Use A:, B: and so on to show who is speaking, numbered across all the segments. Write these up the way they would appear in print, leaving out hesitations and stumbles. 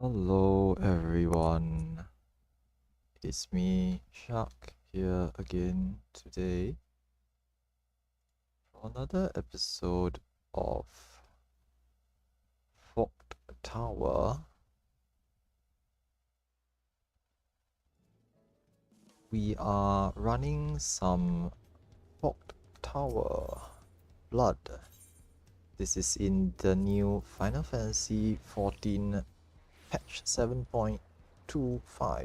A: Hello everyone, it's me, Shark, here again today for another episode of Forked Tower. We are running some Forked Tower Blood. This is in the new Final Fantasy XIV patch 7.25.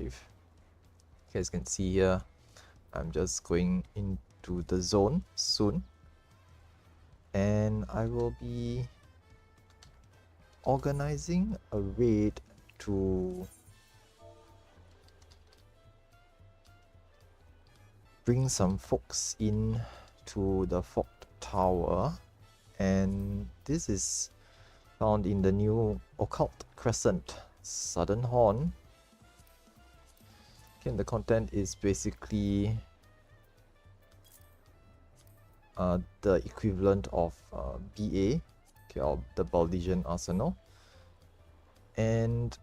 A: You guys can see here, I'm just going into the zone soon. And I will be organizing a raid to bring some folks in to the Forked Tower, and this is found in the new Occult Crescent Southern Horn. Okay, and the content is basically the equivalent of BA, okay, or the Baldesian Arsenal, and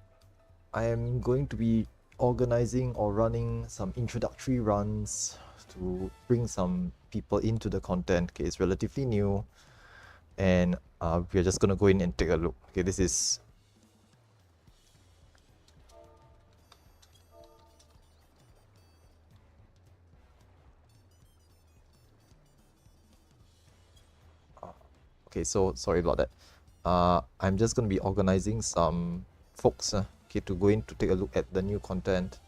A: I am going to be organizing or running some introductory runs to bring some people into the content. Okay, it's relatively new, and we're just gonna go in and take a look. Okay, this is okay, so sorry about that. I'm just gonna be organizing some folks, okay, to go in to take a look at the new content.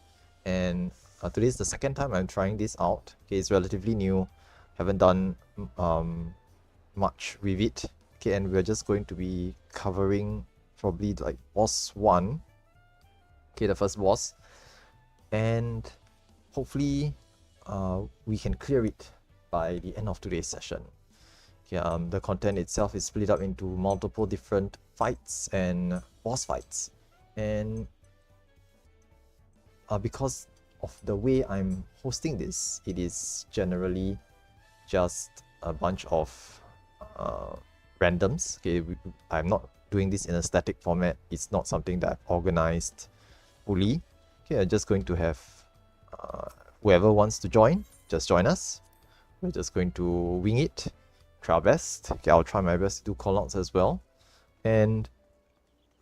A: And today is the second time I'm trying this out. Okay, it's relatively new, haven't done much with it. Okay, and we're just going to be covering probably like boss 1. Okay, the first boss. And hopefully we can clear it by the end of today's session. Okay, the content itself is split up into multiple different fights and boss fights. And because of the way I'm hosting this, it is generally just a bunch of randoms. Okay, I'm not doing this in a static format. It's not something that I've organized fully. Okay, I'm just going to have whoever wants to join, just join us. We're just going to wing it, try our best. Okay, I'll try my best to do callouts as well, and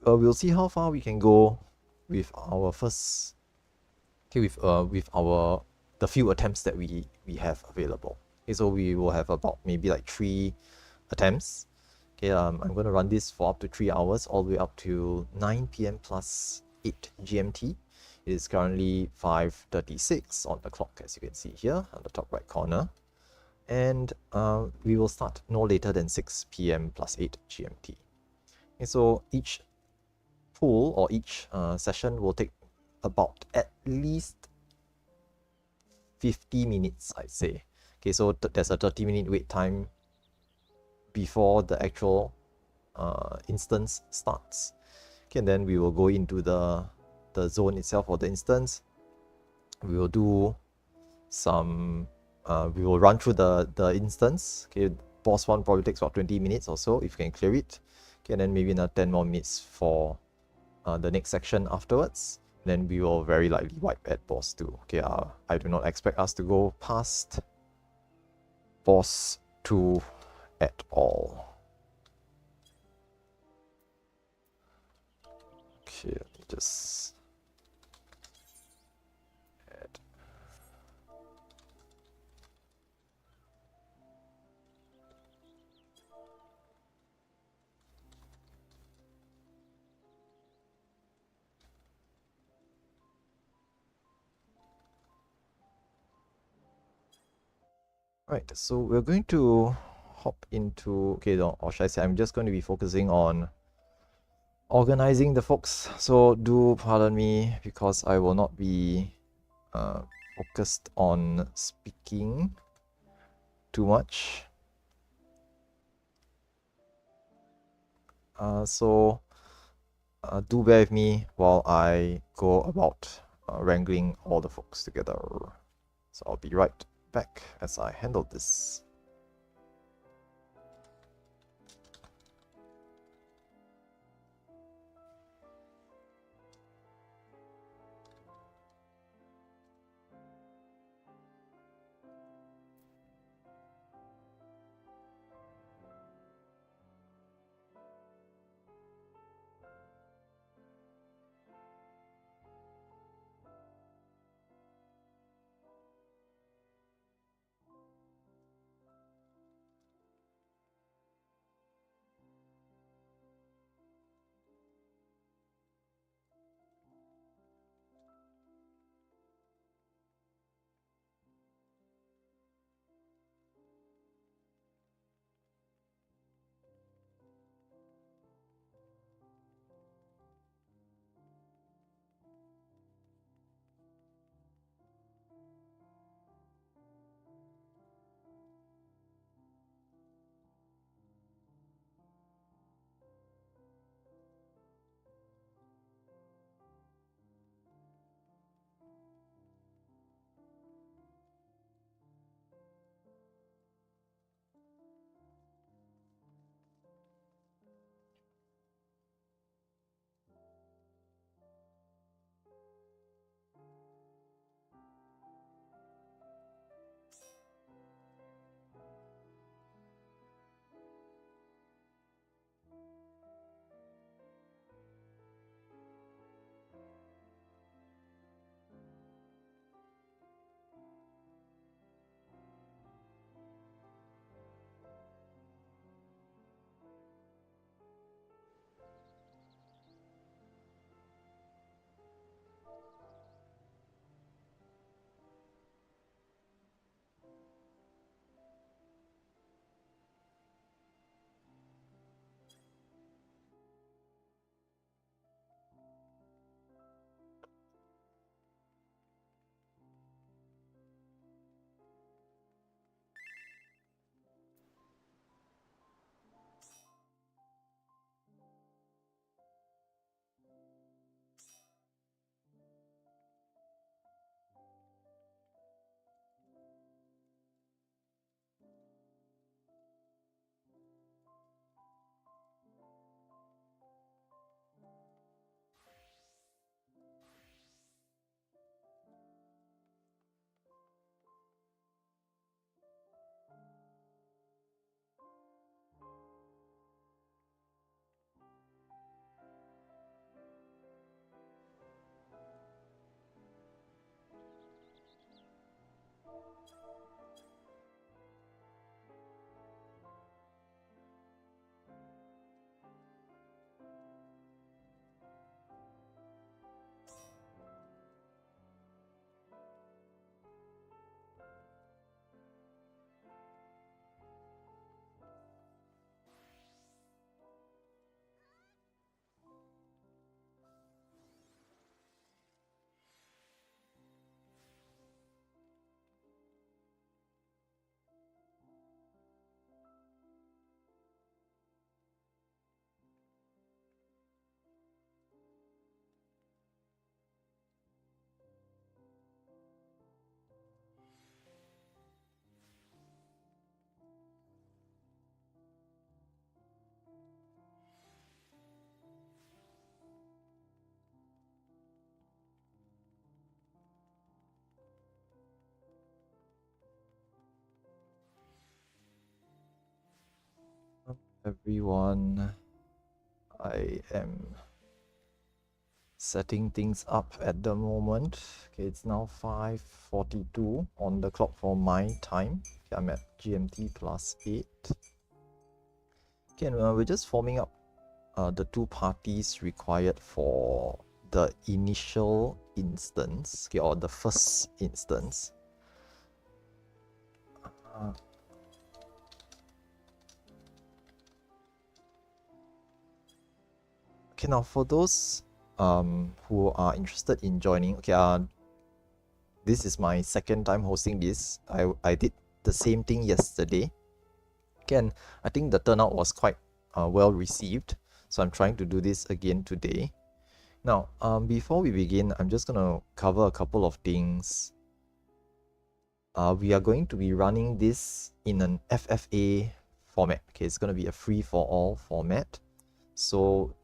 A: we'll see how far we can go with our first. Okay, with our the few attempts that we have available. Okay, so we will have about maybe like 3 attempts. Okay, I'm going to run this for up to 3 hours, all the way up to 9 p.m. plus 8 GMT. It is currently 5:36 on the clock, as you can see here on the top right corner. And we will start no later than 6 p.m. plus 8 GMT. Okay, so each pool or each session will take about at least 50 minutes, I'd say. Okay, so there's a 30-minute wait time before the actual instance starts. Okay, and then we will go into the zone itself or the instance. We will do some we will run through the instance. Okay, boss 1 probably takes about 20 minutes or so if you can clear it. Okay, and then maybe another 10 more minutes for the next section afterwards. Then we will very likely wipe at boss 2. Okay, I do not expect us to go past boss 2 at all. Okay, let me just add. Right, so we're going to hop into, okay, or should I say, I'm just going to be focusing on organizing the folks. So do pardon me because I will not be focused on speaking too much. So do bear with me while I go about wrangling all the folks together. So I'll be right back as I handle this. everyone. I am setting things up at the moment. Okay, it's now 5:42 on the clock for my time. Okay, I'm at GMT +8. Okay, and we're just forming up the two parties required for the initial instance, okay, or the first instance. Okay, now for those who are interested in joining, okay, this is my second time hosting this. I did the same thing yesterday. Again, I think the turnout was quite well received, so I'm trying to do this again today. Now, before we begin, I'm just gonna cover a couple of things. We are going to be running this in an FFA format. Okay, it's gonna be a free-for-all format. So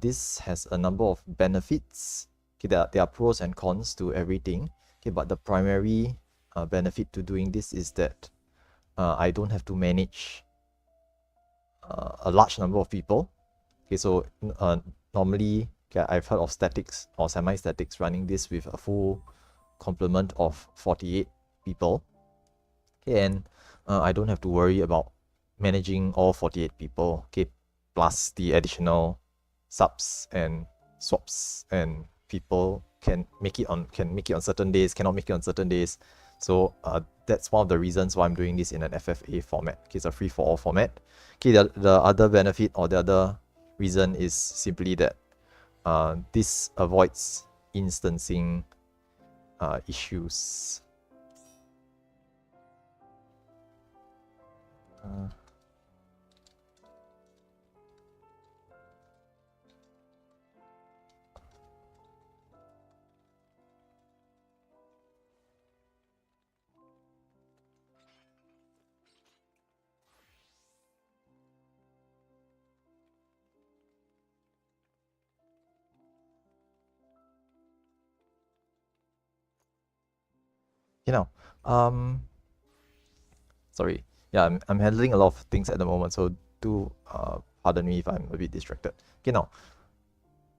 A: this has a number of benefits. Okay, there are pros and cons to everything. Okay, but the primary benefit to doing this is that I don't have to manage a large number of people. Okay, so normally, okay, I've heard of statics or semi-statics running this with a full complement of 48 people. Okay, and I don't have to worry about managing all 48 people. Okay, plus the additional subs and swaps, and people can make it on certain days, cannot make it on certain days. So that's one of the reasons why I'm doing this in an FFA format. Okay, it's a free-for-all format. Okay, the other benefit or the other reason is simply that this avoids instancing issues. You know, sorry, yeah, I'm handling a lot of things at the moment, so do pardon me if I'm a bit distracted. Okay, now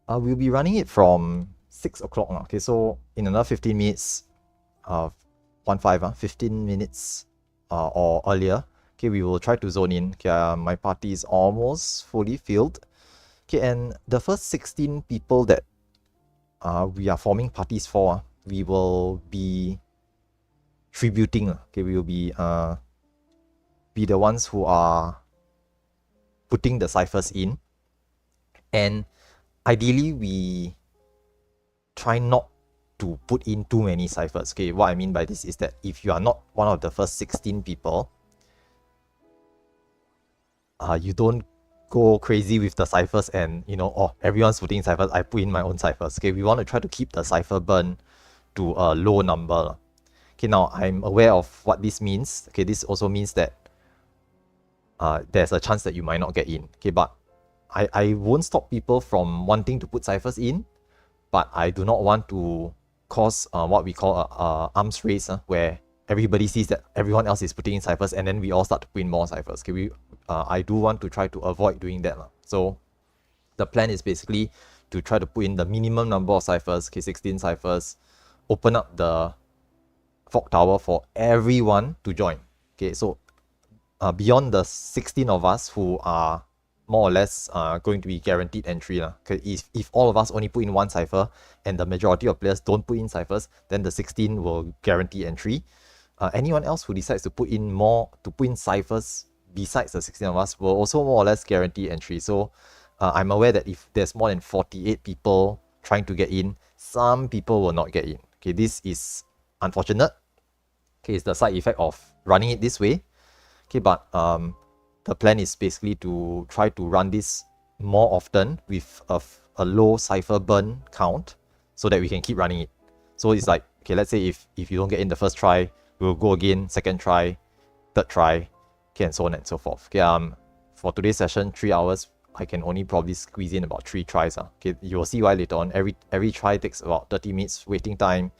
A: we'll be running it from 6 o'clock now. Okay, so in another 15 minutes, 15 minutes or earlier, okay, we will try to zone in. Okay, my party is almost fully filled. Okay, and the first 16 people that we are forming parties for, we will be tributing. Okay, we will be the ones who are putting the ciphers in, and ideally we try not to put in too many ciphers. Okay, what I mean by this is that if you are not one of the first 16 people, you don't go crazy with the ciphers and, you know, oh, everyone's putting ciphers, I put in my own ciphers. Okay, we want to try to keep the cipher burn to a low number. Okay, now I'm aware of what this means. Okay, this also means that there's a chance that you might not get in. Okay, but I won't stop people from wanting to put ciphers in, but I do not want to cause what we call a arms race, where everybody sees that everyone else is putting in ciphers and then we all start to put in more ciphers. Okay, I do want to try to avoid doing that. So the plan is basically to try to put in the minimum number of ciphers, okay, 16 ciphers, open up the fog tower for everyone to join. Okay, so beyond the 16 of us who are more or less going to be guaranteed entry. If all of us only put in one cipher and the majority of players don't put in ciphers, then the 16 will guarantee entry. Anyone else who decides to put in ciphers besides the 16 of us will also more or less guarantee entry. So I'm aware that if there's more than 48 people trying to get in, some people will not get in. Okay, this is unfortunate. Okay, it's the side effect of running it this way. Okay, but the plan is basically to try to run this more often with a low cipher burn count so that we can keep running it. So it's like, okay, let's say if you don't get in the first try, we'll go again, second try, third try, okay, and so on and so forth. Okay, for today's session, 3 hours, I can only probably squeeze in about 3 tries. Okay, you will see why later on. Every try takes about 30 minutes waiting time,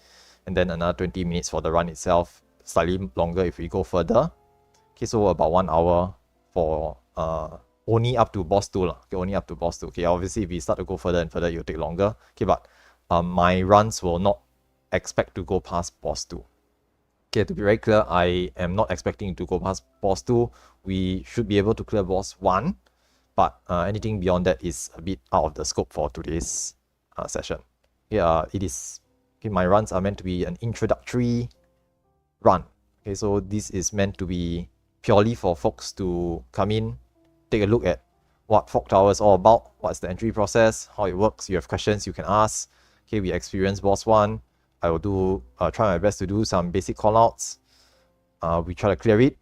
A: and then another 20 minutes for the run itself, slightly longer if we go further. Okay, so about 1 hour for only up to boss 2 lah. Okay, only up to boss 2. Okay, obviously if we start to go further and further, it'll take longer. Okay, but my runs will not expect to go past boss 2. Okay, to be very clear, I am not expecting to go past boss 2. We should be able to clear boss 1, but anything beyond that is a bit out of the scope for today's session. Yeah, it is. Okay, my runs are meant to be an introductory run. Okay, so this is meant to be purely for folks to come in, take a look at what Fog Tower is all about, what's the entry process, how it works. You have questions you can ask. Okay, we experience boss 1. I will do try my best to do some basic callouts. We try to clear it,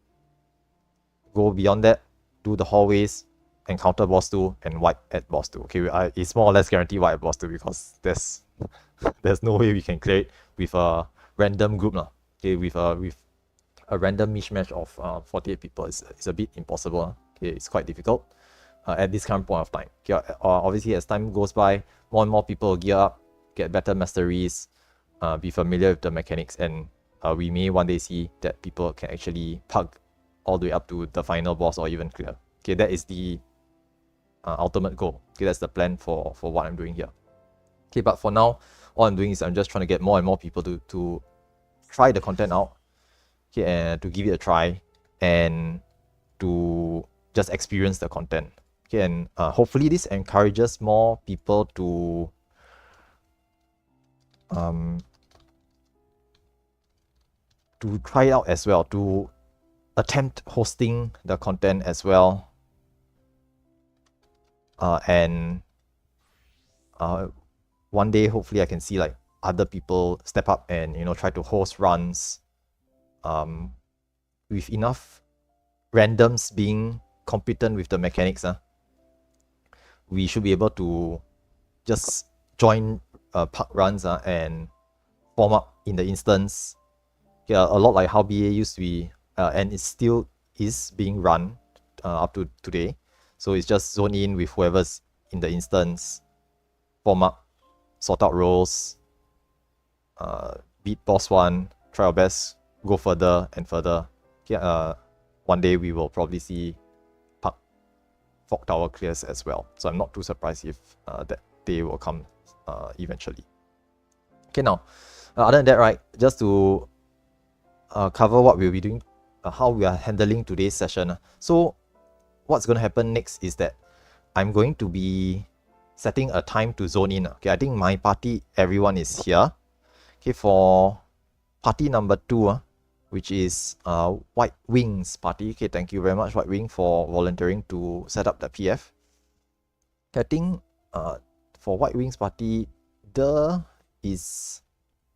A: go beyond that, do the hallways, encounter boss 2, and wipe at boss 2. Okay, it's more or less guaranteed wipe at boss 2 because there's no way we can clear it with a random group. Okay, with a random mishmash of 48 people. It's a bit impossible. Okay, it's quite difficult at this current point of time. Okay, obviously, as time goes by, more and more people will gear up, get better masteries, be familiar with the mechanics, and we may one day see that people can actually pug all the way up to the final boss or even clear. Okay, that is the ultimate goal. Okay, that's the plan for what I'm doing here. Okay, but for now, all I'm doing is I'm just trying to get more and more people to try the content out. Okay, and to give it a try and to just experience the content. Okay, and hopefully this encourages more people to try it out as well, to attempt hosting the content as well, and one day hopefully I can see like other people step up and try to host runs with enough randoms being competent with the mechanics. We should be able to just join park runs and form up in the instance. Yeah, a lot like how BA used to be, and it still is being run up to today. So it's just zone in with whoever's in the instance, form up, sort out roles, beat boss 1, try our best, go further and further. Yeah, one day we will probably see Fog Tower clears as well. So I'm not too surprised if that day will come eventually. Okay, now, other than that, right, just to cover what we'll be doing, how we are handling today's session. So what's going to happen next is that I'm going to be setting a time to zone in. Okay, I think my party, everyone is here. Okay, for party number 2, which is White Wings party. Okay, thank you very much, White Wing, for volunteering to set up the PF. Okay, I think for White Wings party, is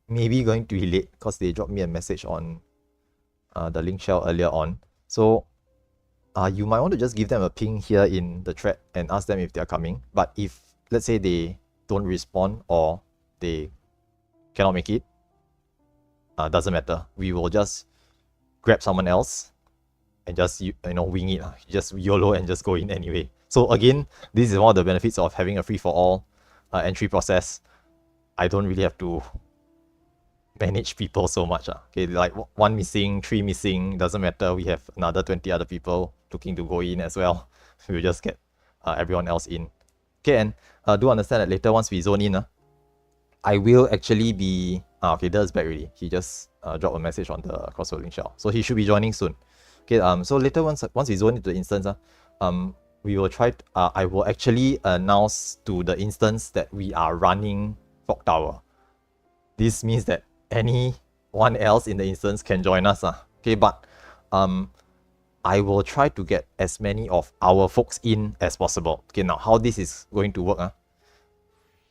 A: maybe going to be late because they dropped me a message on the link shell earlier on. So you might want to just give them a ping here in the thread and ask them if they're coming. But if, let's say, they don't respond or they cannot make it, doesn't matter. We will just grab someone else and just wing it. Just YOLO and just go in anyway. So again, this is one of the benefits of having a free-for-all entry process. I don't really have to manage people so much. Okay, like 1 missing, 3 missing, doesn't matter. We have another 20 other people looking to go in as well. We'll just get everyone else in. Okay, and do understand that later once we zone in, I will actually be... okay, Der's back already. He just dropped a message on the crossword link shell. So he should be joining soon. Okay, so later once we zone into the instance, we will try... I will actually announce to the instance that we are running Fog Tower. This means that anyone else in the instance can join us. Okay, but I will try to get as many of our folks in as possible. Okay, now how this is going to work?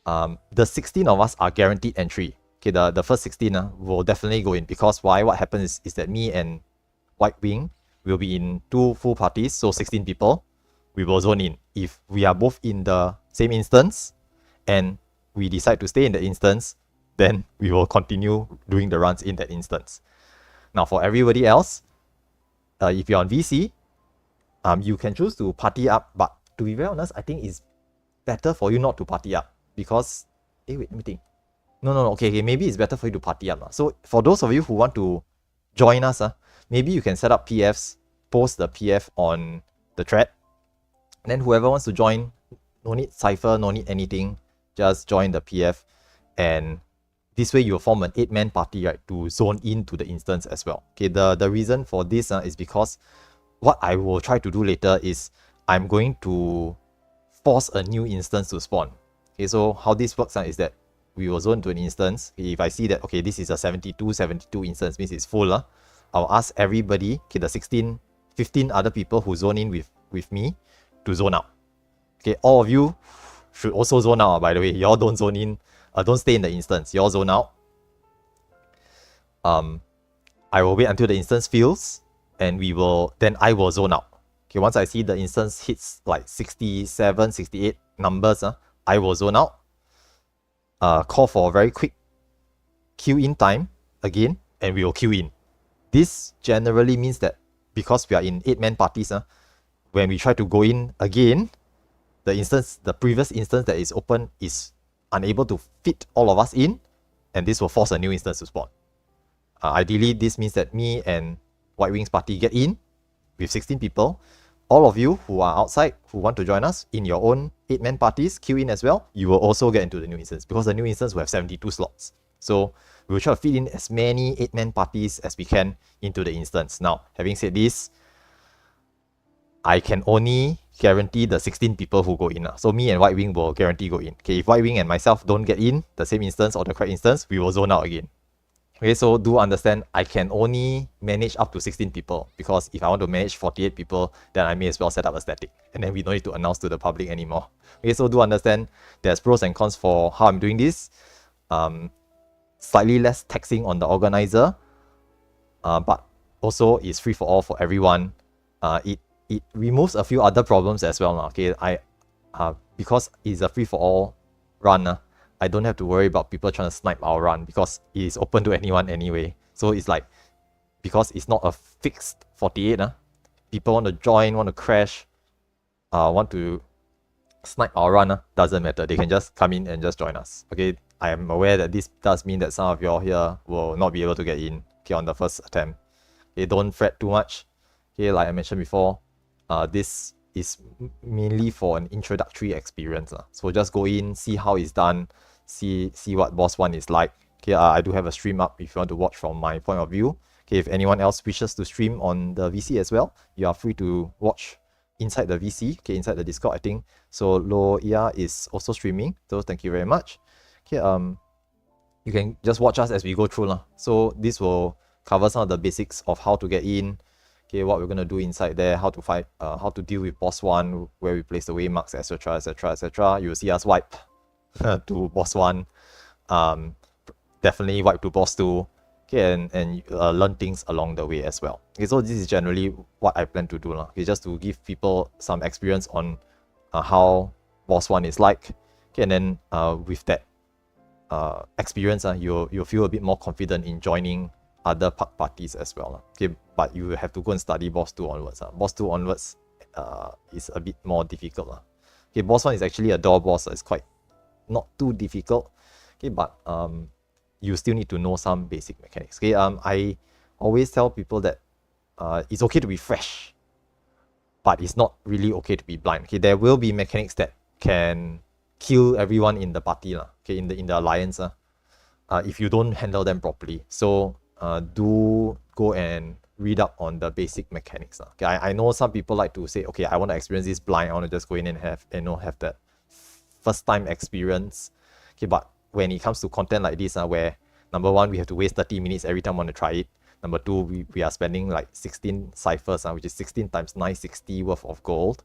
A: The 16 of us are guaranteed entry. Okay, the first 16 will definitely go in, because why? What happens is that me and White Wing will be in 2 full parties, so 16 people. We will zone in. If we are both in the same instance and we decide to stay in the instance, then we will continue doing the runs in that instance. Now for everybody else, if you're on VC, you can choose to party up, but to be very honest, I think it's better for you not to party up, because... wait, let me think. No, okay, maybe it's better for you to party up. So for those of you who want to join us, maybe you can set up PFs, post the PF on the thread, Then whoever wants to join, no need cipher, no need anything, just join the PF, and this way you'll form an 8-man party, right, to zone into the instance as well. Okay, the reason for this is because what I will try to do later is I'm going to force a new instance to spawn. Okay, so how this works is that we will zone to an instance. Okay, if I see that, okay, this is a 72 instance, means it's full, I'll ask everybody, okay, the 15 other people who zone in with me to zone out. Okay, all of you should also zone out, by the way. Y'all don't zone in, don't stay in the instance. Y'all zone out. I will wait until the instance fills, and then I will zone out. Okay, once I see the instance hits like 67, 68 numbers, I will zone out. Call for a very quick queue in time again, and we will queue in. This generally means that because we are in 8-man parties, when we try to go in again, the previous instance that is open is unable to fit all of us in, and this will force a new instance to spawn. Ideally, this means that me and White Wings party get in with 16 people. All of you who are outside, who want to join us in your own 8-man parties, queue in as well, you will also get into the new instance, because the new instance will have 72 slots. So we'll try to fit in as many 8-man parties as we can into the instance. Now, having said this, I can only guarantee the 16 people who go in. So me and White Wing will guarantee go in. Okay, if White Wing and myself don't get in the same instance or the correct instance, we will zone out again. Okay, so do understand, I can only manage up to 16 people, because if I want to manage 48 people, then I may as well set up a static, and then we don't need to announce to the public anymore. Okay, so do understand there's pros and cons for how I'm doing this. Slightly less taxing on the organizer, but also is free for all for everyone. It removes a few other problems as well. Okay, because it's a free for all run, I don't have to worry about people trying to snipe our run, because it is open to anyone anyway. So it's like, because it's not a fixed 48, people want to join, want to crash, want to snipe our run, doesn't matter. They can just come in and just join us. Okay, I am aware that this does mean that some of y'all here will not be able to get in, okay, on the first attempt. Okay, don't fret too much. Okay, like I mentioned before, this is mainly for an introductory experience. So just go in, see how it's done, see what boss 1 is like. Okay, I do have a stream up if you want to watch from my point of view. Okay, if anyone else wishes to stream on the VC as well, you are free to watch inside the VC, okay, inside the Discord, I think. So Lo Ia is also streaming, so thank you very much. Okay, you can just watch us as we go through. So this will cover some of the basics of how to get in, okay, what we're gonna do inside there, how to fight, how to deal with boss 1, where we place the waymarks, etc, etc, etc. You will see us wipe to boss 1, definitely wipe to boss 2, okay, and learn things along the way as well. Okay, so this is generally what I plan to do, okay, just to give people some experience on how boss 1 is like, okay, and then with that experience, you'll feel a bit more confident in joining other parties as well. Okay, but you have to go and study boss 2 onwards. Boss 2 onwards is a bit more difficult. Okay, boss 1 is actually a door boss, so it's quite not too difficult. Okay, but you still need to know some basic mechanics. Okay, I always tell people that it's okay to be fresh, but it's not really okay to be blind. Okay, there will be mechanics that can kill everyone in the party, okay, in the alliance, if you don't handle them properly. So do go and read up on the basic mechanics. Okay, I know some people like to say, okay, I want to experience this blind, I want to just go in and have that first time experience. Okay, but when it comes to content like this, where number 1, we have to waste 30 minutes every time we want to try it. Number 2, we are spending like 16 ciphers, which is 16 times 960 worth of gold.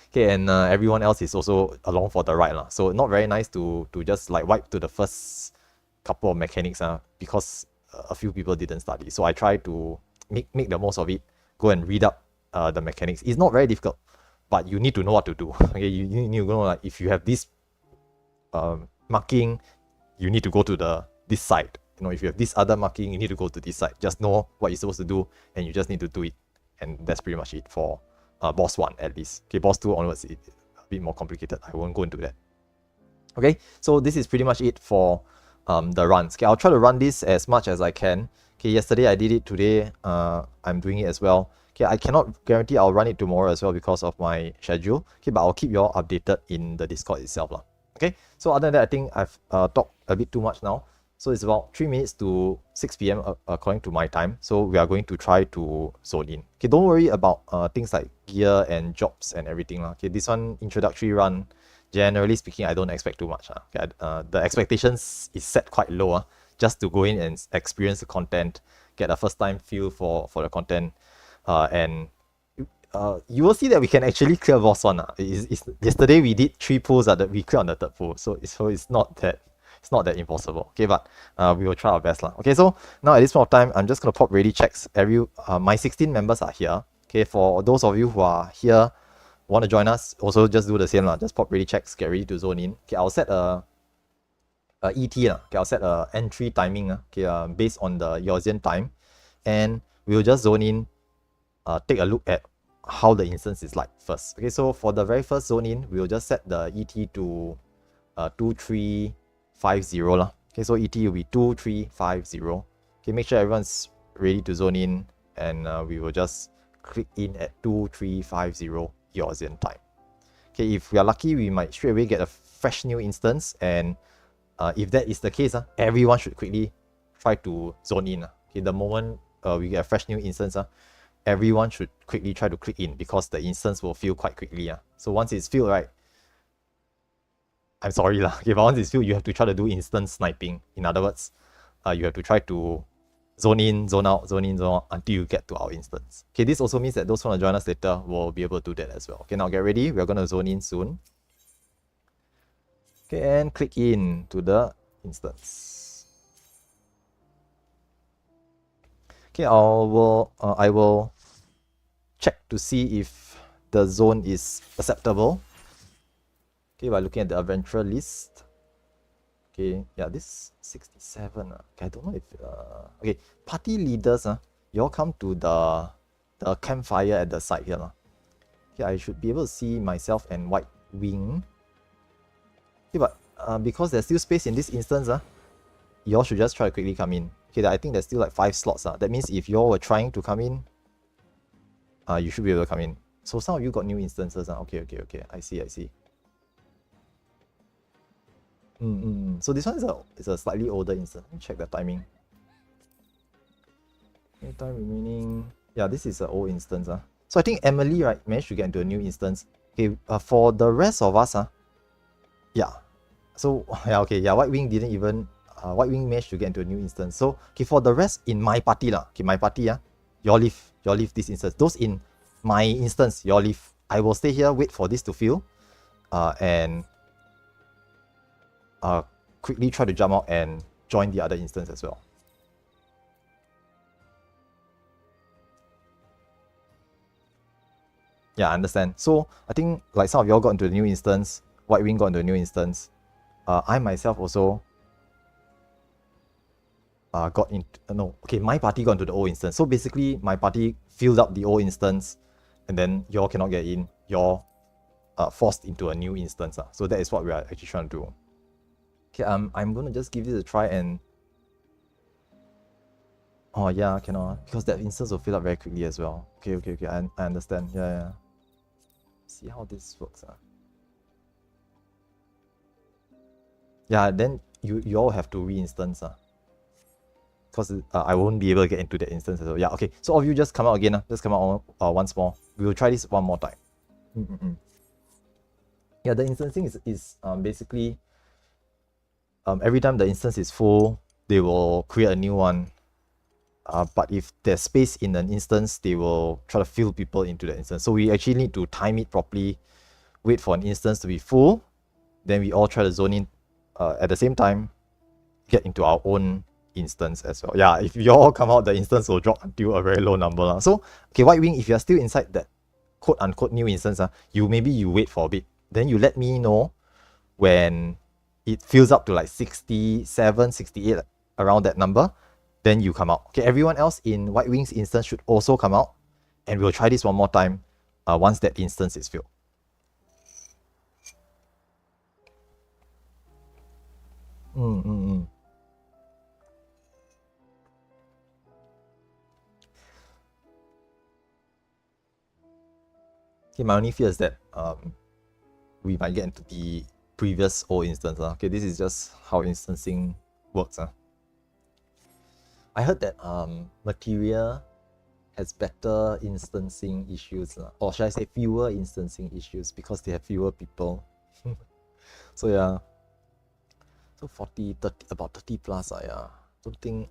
A: Okay, and everyone else is also along for the ride. So not very nice to just like wipe to the first couple of mechanics, because a few people didn't study. So I try to make the most of it, go and read up the mechanics. It's not very difficult, but you need to know what to do. Okay, you need to know, like, if you have this marking, you need to go to this side. You know, if you have this other marking, you need to go to this side. Just know what you're supposed to do, and you just need to do it. And that's pretty much it for boss 1 at least. Okay, boss 2 onwards, it's a bit more complicated. I won't go into that. Okay, so this is pretty much it for the runs. Okay, I'll try to run this as much as I can. Okay, yesterday I did it, today I'm doing it as well. Okay, I cannot guarantee I'll run it tomorrow as well because of my schedule. Okay, but I'll keep you all updated in the Discord itself lah. Okay, so other than that, I think I've talked a bit too much now. So it's about 3 minutes to 6 p.m. According to my time. So we are going to try to zone in. Okay, don't worry about things like gear and jobs and everything lah. Okay, this one introductory run, generally speaking, I don't expect too much. Okay, the expectations is set quite low. Just to go in and experience the content, get a first time feel for the content, and you will see that we can actually clear boss one. Yesterday we did 3 pulls that we cleared on the 3rd pull, so it's not that impossible. Okay, but we will try our best lah. Okay, so now at this point of time, I'm just gonna pop ready checks. My 16 members are here. Okay, for those of you who are here, want to join us, also just do the same lah. Just pop ready checks, get ready to zone in. Okay, I'll set a ET okay, I'll set a entry timing okay, based on the Yorzian time, and we'll just zone in, take a look at how the instance is like first. Okay, so for the very first zone in, we'll just set the ET to 2350 lah. Okay, so ET will be 2350. Okay, make sure everyone's ready to zone in, and we will just click in at 2350 Yorzian time. Okay, if we are lucky, we might straight away get a fresh new instance, and if that is the case, everyone should quickly try to zone in. Okay, the moment we get a fresh new instance, everyone should quickly try to click in because the instance will fill quite quickly. So once it's filled, right, I'm sorry lah. Okay, but once it's filled, you have to try to do instance sniping. In other words, you have to try to zone in, zone out, zone in, zone out until you get to our instance. Okay, this also means that those who want to join us later will be able to do that as well. Okay, now get ready. We're going to zone in soon. Okay, and click in to the instance. Okay, I will check to see if the zone is acceptable. Okay, by looking at the adventurer list. Okay, yeah, this 67. Okay, I don't know if okay, party leaders, you all come to the campfire at the side here. Okay, I should be able to see myself and White Wing. Okay, but because there's still space in this instance, you all should just try to quickly come in. Okay, I think there's still like 5 slots. That means if you all were trying to come in, you should be able to come in. So some of you got new instances. Okay. I see. So this one is a slightly older instance. Let me check the timing. Any time remaining. Yeah, this is an old instance. So I think Emily, right, managed to get into a new instance. Okay, for the rest of us, yeah. So yeah, okay, yeah, White Wing didn't even White Wing managed to get into a new instance. So okay, for the rest in my party okay, my party y'all leave this instance. Those in my instance, y'all leave. I will stay here, wait for this to fill, and quickly try to jump out and join the other instance as well. Yeah, I understand. So I think like some of y'all got into a new instance, White Wing got into a new instance. I myself also got into no, okay, my party got into the old instance. So basically my party filled up the old instance, and then y'all cannot get in. Y'all forced into a new instance. So that is what we are actually trying to do. Okay, I'm gonna just give this a try and oh yeah, cannot, because that instance will fill up very quickly as well. Okay, I understand. Yeah. See how this works. Yeah, then you all have to re-instance. Because I won't be able to get into that instance as well. Yeah, okay. So all of you just come out again. Just come out once more. We will try this one more time. Yeah, the instancing is basically every time the instance is full, they will create a new one. But if there's space in an instance, they will try to fill people into the instance. So we actually need to time it properly, wait for an instance to be full, then we all try to zone in at the same time, get into our own instance as well. Yeah, if you all come out, the instance will drop until a very low number. So, okay, White Wing, if you're still inside that quote-unquote new instance, you wait for a bit. Then you let me know when it fills up to like 67, 68, around that number, then you come out. Okay, everyone else in White Wing's instance should also come out, and we'll try this one more time once that instance is filled. Okay, my only fear is that we might get into the previous old instance. Okay, this is just how instancing works. I heard that Materia has better instancing issues, or should I say fewer instancing issues because they have fewer people. So yeah, so 40, 30, about 30 plus. Yeah, don't think.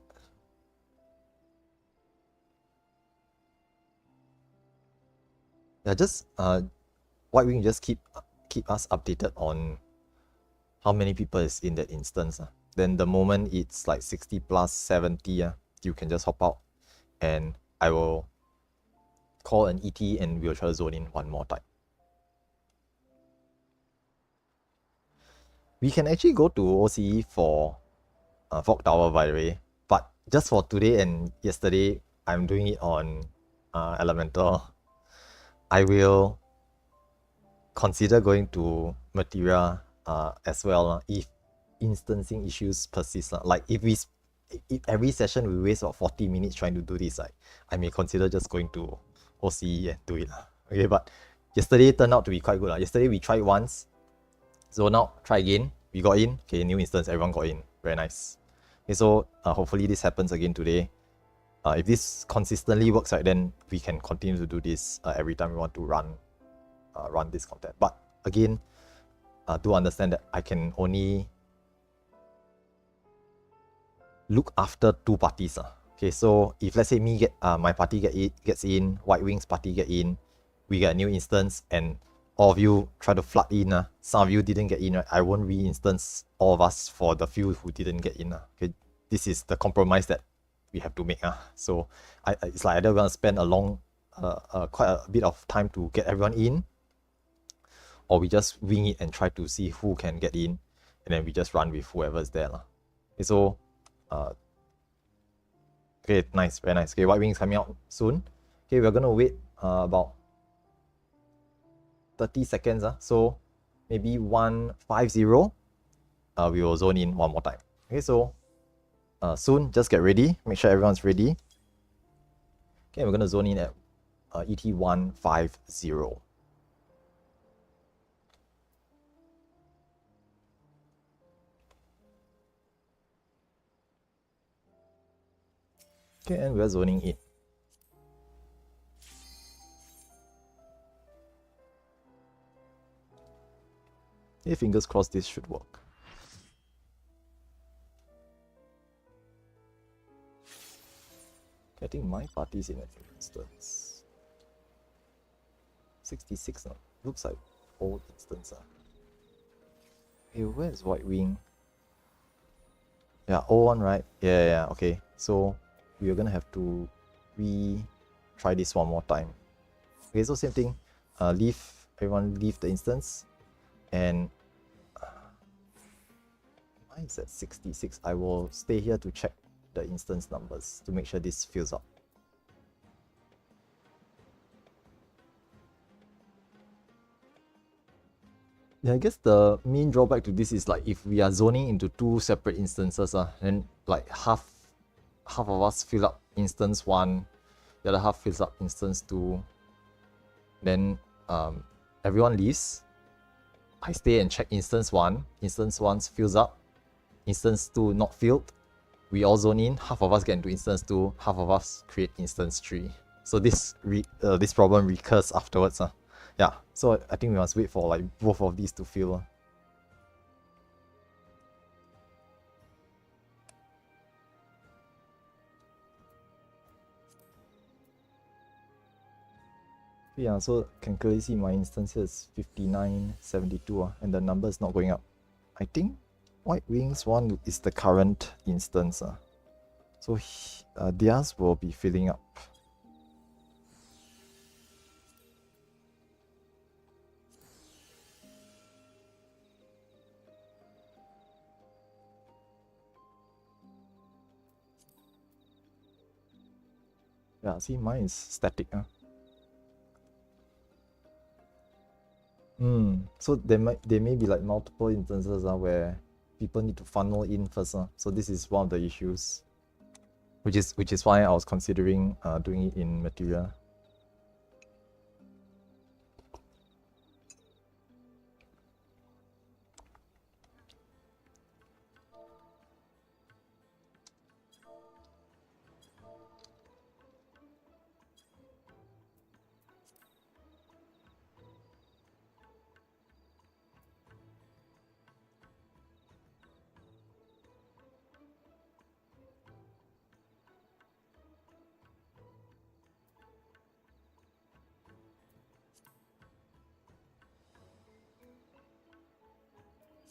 A: Yeah, just White Wing just keep us updated on how many people is in that instance. Then the moment it's like 60 plus 70, you can just hop out and I will call an ET and we'll try to zone in one more time. We can actually go to OCE for Fog Tower, by the way, but just for today and yesterday, I'm doing it on Elemental. I will consider going to Materia as well if instancing issues persist. Like if every session we waste about 40 minutes trying to do this, I may consider just going to OCE and do it. Okay, but yesterday turned out to be quite good. Yesterday we tried once, zone out, try again, we got in, okay, new instance, everyone got in, very nice. Okay, so hopefully this happens again today. If this consistently works, right, then we can continue to do this every time we want to run this content. But again, do understand that I can only look after 2 parties. Okay, so if let's say my party gets in, White Wings party get in, we get a new instance, and all of you try to flood in. Some of you didn't get in, right? I won't re-instance all of us for the few who didn't get in. Okay, this is the compromise that we have to make. So it's like either we're gonna spend quite a bit of time to get everyone in, or we just wing it and try to see who can get in, and then we just run with whoever's there. Okay, so okay, nice, very nice. Okay, White Wings coming out soon. Okay, we're gonna wait about 30 seconds. So maybe 150. We will zone in one more time. Okay, so soon, just get ready. Make sure everyone's ready. Okay, we're gonna zone in at ET 150. Okay, and we're zoning in. Okay, fingers crossed this should work. Okay, I think my party's in an instance. 66 now. Looks like old instance. Hey, where's White Wing? Yeah, old one, right? Yeah, okay. So we are gonna have to try this one more time. Okay, so same thing. Everyone leave the instance, and mine is at 66. I will stay here to check the instance numbers to make sure this fills up. Yeah, I guess the main drawback to this is like if we are zoning into 2 separate instances, then like half of us fill up instance 1, the other half fills up instance 2. Then everyone leaves. I stay and check instance 1. Instance 1 fills up. Instance 2 not filled. We all zone in. Half of us get into instance 2. Half of us create instance 3. So this problem recurs afterwards. Yeah, so I think we must wait for like both of these to fill. Yeah, so can clearly see my instance here is 5972, and the number is not going up. I think White Wings one is the current instance. So theirs will be filling up. Yeah, see, mine is static. So there may be like multiple instances where people need to funnel in first. So this is one of the issues, which is why I was considering doing it in Materia.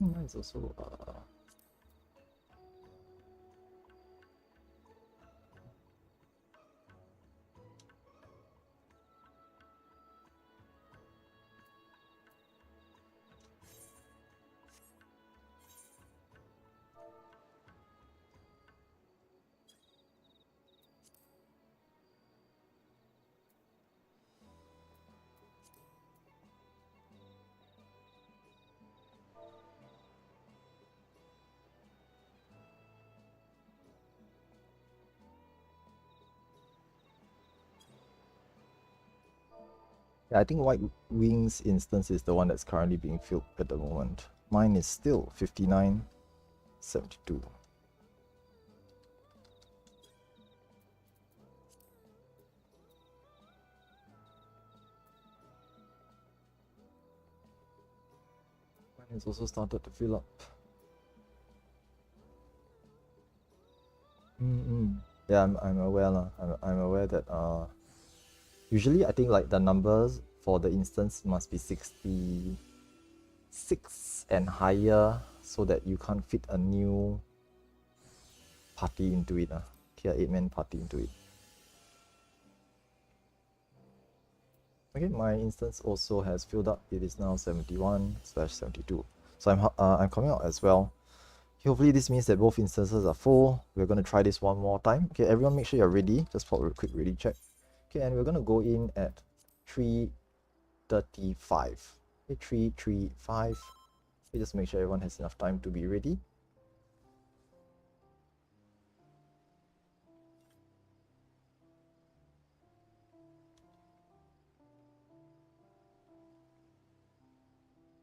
A: Mine is also yeah, I think White Wings instance is the one that's currently being filled at the moment. Mine is still 59.72. Mine has also started to fill up. Yeah, I'm aware lah. I'm aware that usually I think like the numbers for the instance must be 66 and higher so that you can't fit a new party into it. Okay, an 8-man party into it. Okay, my instance also has filled up. It is now 71/72. So I'm coming out as well. Hopefully this means that both instances are full. We're going to try this one more time. Okay, everyone make sure you're ready. Just for a quick ready check. Okay, and we're going to go in at 3:35. Okay, 3:35. Okay, just make sure everyone has enough time to be ready.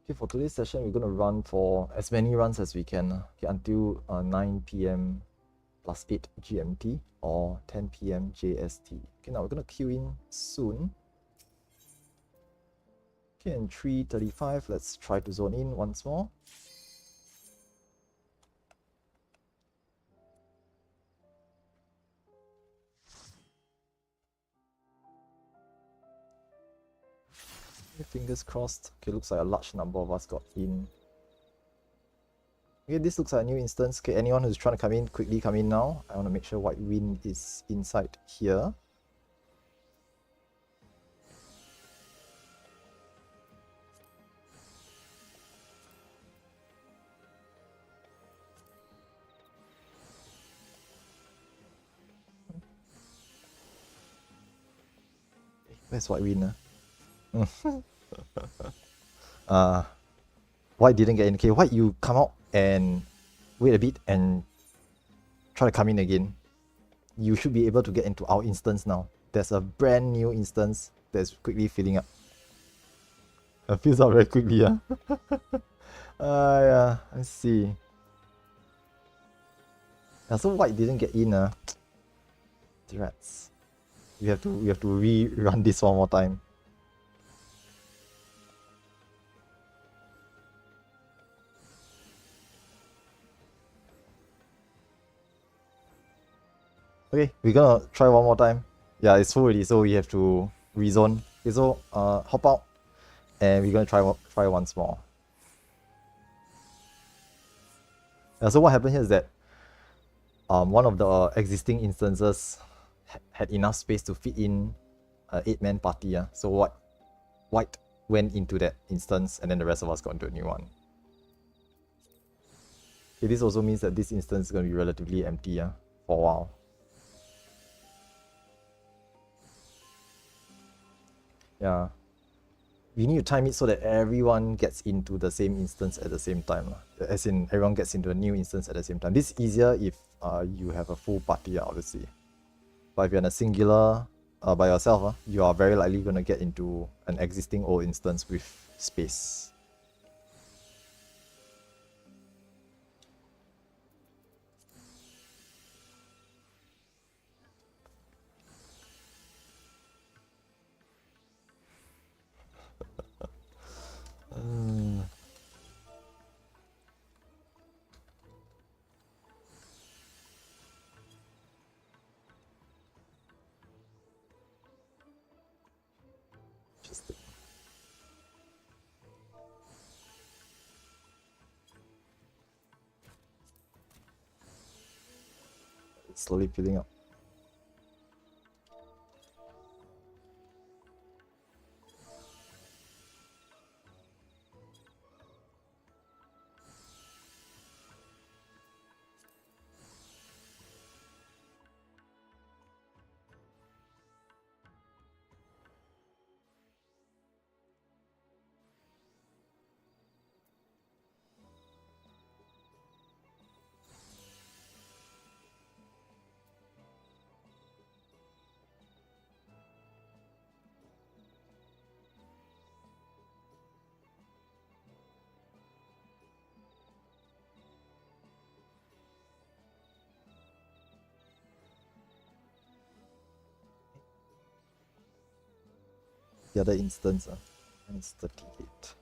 A: Okay, for today's session, we're going to run for as many runs as we can. Okay, until 9 p.m. plus 8 GMT or 10 p.m. JST. Okay, now we're going to queue in soon. Okay, and 3:35, let's try to zone in once more. Okay, fingers crossed. Okay, looks like a large number of us got in. Okay, this looks like a new instance. Okay, anyone who's trying to come in, quickly come in now. I want to make sure White Wind is inside here. Where's White Wind? White didn't get in. Okay, White, you come out and wait a bit and try to come in again. You should be able to get into our instance now. There's a brand new instance that's quickly filling up. It fills up very quickly, yeah. Yeah, I see. Yeah, so White didn't get in, Rats. We have to rerun this one more time. Okay, we're gonna try one more time. Yeah, it's full already, so we have to rezone. Okay, so hop out, and we're gonna try once more. Yeah, so what happened here is that one of the existing instances had enough space to fit in an 8-man party. So White went into that instance, and then the rest of us got into a new one. Okay, this also means that this instance is going to be relatively empty for a while. Yeah. We need to time it so that everyone gets into the same instance at the same time. As in, everyone gets into a new instance at the same time. This is easier if you have a full party, obviously. But if you're in a singular by yourself, you are very likely going to get into an existing old instance with space. Interesting. It's slowly filling up. The other instance, it's 38.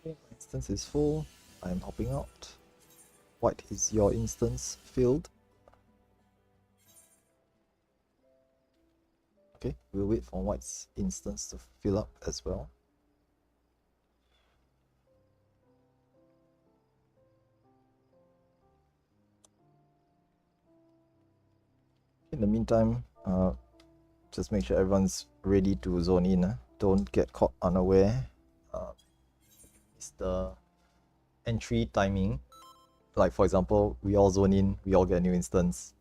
A: Okay, my instance is full. I'm hopping out. White, is your instance filled? Okay, we'll wait for White's instance to fill up as well. In the meantime, just make sure everyone's ready to zone in. Don't get caught unaware. It's the entry timing. Like for example, we all zone in, we all get a new instance,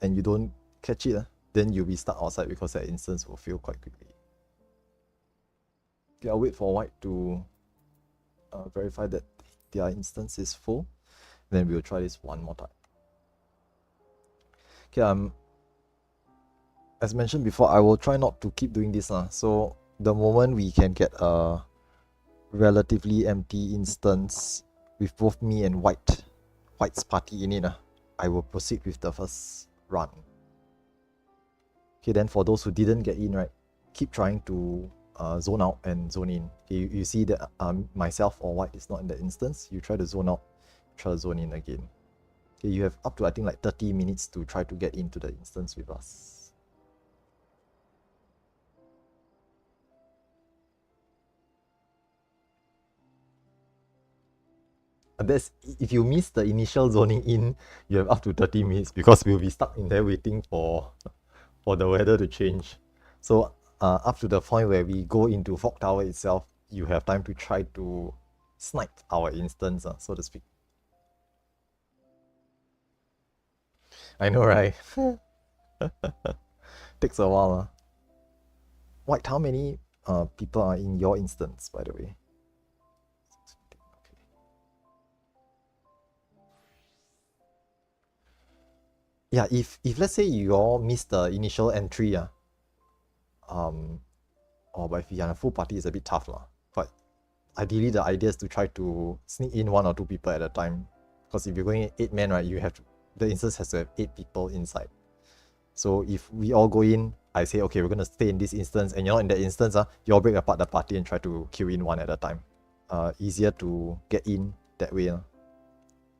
A: and you don't catch it, then you'll be stuck outside because that instance will fill quite quickly. Okay, I'll wait for White to verify that their instance is full. Then we'll try this one more time. Okay, as mentioned before, I will try not to keep doing this. So the moment we can get a relatively empty instance with both me and White's party in it, I will proceed with the first run. Okay, then for those who didn't get in, right, keep trying to zone out and zone in. Okay, you see that myself or White is not in the instance, you try to zone out, try to zone in again. Okay, you have up to I think like 30 minutes to try to get into the instance with us. That's if you miss the initial zoning in, you have up to 30 minutes because we'll be stuck in there waiting for the weather to change. So up to the point where we go into Fog Tower itself, you have time to try to snipe our instance, so to speak. I know, right? Takes a while. White, how many people are in your instance, by the way? Yeah, if let's say you all miss the initial entry, but if you are a full party, it's a bit tough, but ideally the idea is to try to sneak in 1 or 2 people at a time, because if you're going 8 men, right, you have to, the instance has to have 8 people inside. So if we all go in, I say, okay, we're gonna stay in this instance, and you're not in that instance, you all break apart the party and try to queue in 1 at a time. Easier to get in that way.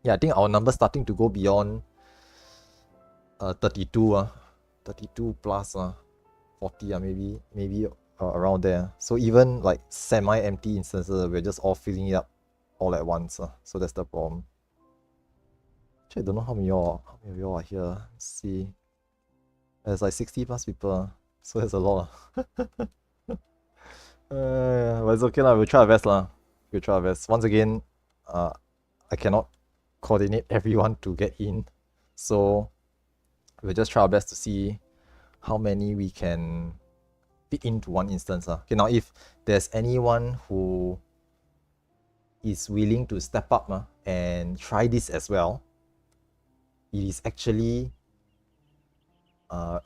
A: Yeah, I think our number's starting to go beyond 32, 32 plus 40, maybe around there. So even like semi-empty instances, we're just all filling it up all at once. So that's the problem. Actually, I don't know how many of y'all are here. Let's see. There's like 60 plus people, so that's a lot. But it's okay, we'll try our best. We'll try our best. Once again, I cannot coordinate everyone to get in, so we'll just try our best to see how many we can fit into one instance. Okay, now if there's anyone who is willing to step up and try this as well, it is actually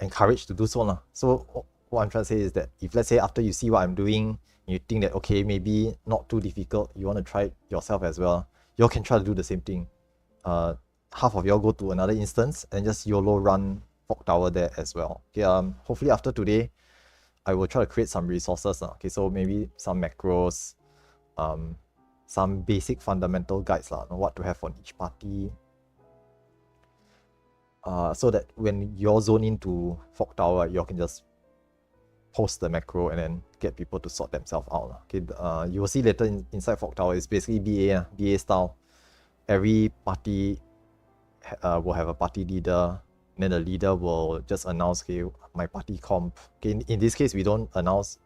A: encouraged to do so lah. So what I'm trying to say is that if let's say after you see what I'm doing, you think that okay, maybe not too difficult, you want to try it yourself as well, you all can try to do the same thing. Half of y'all go to another instance and just YOLO run Fog Tower there as well. Okay, hopefully after today, I will try to create some resources. Okay, so maybe some macros, some basic fundamental guides on what to have on each party. So that when you're zone into Fog Tower, you can just post the macro and then get people to sort themselves out. Okay, you will see later inside Fog Tower, it's basically BA style. Every party will have a party leader, and then the leader will just announce, okay, my party comp. Okay, in this case, we don't announce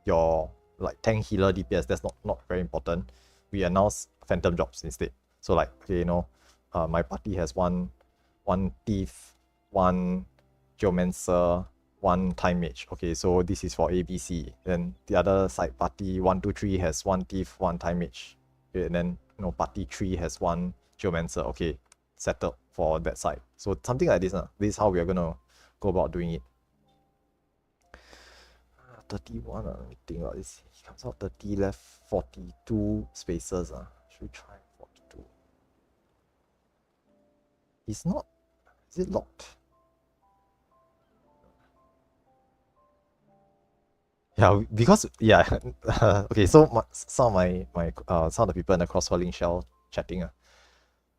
A: your like tank, healer, DPS. That's not very important. We announce phantom jobs instead. So like, okay, you know, my party has one thief, one geomancer, one time mage. Okay, so this is for ABC. Then the other side party 1, 2, 3 has one thief, one time mage. Okay, and then party 3 has one geomancer. Okay, settled for that side. So something like this. This is how we are gonna go about doing it. 31. Let me think about this. He comes out 30 left, 42 spaces. Should we try 42? It's not. Is it locked? Yeah, because okay. So some of the people in the cross-falling shell chatting.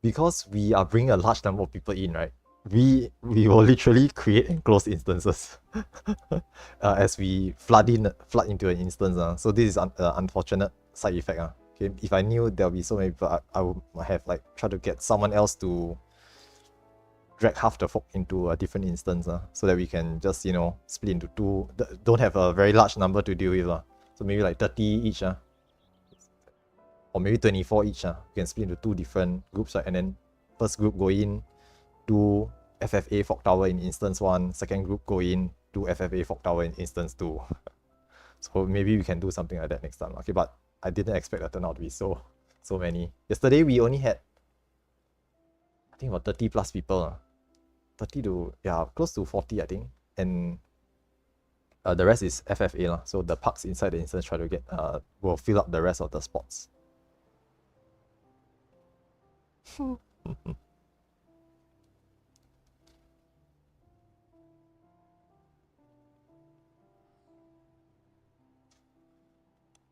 A: Because we are bringing a large number of people in, right? We will literally create enclosed instances as we flood into an instance. So this is an unfortunate side effect. Okay, if I knew there'll be so many people, I would have like tried to get someone else to drag half the folk into a different instance, so that we can just split into two. Don't have a very large number to deal with. So maybe like 30 each. Or maybe 24 each. You can split into two different groups, right? And then first group go in, do FFA Fog Tower in instance 1. Second group go in, do FFA Fog Tower in instance 2. So maybe we can do something like that next time. Okay, but I didn't expect the turnout to be so many. Yesterday we only had, I think, about 30 plus people. 30 to, close to 40, I think. And the rest is FFA. So the parks inside the instance try to get, will fill up the rest of the spots.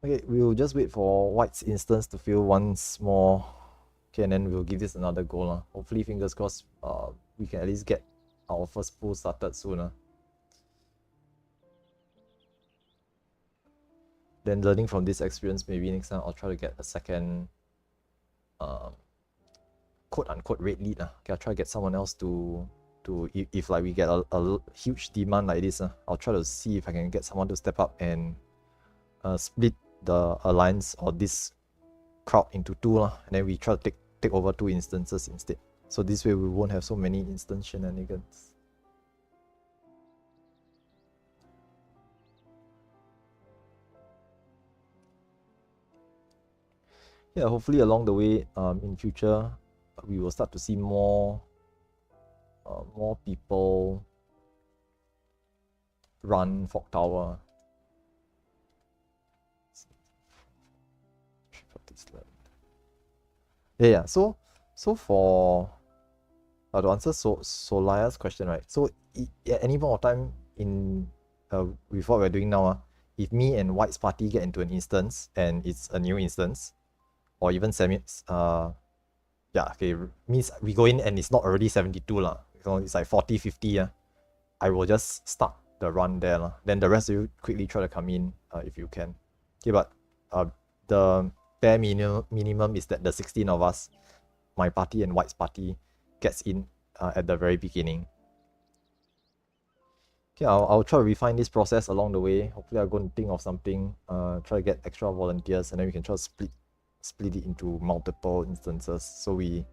A: Okay, we'll just wait for White's instance to fill once more. Okay, and then we'll give this another go. Hopefully, fingers crossed, we can at least get our first pool started sooner. Then learning from this experience, maybe next time I'll try to get a second quote-unquote raid lead. Okay, I'll try to get someone else to if like we get a huge demand like this, I'll try to see if I can get someone to step up and split the alliance or this crowd into two, and then we try to take over 2 instances instead. So this way we won't have so many instance shenanigans. Yeah, hopefully along the way, in future, we will start to see more people run Fog Tower. Yeah. So for to answer Solaya's question, right? So at any point of time in with what we're doing now, if me and White's party get into an instance and it's a new instance, or even means we go in and it's not already 72 so it's like 40, 50. I will just start the run there. Then the rest of you quickly try to come in if you can. Okay, but the bare minimum is that the 16 of us, my party and White's party, gets in at the very beginning. Okay, I'll try to refine this process along the way. Hopefully I'll go and think of something, try to get extra volunteers, and then we can try to split it into multiple instances. So we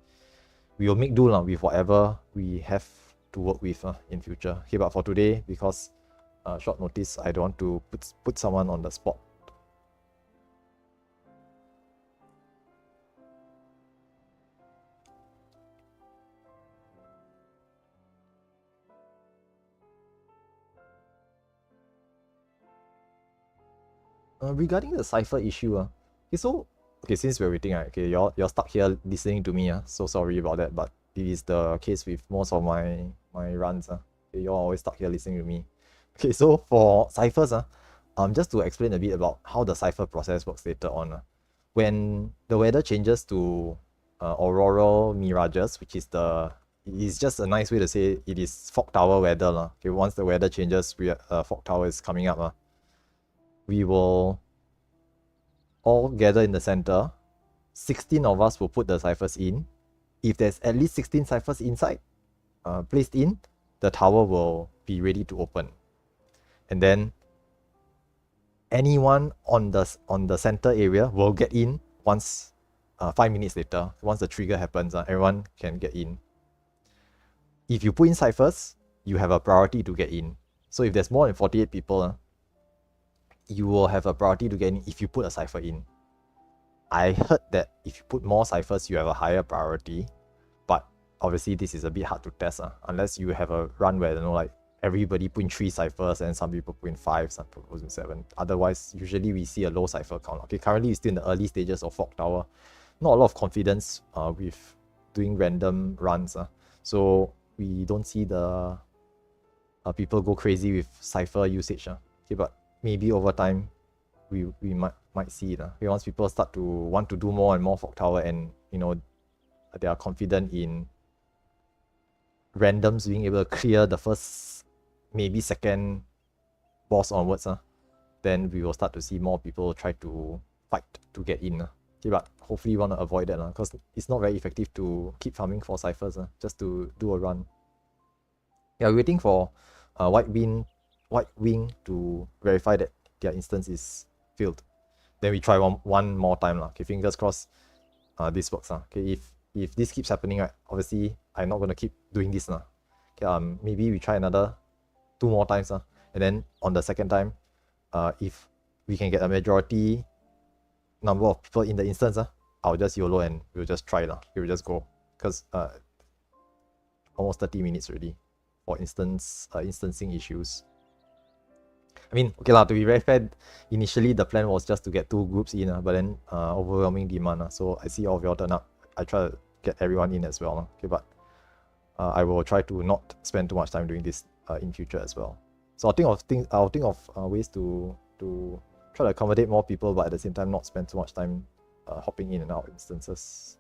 A: will make do with whatever we have to work with in future. Okay, but for today, because short notice, I don't want to put someone on the spot. Regarding the cipher issue, since we're waiting, right, okay, you're stuck here listening to me, so sorry about that, but it is the case with most of my runs, okay, you're always stuck here listening to me. Okay, so for ciphers, just to explain a bit about how the cipher process works later on. When the weather changes to auroral mirages, which is just a nice way to say it is fog tower weather. Okay, once the weather changes, fog tower is coming up. We will all gather in the center. 16 of us will put the ciphers in. If there's at least 16 ciphers inside, placed in, the tower will be ready to open. And then anyone on the center area will get in once 5 minutes later. Once the trigger happens, everyone can get in. If you put in ciphers, you have a priority to get in. So if there's more than 48 people, you will have a priority to get in if you put a cipher in. I heard that if you put more ciphers, you have a higher priority, but obviously this is a bit hard to test, unless you have a run where, like, everybody put in 3 ciphers and some people put in 5, some people put in 7. Otherwise, usually we see a low cipher count. Okay, currently it's still in the early stages of Fog Tower. Not a lot of confidence with doing random runs. So we don't see the people go crazy with cipher usage. Okay, but maybe over time we might see it. Okay, once people start to want to do more and more Fog Tower, and they are confident in randoms being able to clear the first, maybe second boss onwards, then we will start to see more people try to fight to get in. Okay, but hopefully you want to avoid that, because it's not very effective to keep farming for ciphers just to do a run. Yeah, we're waiting for White Wing to verify that their instance is filled. Then we try one more time. Okay, fingers crossed this works. Okay, if this keeps happening, right, obviously I'm not going to keep doing this. Okay, maybe we try another 2 more times. And then on the second time, if we can get a majority number of people in the instance, I'll just YOLO and we'll just try. We'll just go. Because almost 30 minutes already for instancing issues. I mean, okay to be very fair, initially the plan was just to get 2 groups in, but then overwhelming demand. So I see all of y'all turn up. I try to get everyone in as well. Okay, but I will try to not spend too much time doing this in future as well. So I'll think of ways to try to accommodate more people, but at the same time not spend too much time hopping in and out instances.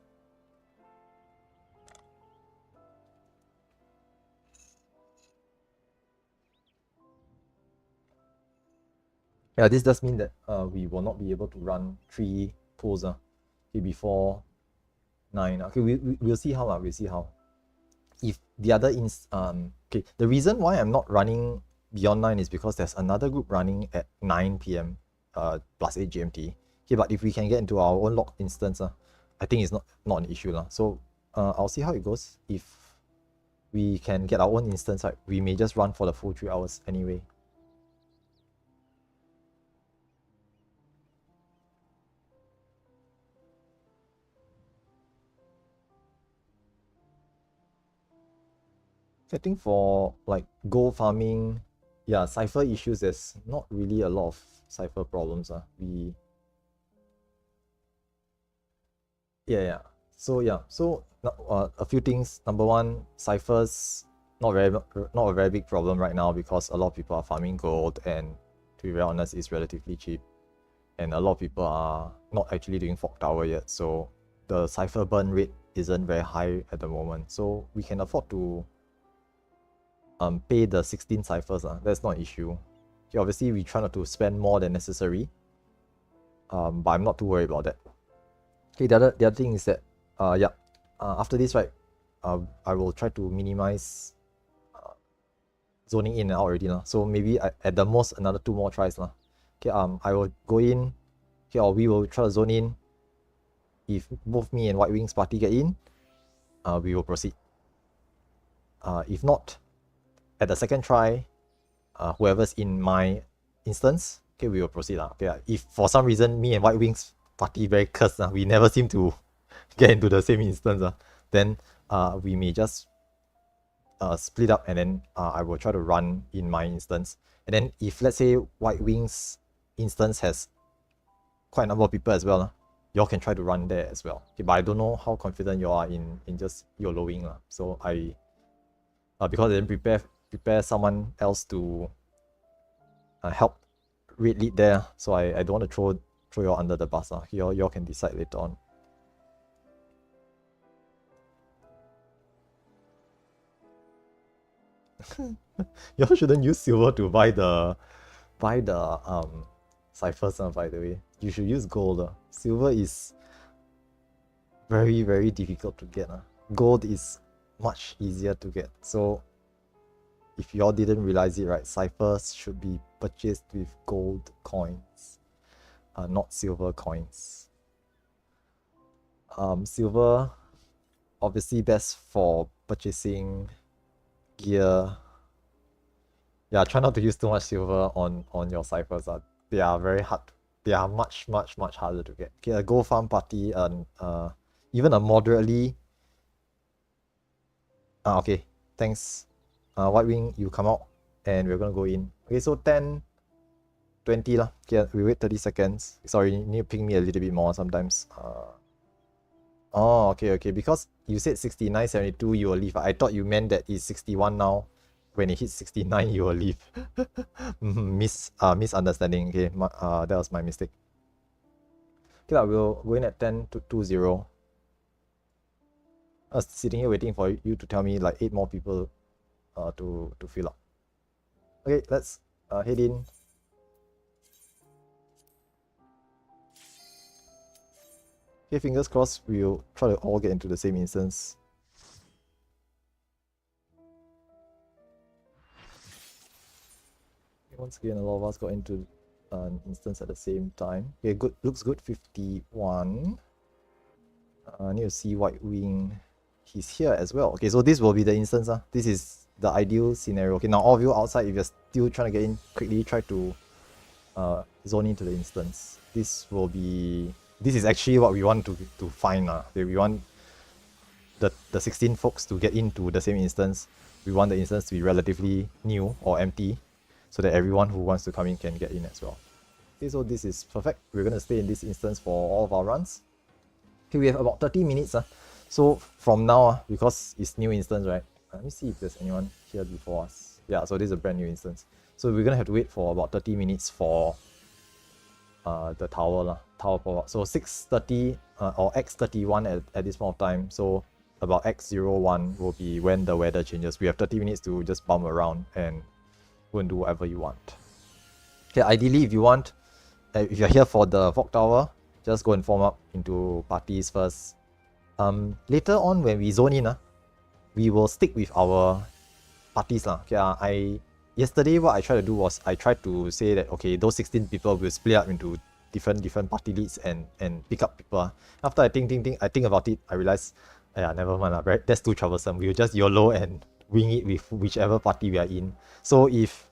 A: Yeah, this does mean that we will not be able to run 3 pulls before 9. Okay, we'll see how. We'll see how. If the other okay, the reason why I'm not running beyond 9 is because there's another group running at 9 p.m. Plus 8 GMT. Okay, but if we can get into our own locked instance, I think it's not an issue. So I'll see how it goes. If we can get our own instance, right, we may just run for the full 3 hours anyway. I think for like gold farming, yeah, cipher issues, there's not really a lot of cipher problems. So a few things. Number one, ciphers not a very big problem right now because a lot of people are farming gold, and to be very honest, it's relatively cheap, and a lot of people are not actually doing Fog Tower yet, so the cipher burn rate isn't very high at the moment, so we can afford to pay the 16 ciphers. That's not an issue. Okay, obviously we try not to spend more than necessary, but I'm not too worried about that. Okay, the other thing is that after this, right, I will try to minimize zoning in and out already. So maybe at the most another 2 more tries. Okay, I will go in, okay, or we will try to zone in. If both me and White Wings party get in, we will proceed. If not, at the second try, whoever's in my instance, okay, we will proceed. Okay, if for some reason me and White Wings party very cursed, we never seem to get into the same instance, then we may just split up, and then I will try to run in my instance. And then if let's say White Wings instance has quite a number of people as well. You all can try to run there as well. Okay, but I don't know how confident you are in just YOLOing. So I because I didn't prepare someone else to help raid lead there. So I don't want to throw you all under the bus. You all can decide later on. You all shouldn't use silver to buy the ciphers, by the way. You should use gold. Silver is very, very difficult to get. Gold is much easier to get. So if y'all didn't realize it, right, ciphers should be purchased with gold coins, not silver coins. Silver, obviously best for purchasing gear. Yeah, try not to use too much silver on your ciphers. They are very hard. They are much harder to get. Okay, a gold farm party and even a moderately. Okay, thanks. White Wing, you come out and we're gonna go in. Okay, so 10, 20 lah. Okay, we wait 30 seconds. Sorry, you need to ping me a little bit more sometimes. Oh, okay. Because you said 69, 72, you will leave. I thought you meant that it's 61 now. When it hits 69, you will leave. Misunderstanding. Okay, that was my mistake. Okay, we'll go in at 10 to 20. I was sitting here waiting for you to tell me like 8 more people to fill up. Okay, let's head in. Okay, fingers crossed, we'll try to all get into the same instance. Once again, a lot of us got into an instance at the same time. Okay, good, looks good. 51. I need to see White Wing. He's here as well. Okay, so this will be the instance. This is the ideal scenario. Okay, now all of you outside, if you're still trying to get in, quickly try to zone into the instance. This is actually what we want to find. We want the 16 folks to get into the same instance. We want the instance to be relatively new or empty, so that everyone who wants to come in can get in as well. Okay, so this is perfect. We're going to stay in this instance for all of our runs. Okay, we have about 30 minutes. So from now, because it's new instance, right? Let me see if there's anyone here before us. Yeah, so this is a brand new instance. So we're going to have to wait for about 30 minutes for the tower pop-up. So 6:30 or X31 at this point of time. So about X01 will be when the weather changes. We have 30 minutes to just bum around and go and do whatever you want. Okay, ideally if you want, if you're here for the Fog Tower, just go and form up into parties first. Later on when we zone in, we will stick with our parties. Okay, yesterday what I tried to do was I tried to say that okay, those 16 people will split up into different party leads and pick up people. After I think about it, I realized, yeah, never mind, right? That's too troublesome. We'll just YOLO and wing it with whichever party we are in. So if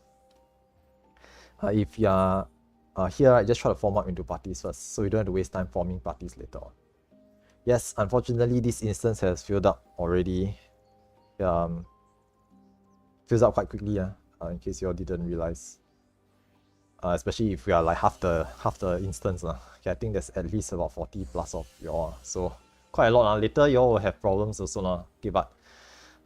A: you're here, just try to form up into parties first, so you don't have to waste time forming parties later on. Yes, unfortunately, this instance has filled up already. Fills up quite quickly, in case you all didn't realize. Especially if we are like half the instance. Okay, I think there's at least about 40 plus of y'all. So quite a lot. Later y'all will have problems also. Okay, but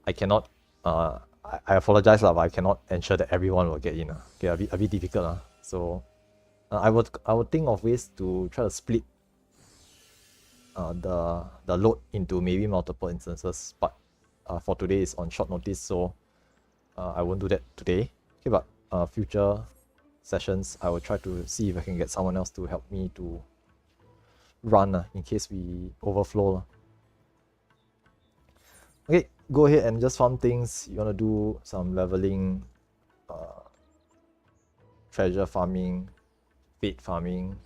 A: I cannot I apologize, but I cannot ensure that everyone will get in. Okay, a bit difficult. So I would think of ways to try to split the load into maybe multiple instances, but for today it's on short notice, so I won't do that today. Okay, but future sessions I will try to see if I can get someone else to help me to run in case we overflow. Okay, go ahead and just farm things. You want to do some leveling, treasure farming, fate farming,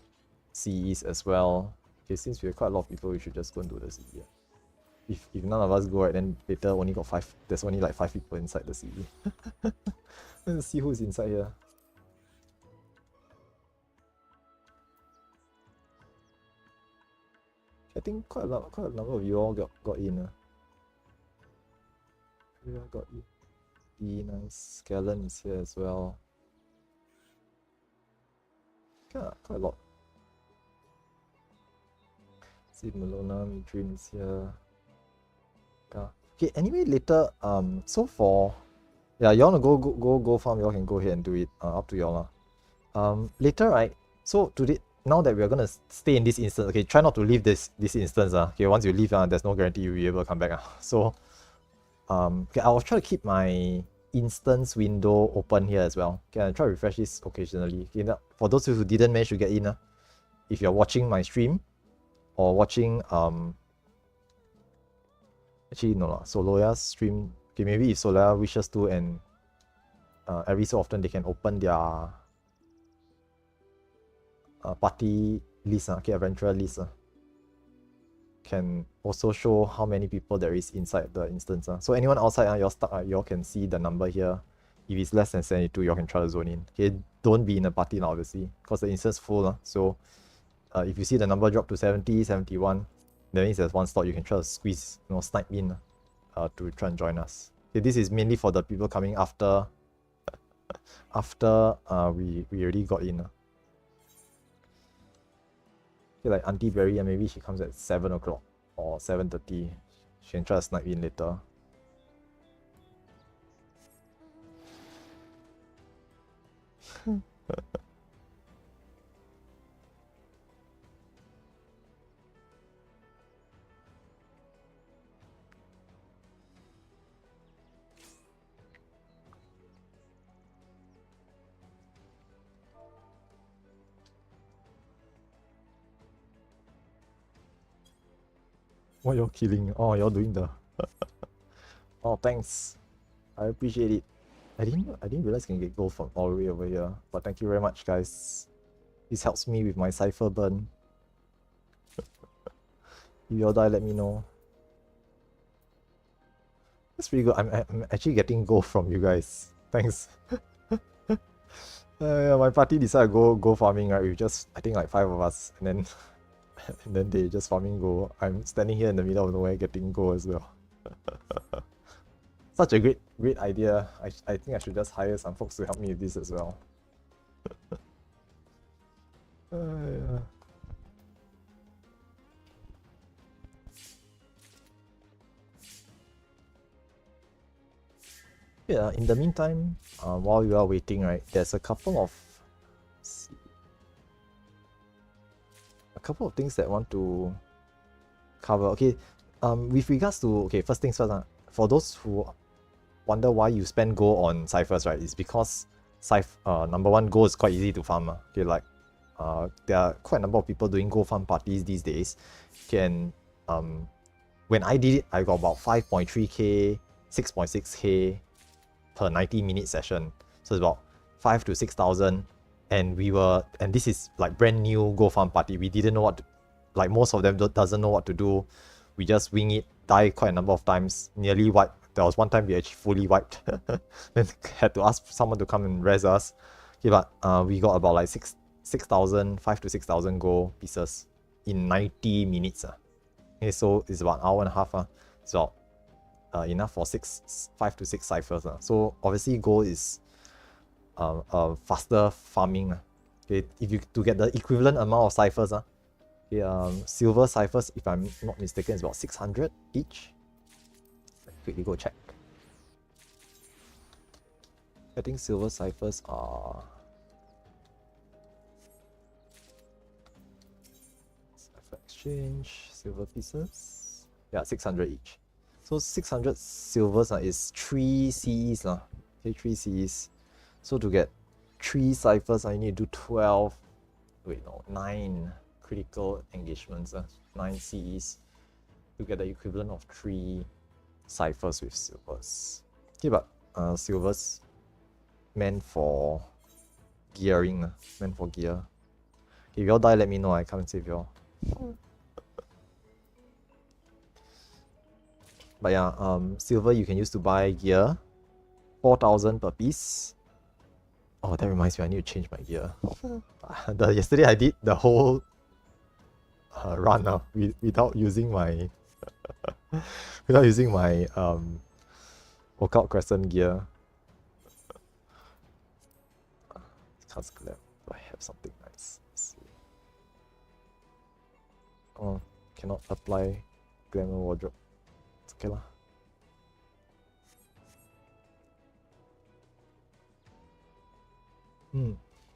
A: CEs as well. Okay, since we have quite a lot of people, we should just go and do the CE. If none of us go, right, then later only got 5. There's only like 5 people inside the CE. Let's see who's inside here. I think quite a number of you all got in. Yeah, got in. Nice. Scallan is here as well. Yeah, quite a lot. see Malona, Midream is here. Okay, anyway, later, so for, yeah, you wanna go farm, y'all can go ahead and do it, up to y'all. Later, right, so today, now that we're gonna stay in this instance, okay, try not to leave this instance, okay, once you leave, there's no guarantee you'll be able to come back, so, okay, I'll try to keep my instance window open here as well. Okay, I'll try to refresh this occasionally. Okay, now, for those who didn't manage to get in, if you're watching my stream, or watching, actually no lah, Soloya's stream, okay, maybe if Soloya wishes to, and every so often they can open their party list, okay, adventurer list, can also show how many people there is inside the instance. So anyone outside, you're stuck, y'all can see the number here. If it's less than 72, you can try to zone in. Okay, don't be in a party now, obviously, because the instance full. So if you see the number drop to 70, 71, that means there's one slot you can try to squeeze, snipe in to try and join us. Okay, this is mainly for the people coming after we already got in. Okay, like Auntie Berry, maybe she comes at 7 o'clock or 7:30. She can try to snipe in later. What you're killing? Oh, you're doing the. Oh, thanks. I appreciate it. I didn't realize you can get gold from all the way over here. But thank you very much, guys. This helps me with my cipher burn. If you all die, let me know. That's pretty good. I'm actually getting gold from you guys. Thanks. Yeah, my party decided to go farming, right? We just, I think like 5 of us, and then and then they just farming gold. I'm standing here in the middle of nowhere getting gold as well. Such a great idea. I think I should just hire some folks to help me with this as well. Yeah. Yeah, in the meantime, while you are waiting, right, there's a couple of things that I want to cover. Okay, with regards to, okay, first things first, for those who wonder why you spend gold on ciphers, right, it's because number one, gold is quite easy to farm. Okay, like there are quite a number of people doing gold farm parties these days. Can when I did it, I got about 5.3k, 6.6k per 90-minute session. So it's about 5 to 6,000. And this is like brand new Go Farm party. We didn't know what like most of them doesn't know what to do. We just wing it, die quite a number of times, nearly wiped. There was one time we actually fully wiped. Then had to ask someone to come and res us. Okay, but we got about like 6,000, 5 to 6,000 gold pieces in 90 minutes. Okay, so it's about an hour and a half. It's about enough for 5 to 6 ciphers. So obviously gold is faster farming. Okay, if you to get the equivalent amount of ciphers, okay, silver ciphers, if I'm not mistaken, is about 600 each. Let's quickly go check. I think silver ciphers are cipher exchange silver pieces. Yeah, 600 each. So 600 silvers is 3 CEs lah. Okay, 3 CEs. So to get 3 ciphers, I need to do 12. Wait, no, 9 critical engagements. 9 CEs to get the equivalent of 3 ciphers with silvers. Okay, but silvers meant for gearing, meant for gear. Okay, if y'all die, let me know. I come and save y'all. But yeah, silver you can use to buy gear, 4,000 per piece. Oh, that reminds me, I need to change my gear. Yesterday I did the whole run without using my workout crescent gear. Cask lab. Do I have something nice? Let's see. Oh, cannot apply glamour wardrobe. It's okay lah.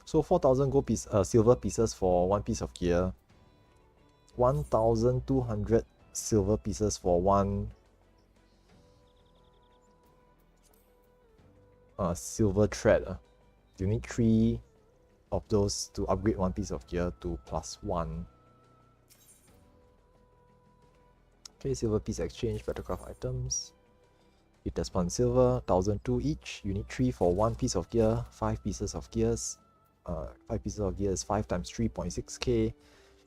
A: So 4,000 silver pieces for one piece of gear. 1,200 silver pieces for one silver thread. You need 3 of those to upgrade one piece of gear to +1. Okay, silver piece exchange, battlecraft items. It does 1 silver, 1,002 each. You need 3 for one piece of gear, 5 pieces of gears. 5 pieces of gear is 5 times 3.6k,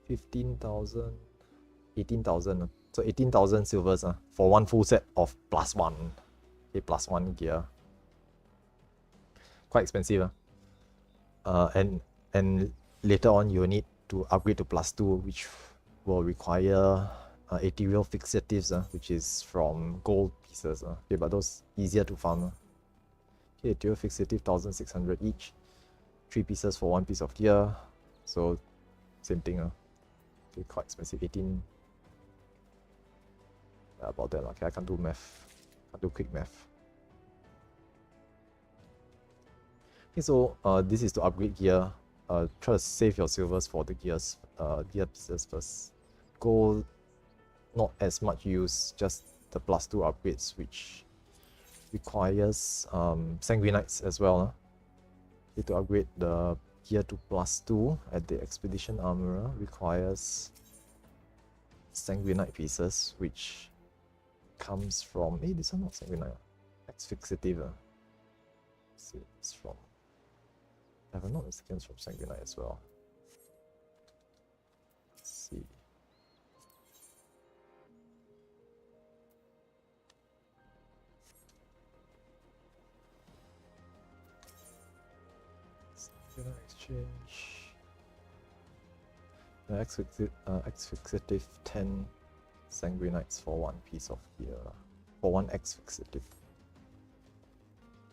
A: 15,000, 18,000. So 18,000 silvers for one full set of +1. Okay, +1 gear. Quite expensive. And later on you'll need to upgrade to +2, which will require ethereal fixatives, which is from gold pieces. Okay, but those easier to farm. Okay, ethereal fixative 1,600 each. 3 pieces for one piece of gear. So same thing. Okay, quite expensive. 18. Yeah, about that. Okay, I can't do math. Can't do quick math. Okay, so this is to upgrade gear. Try to save your silvers for the gear pieces first. Gold, not as much use, just the +2 upgrades, which requires sanguinites as well. Okay, to upgrade the gear to +2 at the expedition armorer requires sanguinite pieces, which comes from this one not sanguinite. Exfixative. See, it's from. If I'm not mistaken, it's from sanguinite as well. Let's see. Exchange. The exfixative 10 sanguinites for one piece of gear. For one exfixative.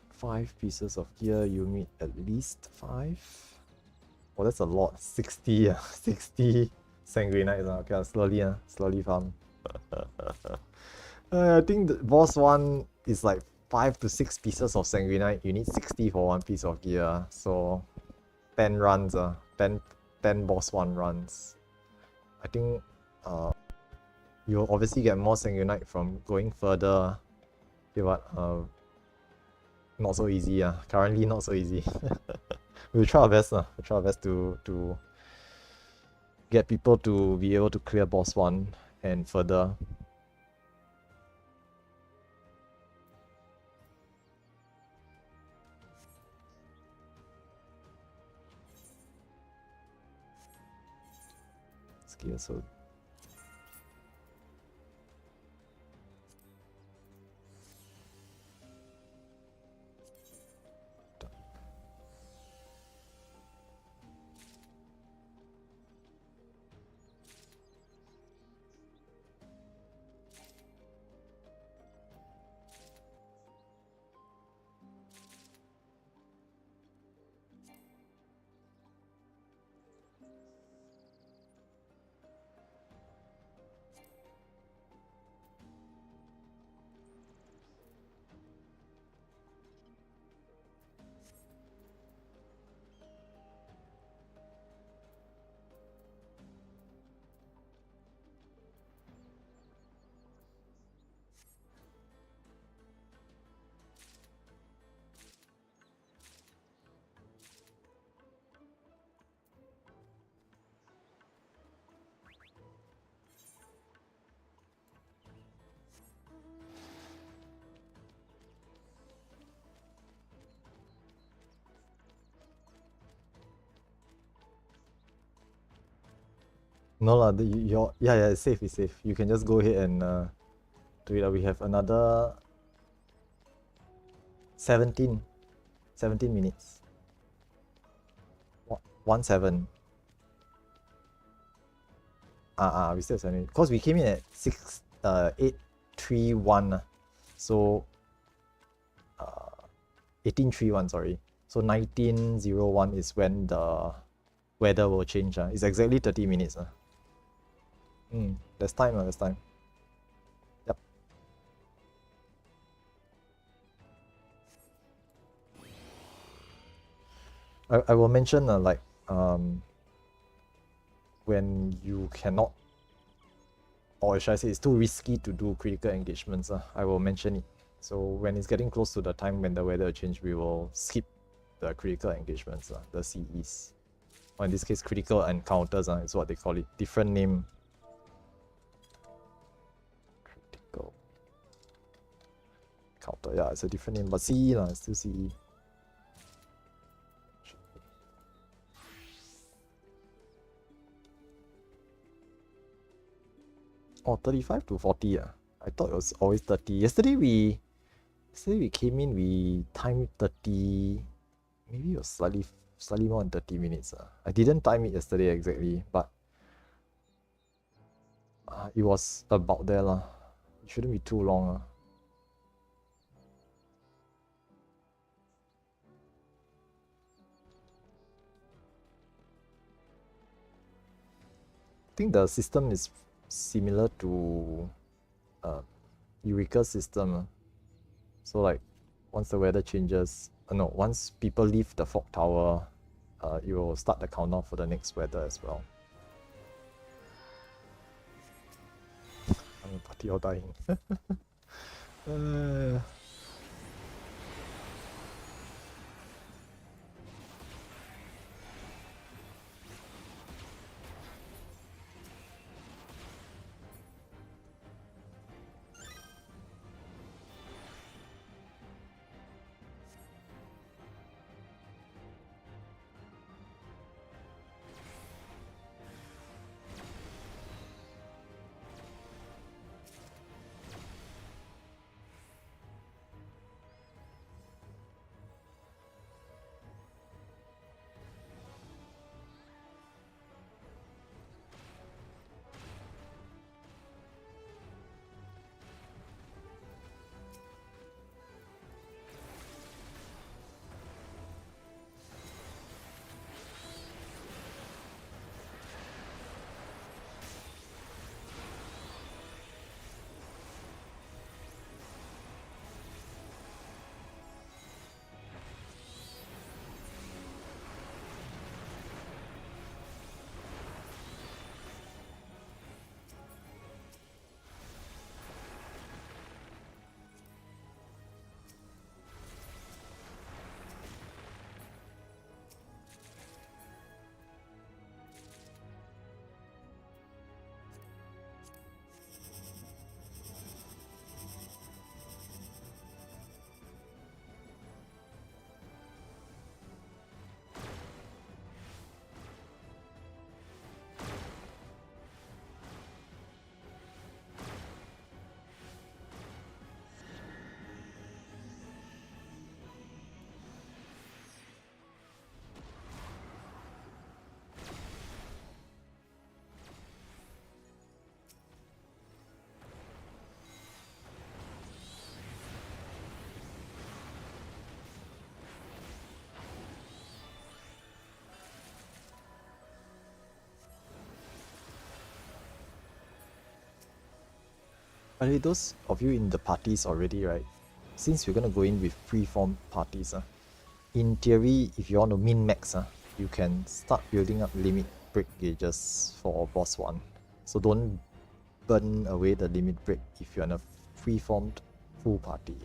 A: 5 pieces of gear, you need at least 5. Oh, that's a lot. 60, 60 sanguinites. Okay, slowly farm. I think the boss one is like 5 to 6 pieces of sanguinite. You need 60 for one piece of gear. So 10 runs. 10 boss one runs. I think you'll obviously get more sanguinite from going further. Okay, but not so easy. Currently not so easy. We'll try our best. We'll try our best to get people to be able to clear boss 1 and further. Skill so. No lah, yeah, it's safe, it's safe. You can just go ahead and do it. We have another 17 minutes. 1-7. We still have 7 minutes. Because we came in at 8:31. So 18:31, sorry. So 19:01 is when the weather will change. It's exactly 30 minutes. There's time, there's time. Yep. I will mention like when you cannot, or should I say it's too risky to do critical engagements, I will mention it. So when it's getting close to the time when the weather change, we will skip the critical engagements, the CEs. Or in this case, critical encounters is what they call it. Different name. Critical encounter, yeah, it's a different name, but CE it's still CE. Oh, 35 to 40. I thought it was always 30. Yesterday we came in, we timed 30. Maybe it was slightly more than 30 minutes. I didn't time it yesterday exactly, but it was about there lah. It shouldn't be too long. I think the system is similar to Eureka's system. So like once the weather changes, no, once people leave the fog tower, it will start the countdown for the next weather as well. I'm party all dying. By the way, those of you in the parties already, right? Since we're gonna go in with pre-formed parties, in theory, if you want to min-max, you can start building up limit break gauges for boss 1. So don't burn away the limit break if you're in a pre-formed full party.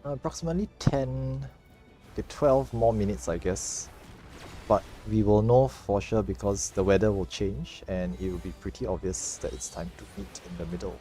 A: approximately 10 to 12 more minutes, I guess. But we will know for sure because the weather will change and it will be pretty obvious that it's time to meet in the middle.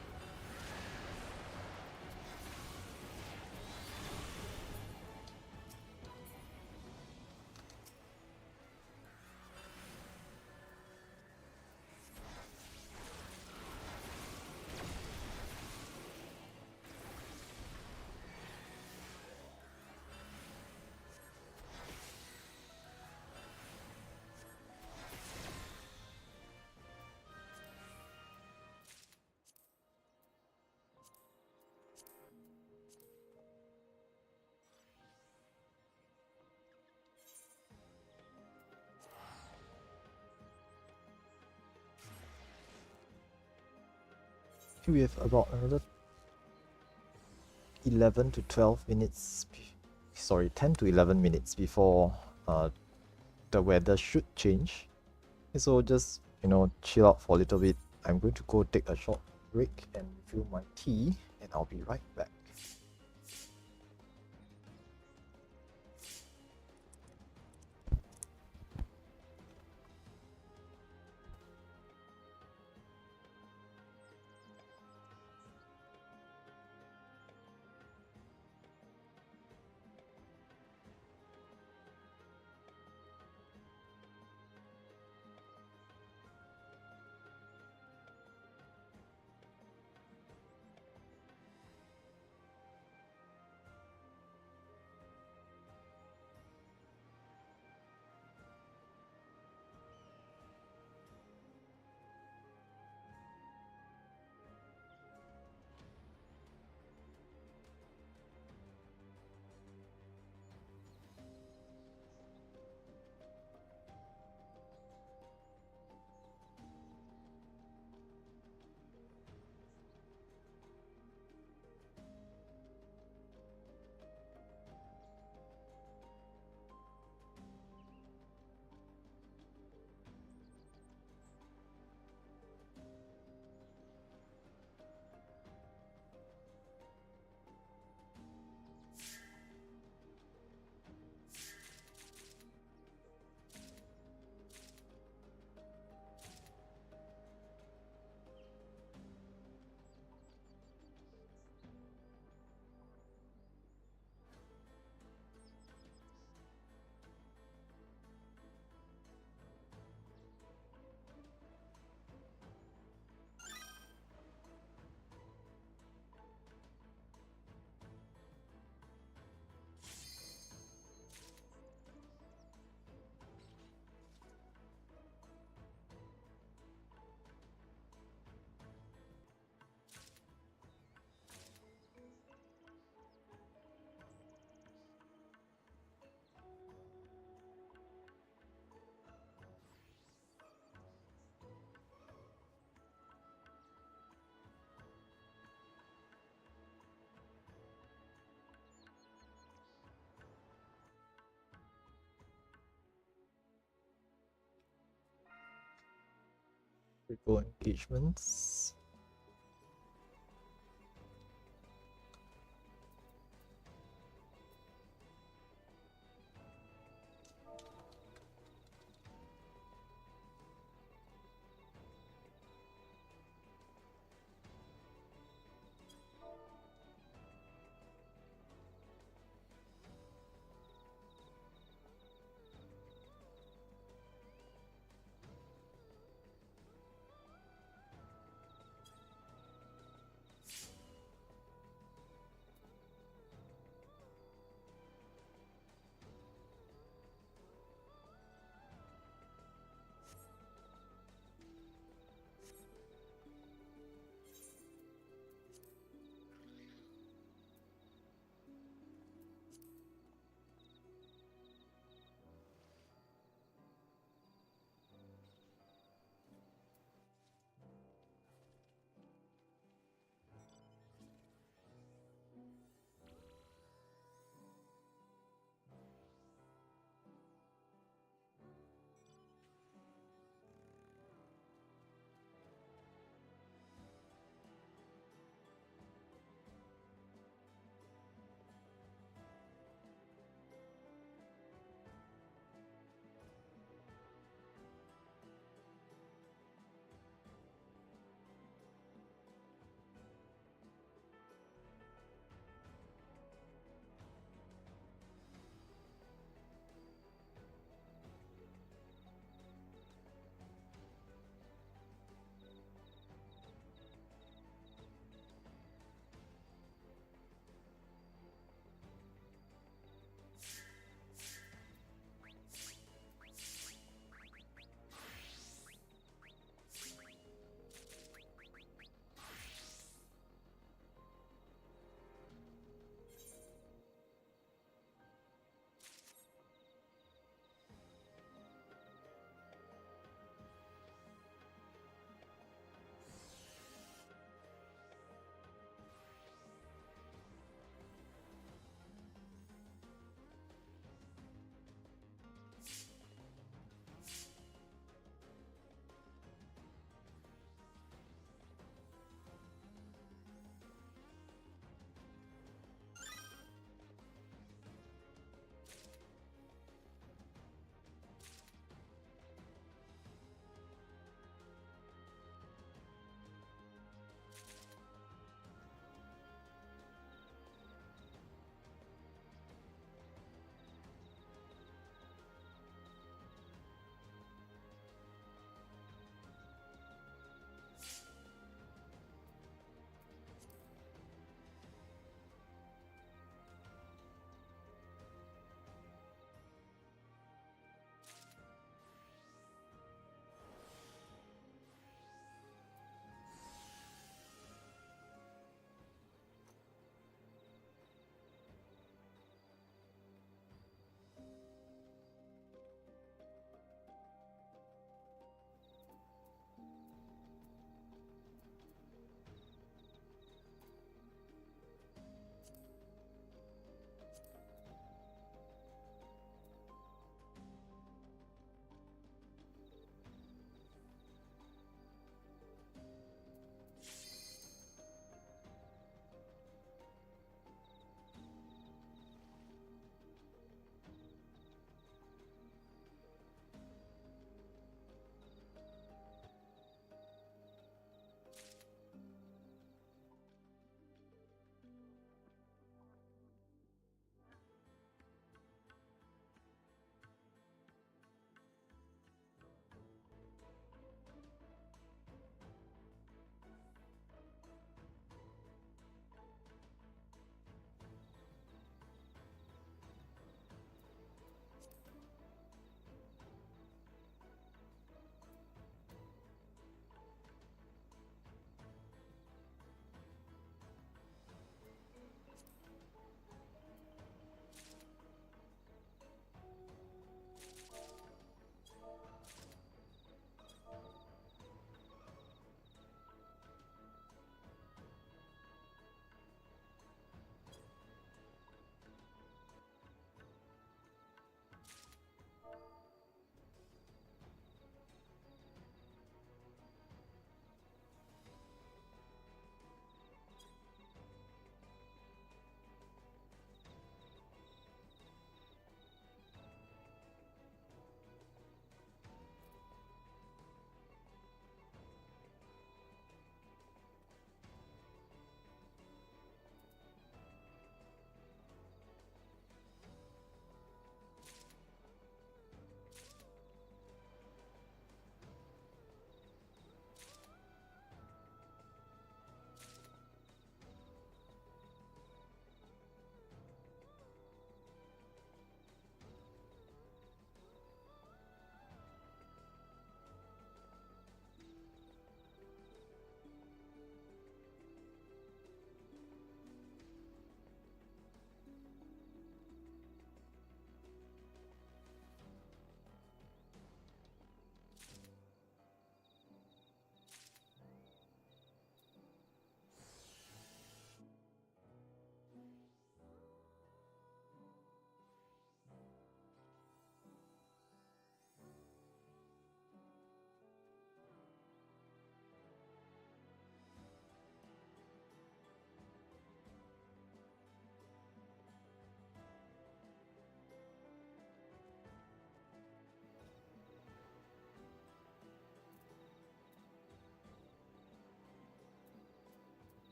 A: We have about another 11 to 12 minutes, sorry, 10 to 11 minutes before the weather should change. So just, chill out for a little bit. I'm going to go take a short break and refill my tea, and I'll be right back. Critical engagements.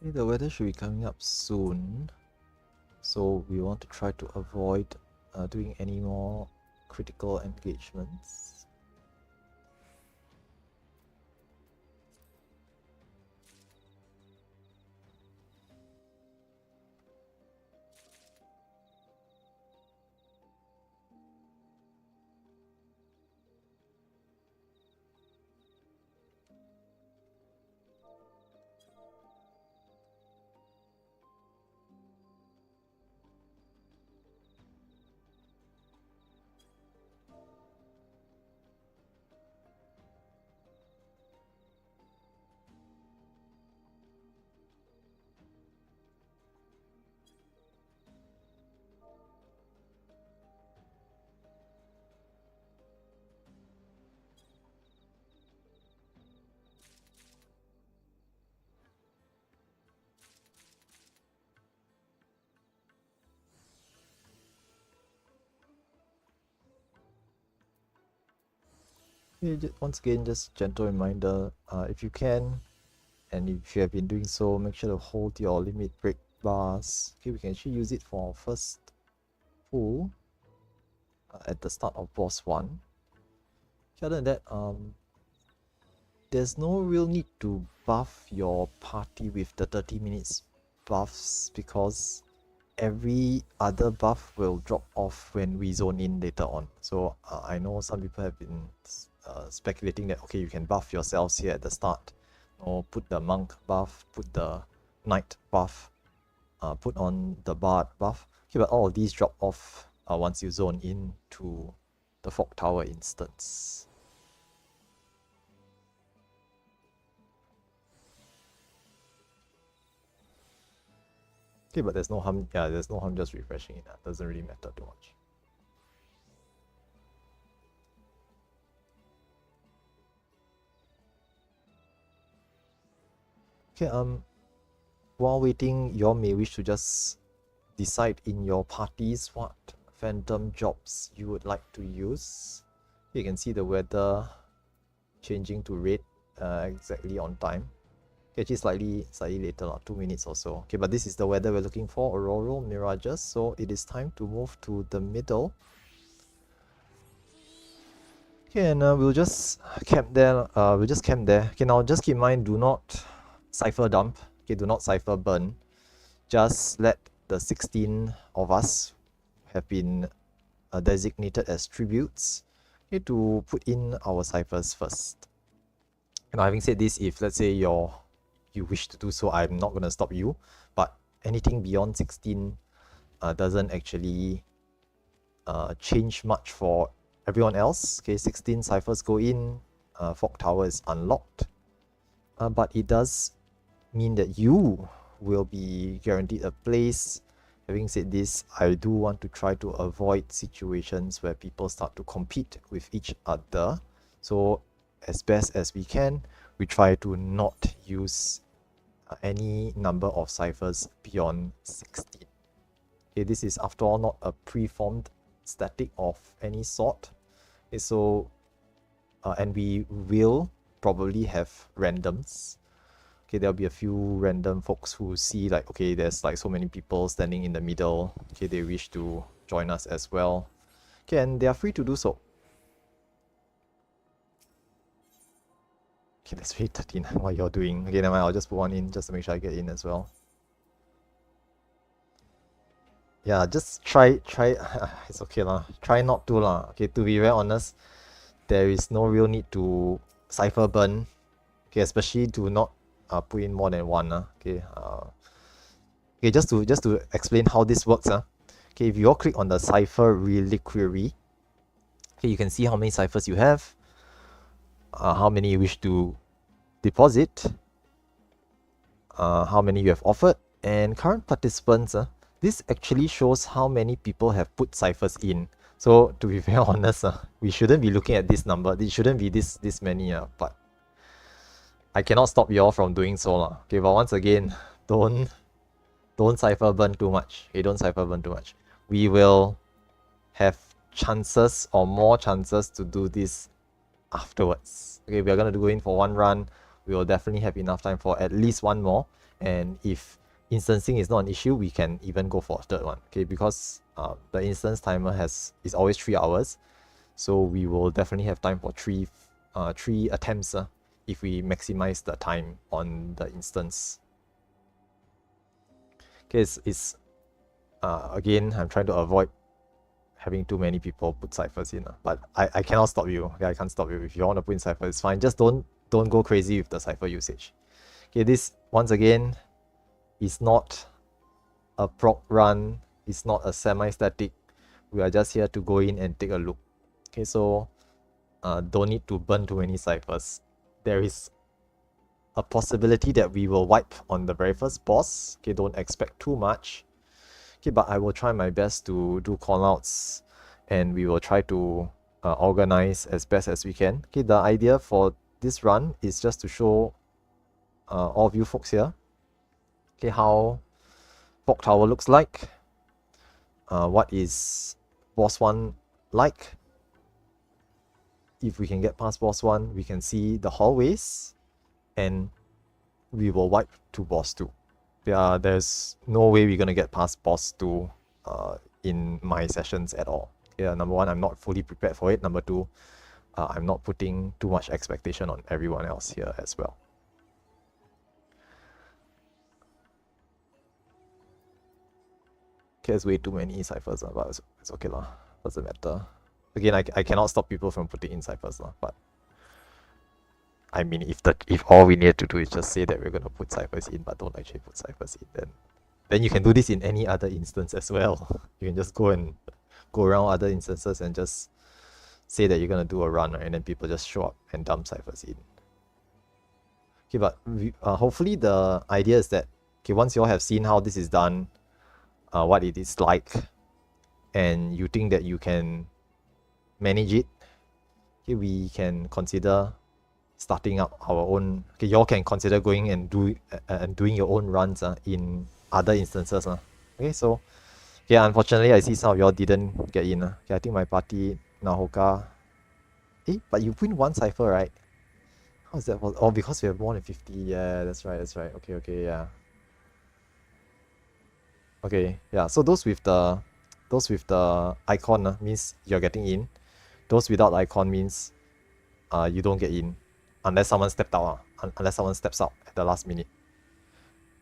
A: Okay, the weather should be coming up soon, so we want to try to avoid doing any more critical engagements. Okay, once again, just gentle reminder, if you can, and if you have been doing so, make sure to hold your limit break bars. Okay, we can actually use it for our first pull at the start of boss 1. Other than that, there's no real need to buff your party with the 30 minutes buffs, because every other buff will drop off when we zone in later on. So I know some people have been speculating that, okay, you can buff yourselves here at the start, or put the monk buff, put the knight buff, put on the bard buff. Okay, but all of these drop off once you zone in to the fog tower instance. Okay, but there's no harm. Yeah, there's no harm just refreshing it. That doesn't really matter too much. Okay, while waiting, you all may wish to just decide in your parties what phantom jobs you would like to use. You can see the weather changing to red exactly on time. Okay, actually slightly later, 2 minutes or so. Okay, but this is the weather we're looking for, auroral mirages. So it is time to move to the middle. Okay, and we'll just camp there. Okay, now just keep in mind, do not cipher dump. Okay, do not cipher burn. Just let the 16 of us have been designated as tributes, okay, to put in our ciphers first. Now, having said this, if let's say you wish to do so, I'm not going to stop you, but anything beyond 16 doesn't actually change much for everyone else. Okay, 16 ciphers go in, fog tower is unlocked, but it does mean that you will be guaranteed a place. Having said this, I do want to try to avoid situations where people start to compete with each other. So as best as we can, we try to not use any number of ciphers beyond 16. Okay, this is after all not a preformed static of any sort. Okay, so and we will probably have randoms. Okay, there'll be a few random folks who see like, okay, there's like so many people standing in the middle. Okay, they wish to join us as well. Okay, and they are free to do so. Okay, that's really 13 what you're doing. Okay, never mind, I'll just put one in just to make sure I get in as well. Yeah, just try, it's okay lah. Try not to lah. Okay, to be very honest, there is no real need to cipher burn. Okay, especially to not put in more than one. Okay, okay, just to explain how this works. Okay, if you all click on the cipher reliquary, okay, you can see how many ciphers you have, how many you wish to deposit, how many you have offered, and current participants. This actually shows how many people have put ciphers in. So to be very honest, we shouldn't be looking at this number. It shouldn't be this many. But I cannot stop you all from doing so. Okay, but once again, don't cipher burn too much. Okay, don't cipher burn too much. We will have chances or more chances to do this afterwards. Okay, we are going to go in for one run. We will definitely have enough time for at least one more. And if instancing is not an issue, we can even go for a third one, okay? Because the instance timer is always 3 hours, so we will definitely have time for three attempts if we maximize the time on the instance. Okay, again, I'm trying to avoid having too many people put ciphers in, but I cannot stop you. Okay, I can't stop you. If you want to put in cipher, it's fine. Just don't go crazy with the cipher usage. Okay, this once again is not a proc run. It's not a semi-static. We are just here to go in and take a look. Okay, so don't need to burn too many ciphers. There is a possibility that we will wipe on the very first boss. Okay, don't expect too much. Okay, but I will try my best to do callouts, and we will try to organize as best as we can. Okay, the idea for this run is just to show all of you folks here, okay, how Fog Tower looks like, what is boss 1 like. If we can get past boss 1, we can see the hallways, and we will wipe to boss 2. Yeah, there's no way we're gonna get past boss 2 in my sessions at all. Yeah, number 1, I'm not fully prepared for it. Number 2, I'm not putting too much expectation on everyone else here as well. Okay, there's way too many ciphers, but it's okay lah. Doesn't matter. Again, I cannot stop people from putting in ciphers lah, but I mean, if all we need to do is just say that we're gonna put ciphers in, but don't actually put ciphers in, then you can do this in any other instance as well. You can just go around other instances and just say that you're gonna do a run, right? And then people just show up and dump ciphers in. Okay, but hopefully the idea is that, okay, once you all have seen how this is done, what it is like, and you think that you can manage it, okay, we can consider starting up our own. Okay, y'all can consider going and doing your own runs in other instances. Okay, so yeah, unfortunately I see some of y'all didn't get in. Okay, I think my party Nahoka. But you win 1 cipher, right? How is that? Oh, because we have more than 50. Yeah, that's right. Okay, yeah. Okay, yeah. So those with the icon means you're getting in. Those without icon means you don't get in. Unless someone stepped out, unless someone steps out at the last minute.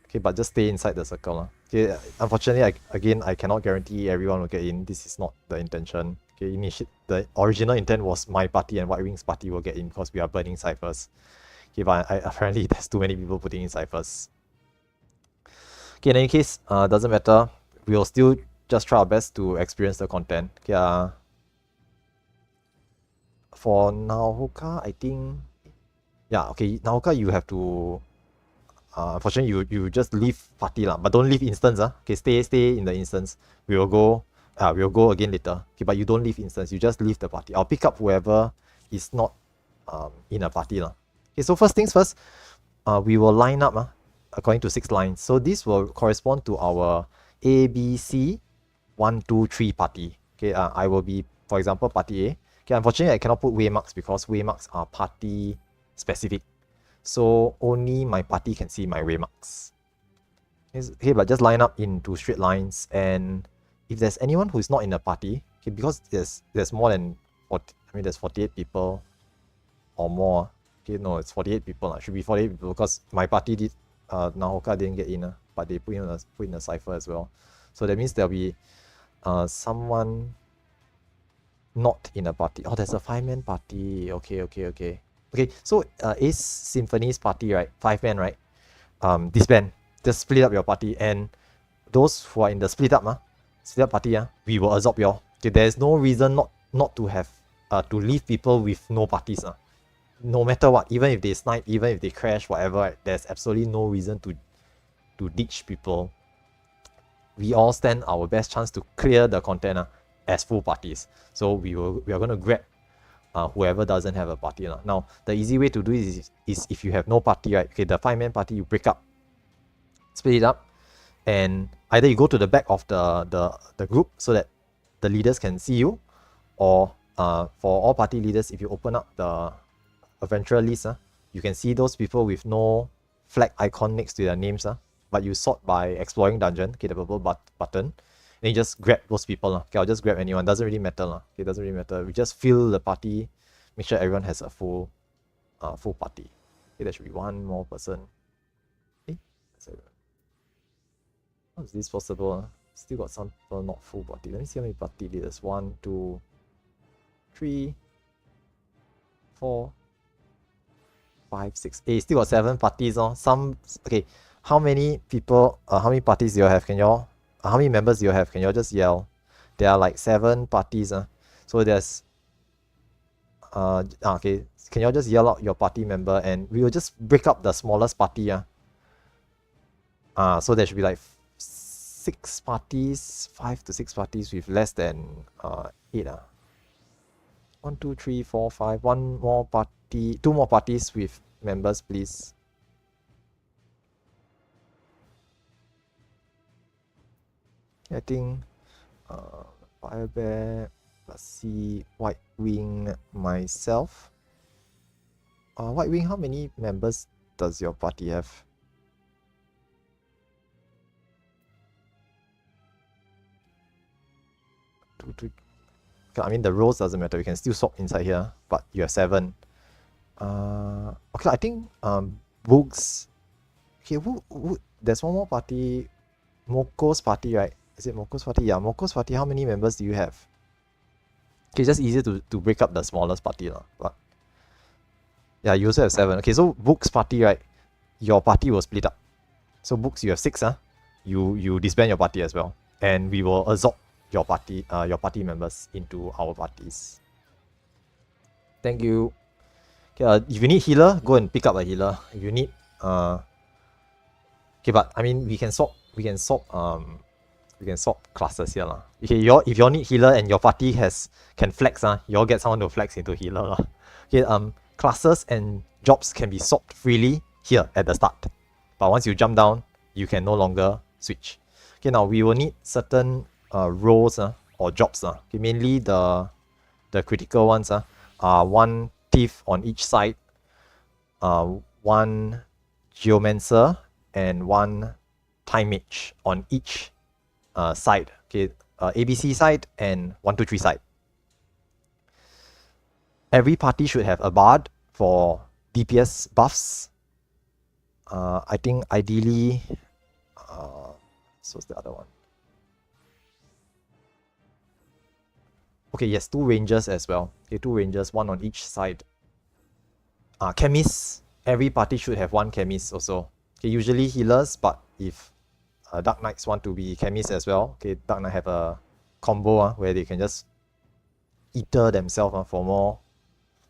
A: Okay, but just stay inside the circle. Okay, unfortunately, I cannot guarantee everyone will get in. This is not the intention. Okay, the original intent was my party and White Wings party will get in because we are burning ciphers. Okay, but apparently there's too many people putting in ciphers. Okay, in any case, doesn't matter. We'll still just try our best to experience the content. Okay, for Nahoka, I think... Yeah, okay, Nahoka, you have to... unfortunately, you just leave party lah, but don't leave instance. Okay, stay in the instance. We'll go again later. Okay, but you don't leave instance, you just leave the party. I'll pick up whoever is not in a party lah. Okay, so first things first, we will line up according to 6 lines. So this will correspond to our A, B, C, 1, 2, 3 party. Okay, I will be, for example, party A. Okay, unfortunately, I cannot put waymarks because waymarks are party specific. So only my party can see my waymarks. Okay, but just line up into straight lines, and if there's anyone who is not in a party, okay, because there's more than 40, I mean there's 48 people or more. Okay, no, it's 48 people. It should be 48 people because my party did Nahoka didn't get in, but they put in a cipher as well. So that means there'll be someone not in a party. Oh, there's a 5-man party. Okay. Okay, so Ace Symphony's party, right? 5 men, right? Disband. Just split up your party, and those who are in the split up party, we will absorb your. Okay, there's no reason not to have to leave people with no parties. No matter what, even if they snipe, even if they crash, whatever, right? There's absolutely no reason to ditch people. We all stand our best chance to clear the content as full parties. So we are gonna grab whoever doesn't have a party. Now, the easy way to do it is if you have no party, right? Okay, the 5-man party, you break up, split it up, and either you go to the back of the group so that the leaders can see you, or for all party leaders, if you open up the adventurer list, you can see those people with no flag icon next to their names. but you sort by exploring dungeon. Okay, the purple button. Then you just grab those people. Okay, I'll just grab anyone. Doesn't really matter. Okay, doesn't really matter. We just fill the party. Make sure everyone has a full party. Okay, there should be one more person. Okay, how is this possible? Still got some people not full party. Let me see how many party leaders. 1, 2, 3, 4, 5, 6. Hey, still got 7 parties. Some okay. How many people? How many parties do you have? Can y'all? How many members do you have? Can y'all just yell? There are like 7 parties. So there's okay. Can y'all just yell out your party member and we will just break up the smallest party. So there should be like 6 parties, 5 to 6 parties with less than 8. 1, 2, 3, 4, 5. One more party, 2 more parties with members, please. I think Fire Bear, let's see, White Wing, myself. White Wing, how many members does your party have? I mean, the roles doesn't matter. We can still swap inside here, but you have 7. Okay, I think books. Okay, there's one more party. Moko's party, right? Is it Moko's party? Yeah, Moko's party. How many members do you have? Okay, just easier to break up the smallest party, but yeah, you also have 7. Okay, so books party, right? Your party will split up. So books, you have 6. You disband your party as well, and we will absorb your party members into our parties. Thank you. Okay, if you need healer, go and pick up a healer. If you need okay, but I mean we can swap classes here lah. Okay, if you need healer and your party can flex, you all get someone to flex into healer lah. Okay, classes and jobs can be swapped freely here at the start, but once you jump down, you can no longer switch. Okay, now we will need certain roles or jobs. Okay, mainly the critical ones are 1 thief on each side, 1 geomancer, and 1 time mage on each side. Okay, ABC side and 1, 2, 3 side. Every party should have a bard for DPS buffs. I think ideally, so what's the other one? Okay, yes, 2 rangers as well. Okay, 2 rangers, 1 on each side. Chemists. Every party should have 1 chemist also. Okay, usually healers, but if Dark Knights want to be chemists as well, okay, Dark Knight have a combo where they can just ether themselves for more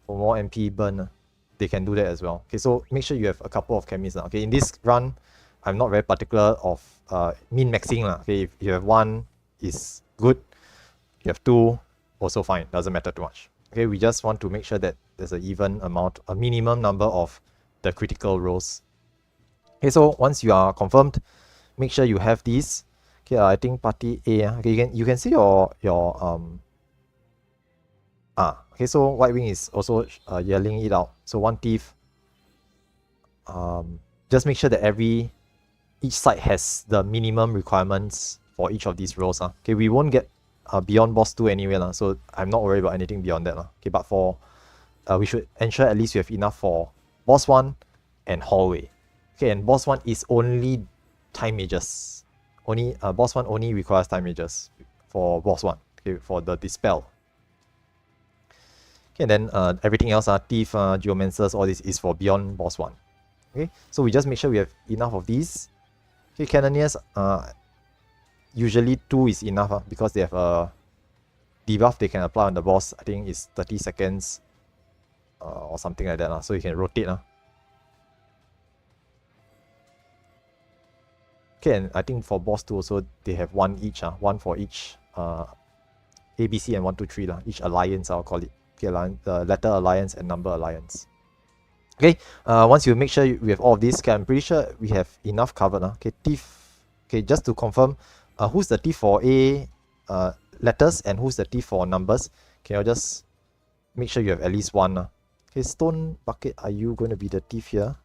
A: MP burn. They can do that as well. Okay, so make sure you have a couple of chemists. Okay, in this run, I'm not very particular of min-maxing. Okay, if you have 1, is good. You have 2, also fine. Doesn't matter too much. Okay, we just want to make sure that there's an even amount, a minimum number of the critical roles. Okay, so once you are confirmed, make sure you have these. Okay, I think party A. Okay, you can see your okay, so White Wing is also yelling it out. So 1 thief. Just make sure that each side has the minimum requirements for each of these roles. Okay, we won't get beyond boss 2 anyway, so I'm not worried about anything beyond that. Okay, but for we should ensure at least you have enough for boss 1 and hallway. Okay, and boss 1 is only time mages. Only boss 1 only requires time mages for boss 1. Okay, for the dispel. Okay, and then everything else, thief, geomancers, all this is for beyond boss 1. Okay, so we just make sure we have enough of these. Okay, cannoneers, usually 2 is enough because they have a debuff they can apply on the boss. I think it's 30 seconds or something like that. So you can rotate. Okay, and I think for boss 2 also they have 1 each. 1 for each ABC and 1, 2, 3. Each alliance, I'll call it. Okay, the letter alliance and number alliance. Okay, once you make sure we have all of this, okay, I'm pretty sure we have enough covered. Okay, thief. Okay, just to confirm, who's the thief for A letters and who's the thief for numbers? Can you just make sure you have at least 1. Okay, stone bucket, are you going to be the thief here?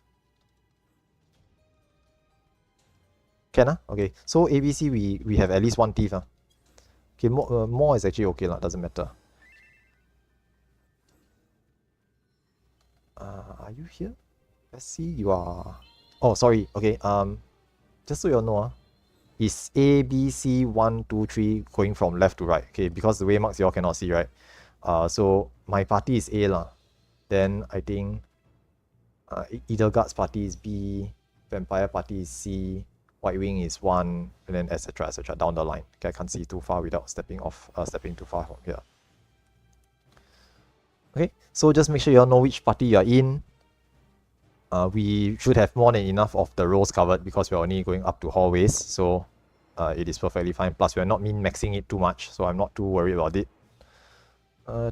A: Can ah? Okay. So ABC we have at least one thief. Okay, more is actually okay lah, doesn't matter. Are you here? Let's see, you are. Oh, sorry. Okay. Just so you all know, is A, B, C, 1, 2, 3 going from left to right? Okay, because the way marks you all cannot see, right? So my party is A lah. Then I think either guards party is B, vampire party is C, white wing is 1, and then etc down the line. Okay, I can't see too far without stepping too far from here. Okay, so just make sure you all know which party you are in. We should have more than enough of the rows covered because we're only going up to hallways, so it is perfectly fine. Plus, we're not min-maxing it too much, so I'm not too worried about it.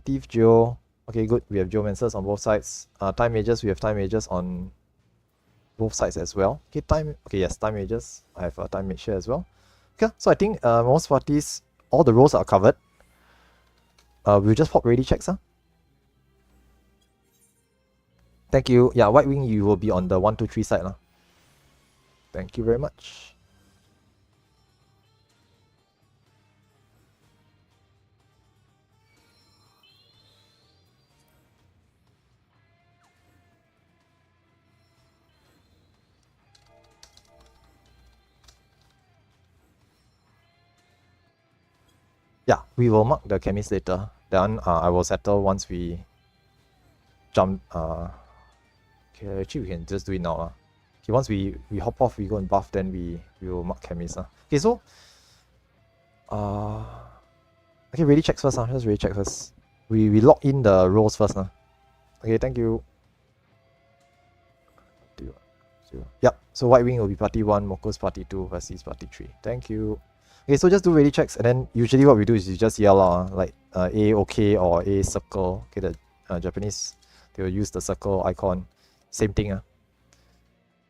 A: Thief Geo. Okay, good. We have Geomancers on both sides. Time Mages, we have Time Mages on both sides as well. Okay, yes, Time Mages. I have a Time Mage here as well. Okay, so I think most parties, all the rows are covered. We'll just pop ready checks. Thank you. Yeah, White Wing, you will be on the 1, 2, 3 side. Thank you very much. Yeah, we will mark the chemist later. Then I will settle once we jump. Okay, actually we can just do it now. Okay, once we hop off, we go and buff, then we will mark chemist. Okay, so okay, ready checks first. Just ready check first. We lock in the roles first. Okay, thank you. Yep, so White Wing will be party 1, Moko's party 2, Vasi's party 3. Thank you. Okay, so just do ready checks, and then usually what we do is you just yell out like A okay or A circle. Okay, the Japanese, they will use the circle icon. Same thing.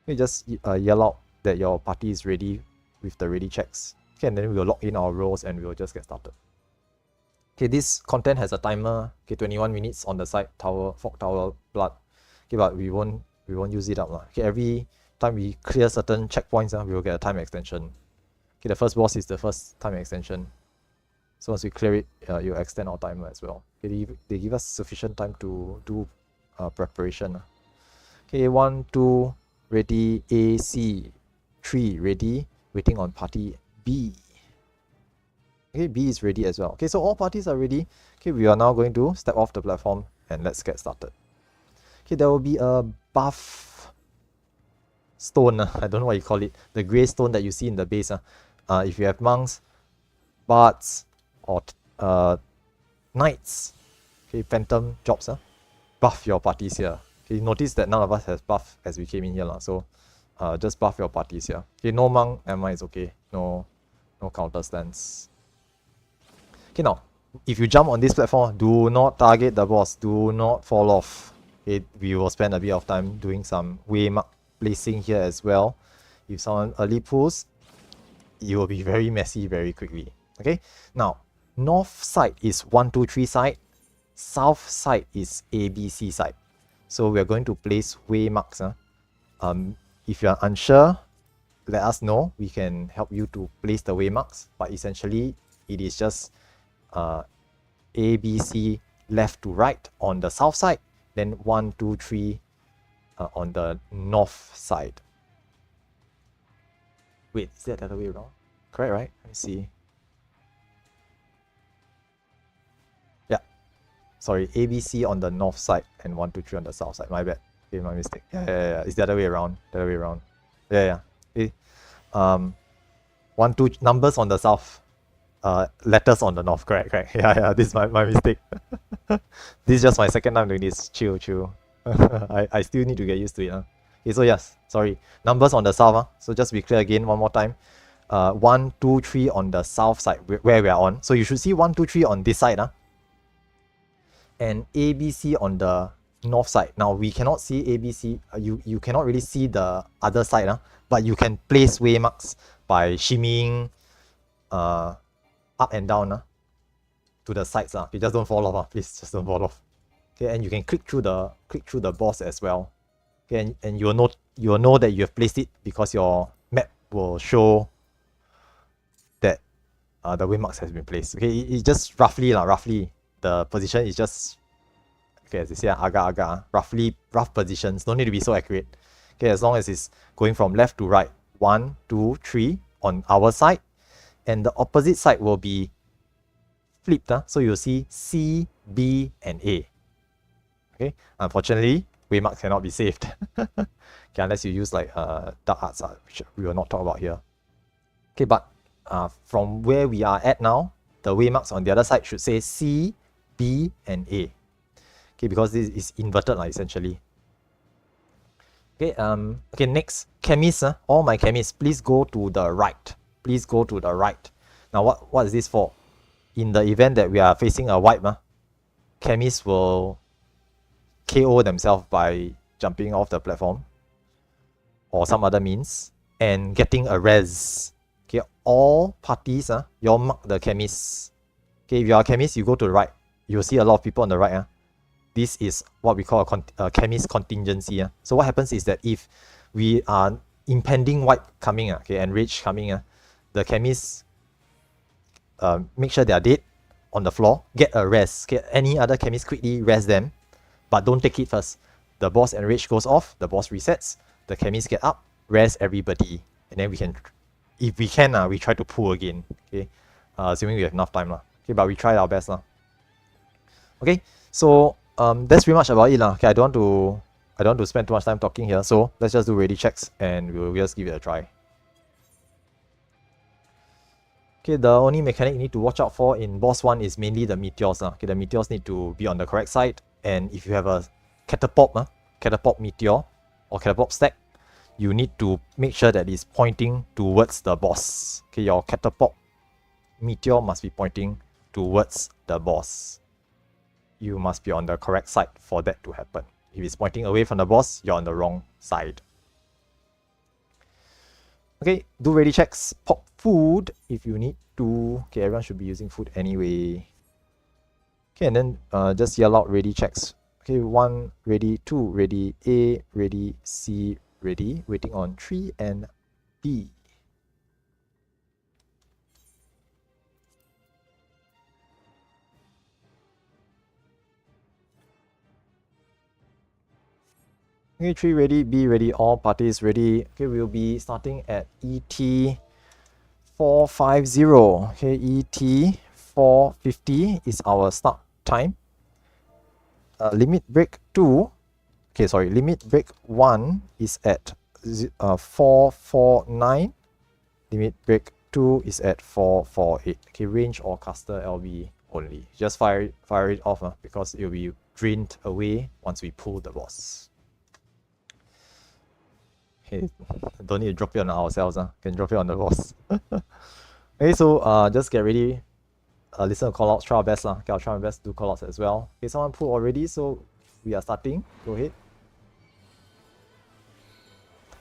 A: You just yell out that your party is ready with the ready checks. Okay, and then we will lock in our roles and we will just get started. Okay, this content has a timer. Okay, 21 minutes on the side tower, fog tower, blood. Okay, but we won't use it up. Okay, every time we clear certain checkpoints, we will get a time extension. Okay, the first boss is the first time extension. So once we clear it, you extend our timer as well. Okay, they give us sufficient time to do preparation. Okay, 1, 2, ready. A, C, 3, ready. Waiting on party B. Okay, B is ready as well. Okay, so all parties are ready. Okay, we are now going to step off the platform and let's get started. Okay, there will be a buff stone. I don't know what you call it. The grey stone that you see in the base. If you have monks, bards, or knights, okay, phantom jobs, buff your parties here. Okay, notice that none of us has buff as we came in here, so just buff your parties here. Okay, no monk, Emma is okay. No counter stance. Okay, now if you jump on this platform, do not target the boss. Do not fall off. Okay, we will spend a bit of time doing some waymark placing here as well. If someone early pulls, it will be very messy very quickly. Okay, now north side is 1, 2, 3 side. South side is ABC side. So we are going to place waymarks. If you are unsure, let us know. We can help you to place the waymarks. But essentially, it is just ABC left to right on the south side. Then 1, 2, 3 on the north side. Wait, is that the other way around? Correct, right? Let me see. Yeah. Sorry, ABC on the north side and 1, 2, 3 on the south side. My bad. Okay, my mistake. Yeah. It's the other way around. The other way around. Yeah. Okay. 1, 2 numbers on the south. Letters on the north. Correct. Yeah. This is my mistake. This is just my second time doing this. Chill. I still need to get used to it. Okay, so yes, sorry. Numbers on the south. So just to be clear again, one more time. 1, 2, 3 on the south side where we are on. So you should see 1, 2, 3 on this side. And ABC on the north side. Now we cannot see ABC. You cannot really see the other side. But you can place waymarks by shimmying up and down to the sides. You just don't fall off. Please just don't fall off. Okay, and you can click through the boss as well. Okay, and you will know that you have placed it because your map will show that the waymarks has been placed. Okay, it's just roughly the position is just, okay, as they say, agak-agak, rough positions. No need to be so accurate. Okay, as long as it's going from left to right, 1, 2, 3 on our side, and the opposite side will be flipped. So you'll see C, B, and A. Okay, unfortunately, waymarks cannot be saved. Okay, unless you use like dark arts, which we will not talk about here. Okay, but from where we are at now, the waymarks on the other side should say C, B, and A. Okay, because this is inverted essentially. Okay, okay, next, chemists, all my chemists, please go to the right. Please go to the right. Now, what is this for? In the event that we are facing a wipe, chemists will KO themselves by jumping off the platform or some other means and getting a res. Okay, all parties, you all mark the chemists. Okay, if you are a chemist, you go to the right. You'll see a lot of people on the right. This is what we call a chemist contingency. So what happens is that if we are impending wipe coming, okay, and rage coming, the chemists make sure they are dead on the floor, get a rest. Okay, any other chemist quickly rest them, but don't take it first. The boss enrage goes off, the boss resets, the chemists get up, rest everybody, and then we can, if we can, we try to pull again. Okay, assuming we have enough time. Okay, but we try our best. Okay, so that's pretty much about it. Okay, I don't want to spend too much time talking here, so let's just do ready checks and we'll just give it a try. Okay, the only mechanic you need to watch out for in boss 1 is mainly the meteors. Okay, the meteors need to be on the correct side, and if you have a catapult meteor or catapult stack, you need to make sure that it's pointing towards the boss. Okay, your catapult meteor must be pointing towards the boss. You must be on the correct side for that to happen. If it's pointing away from the boss, you're on the wrong side. Okay, do ready checks. Pop food if you need to. Okay, everyone should be using food anyway. Okay, and then just yell out ready checks. Okay, 1 ready, 2 ready, A ready, C ready, waiting on 3 and B. Okay, 3 ready, B ready, all parties ready. Okay, we'll be starting at ET 450. Okay, ET 450 is our start time. Limit break 2. Okay, sorry, limit break 1 is at 449. Limit break 2 is at 448. Okay, range or caster LB only. Just fire it off because it will be drained away once we pull the boss. Okay, don't need to drop it on ourselves, can drop it on the boss. Okay, so just get ready. Listen to callouts, try our best. Okay, I'll try my best to do callouts as well. Okay, someone pulled already, so we are starting. Go ahead.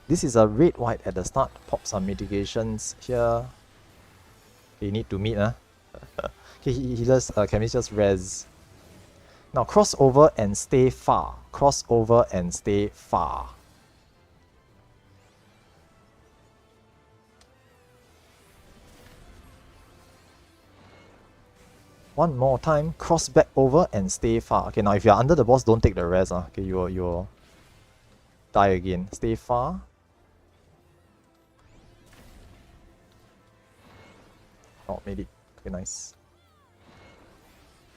A: This is a red white at the start. Pop some mitigations here. Okay, you need to meet. Okay, he just can we just res. Now cross over and stay far. Cross over and stay far. One more time, cross back over and stay far. Okay, now if you're under the boss, don't take the res. Okay, you'll die again. Stay far. Oh, made it. Okay, nice.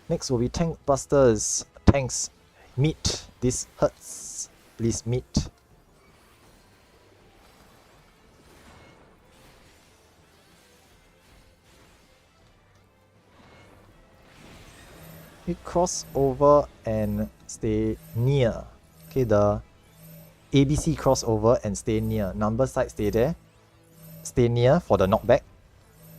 A: Next will be tank busters. Tanks, meet. This hurts. Please meet. Okay, cross over and stay near. Okay, the ABC crossover and stay near. Number side, stay there. Stay near for the knockback.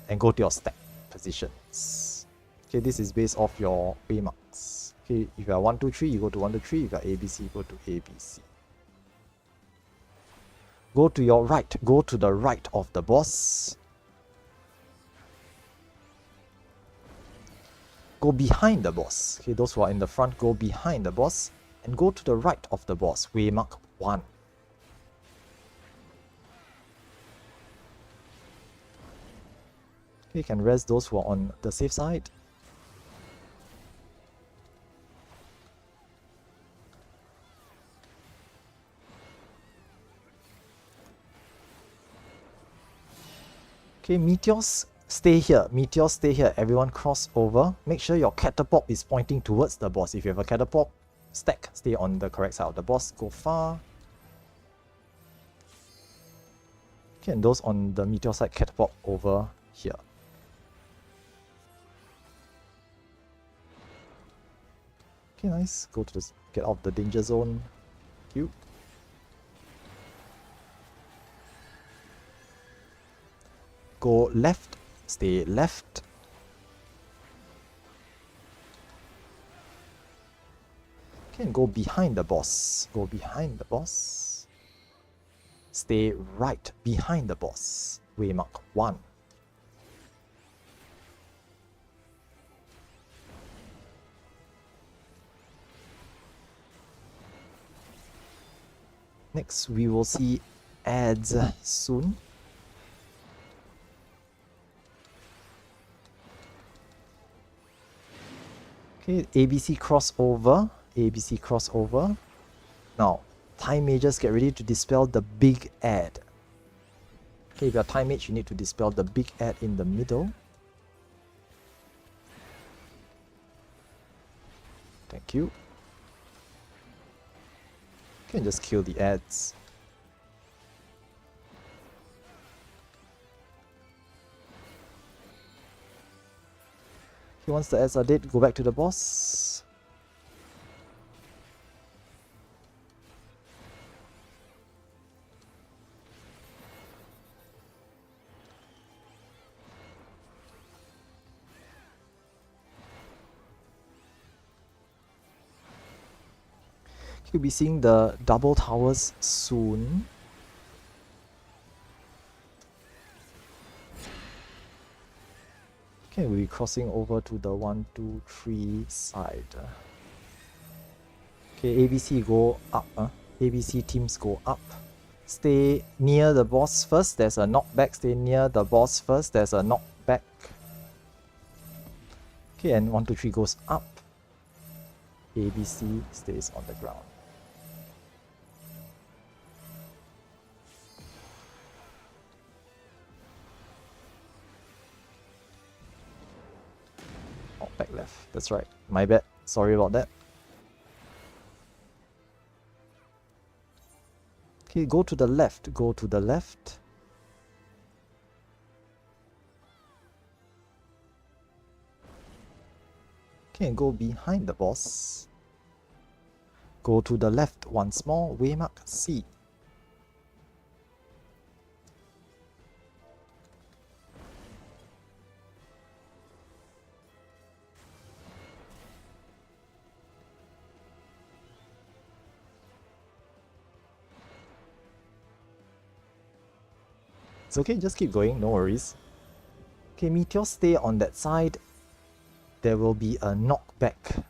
A: And go to your stack positions. Okay, this is based off your waymarks. Okay, if you are 1, 2, 3, you go to 1, 2, 3. If you are ABC, you go to ABC. Go to your right. Go to the right of the boss. Go behind the boss. Okay, those who are in the front, go behind the boss. And go to the right of the boss. Waymark 1. You can res those who are on the safe side. Okay, meteors stay here. Meteors stay here. Everyone cross over. Make sure your catapult is pointing towards the boss. If you have a catapult stack, stay on the correct side of the boss. Go far. Okay, and those on the meteor side catapult over here. Okay, nice. Go to the get out of the danger zone. Thank you. Go left. Stay left. Okay, and go behind the boss. Go behind the boss. Stay right behind the boss. Waymark 1. Next, we will see ads soon. Okay, ABC crossover. ABC crossover. Now, Time Mages, get ready to dispel the big ad. Okay, if you're Time Mage, you need to dispel the big ad in the middle. Thank you. You can just kill the ads. Okay, once the ads are dead, go back to the boss. You'll be seeing the double towers soon. Okay, we'll be crossing over to the 1, 2, 3 side. Okay, ABC go up. ABC teams go up. Stay near the boss first. There's a knockback. Stay near the boss first. There's a knockback. Okay, and 1, 2, 3 goes up. ABC stays on the ground. Oh, back left. That's right. My bad. Sorry about that. Okay, go to the left. Go to the left. Okay, and go behind the boss. Go to the left once more. Waymark C. It's okay, just keep going, no worries. Okay, Meteor, stay on that side. There will be a knockback.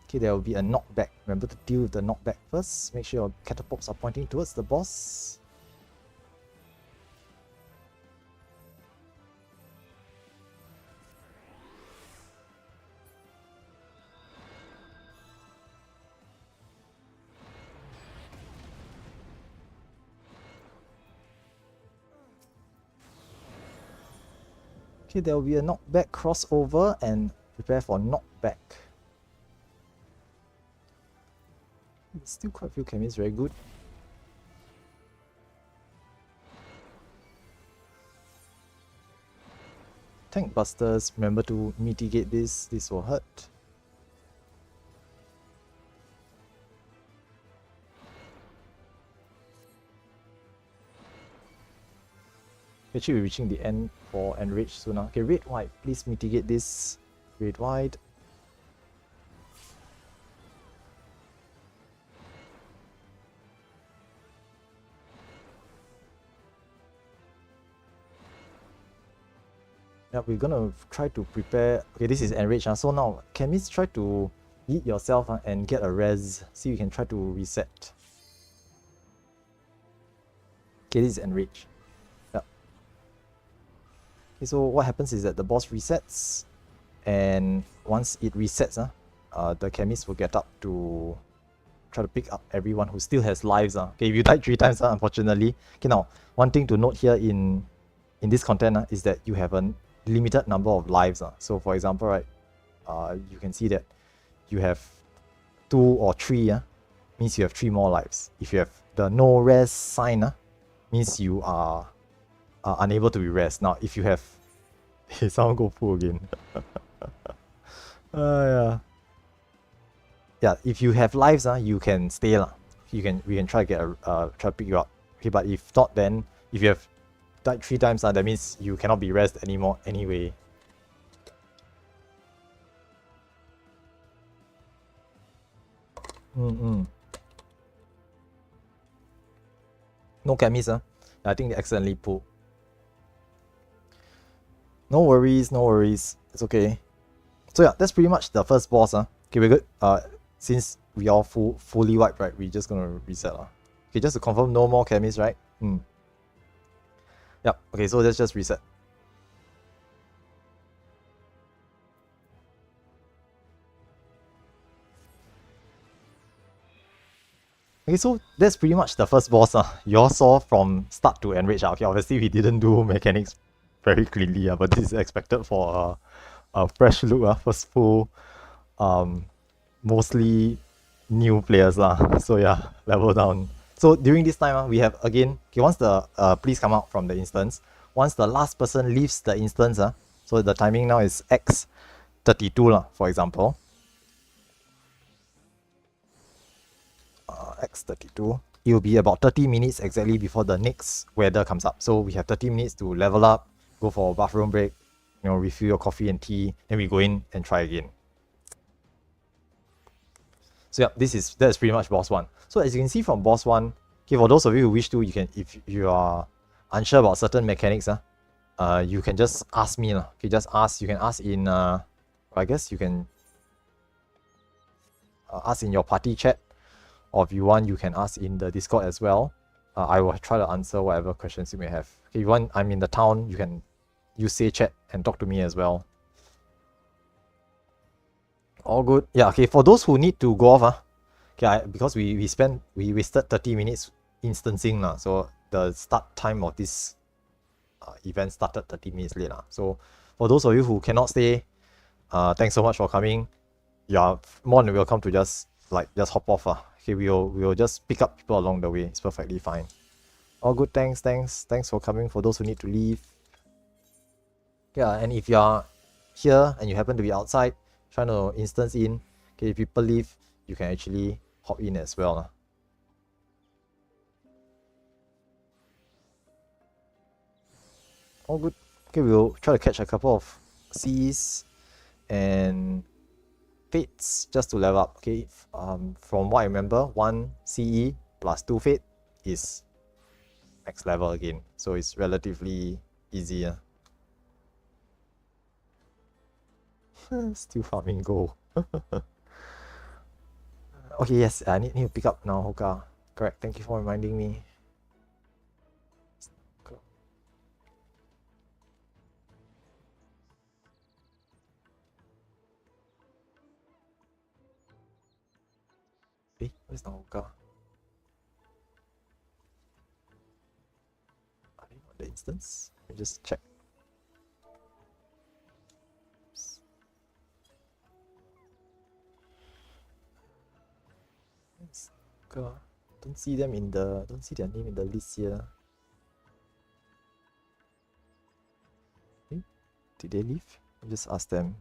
A: Okay, there will be a knockback. Remember to deal with the knockback first. Make sure your catapults are pointing towards the boss. Okay, there will be a knockback crossover and prepare for knockback. Still quite a few chemies, very good. Tank busters, remember to mitigate this will hurt. Actually, we're reaching the end for Enrage soon now. Okay, red white, please mitigate this. Red white. Yeah, we're gonna try to prepare. Okay, this is Enrage. So now, chemists, try to eat yourself and get a res. See, you can try to reset. Okay, this is Enrage. Yeah. Okay, so what happens is that the boss resets, and once it resets, the chemist will get up to try to pick up everyone who still has lives. Okay, if you died 3 times, unfortunately. Okay, now, one thing to note here in this content is that you have a limited number of lives. So for example, right, you can see that you have 2 or 3, means you have 3 more lives. If you have the no rest sign, means you are unable to be rest. Now, if you have... Hey, someone go full again. Yeah. Yeah, if you have lives, you can stay. We can try to get try to pick you up. Okay, but if not, then if you have died 3 times, that means you cannot be rest anymore anyway. No chemist, I think they accidentally pulled. No worries, no worries. It's okay. So yeah, that's pretty much the first boss. Okay, we're good. Since we all fully wiped, right, we're just gonna reset. Okay, just to confirm, no more chemists, right? Yep, okay, so let's just reset. Okay, so that's pretty much the first boss. You all saw from start to enrage. Okay, obviously we didn't do mechanics very cleanly, but this is expected for a fresh look. First full, mostly new players. So yeah, level down. So during this time, we have again, okay, once the please come out from the instance. Once the last person leaves the instance, so the timing now is X32, for example. X32. It will be about 30 minutes exactly before the next weather comes up. So we have 30 minutes to level up, go for a bathroom break, refill your coffee and tea, then we go in and try again. So yeah, that's pretty much boss 1. So as you can see from boss 1, okay, for those of you who wish to, you can, if you are unsure about certain mechanics, you can just ask me. Okay, just ask. You can ask in I guess you can ask in your party chat, or if you want, you can ask in the Discord as well. I will try to answer whatever questions you may have. Okay, if you want, I'm in the town, you can use say chat and talk to me as well. All good. Yeah, okay, for those who need to go off, okay, because we wasted 30 minutes instancing, so the start time of this event started 30 minutes late. So for those of you who cannot stay, thanks so much for coming. You're more than welcome to just hop off. Okay, we'll just pick up people along the way. It's perfectly fine. All good. Thanks for coming. For those who need to leave, yeah, and if you're here and you happen to be outside trying to instance in, okay, if people leave, you can actually hop in as well. All good. Okay, we'll try to catch a couple of C's and fates just to level up. Okay, from what I remember, 1 CE plus 2 fate is max level again, so it's relatively easy. Still farming gold. Okay, yes, I need to pick up now, Hoka. Correct, thank you for reminding me. Hey, where's Naoka? Are they on the instance? Let me just check. Don't see them in the, don't see their name in the list here. Hey, did they leave? I'll just ask them.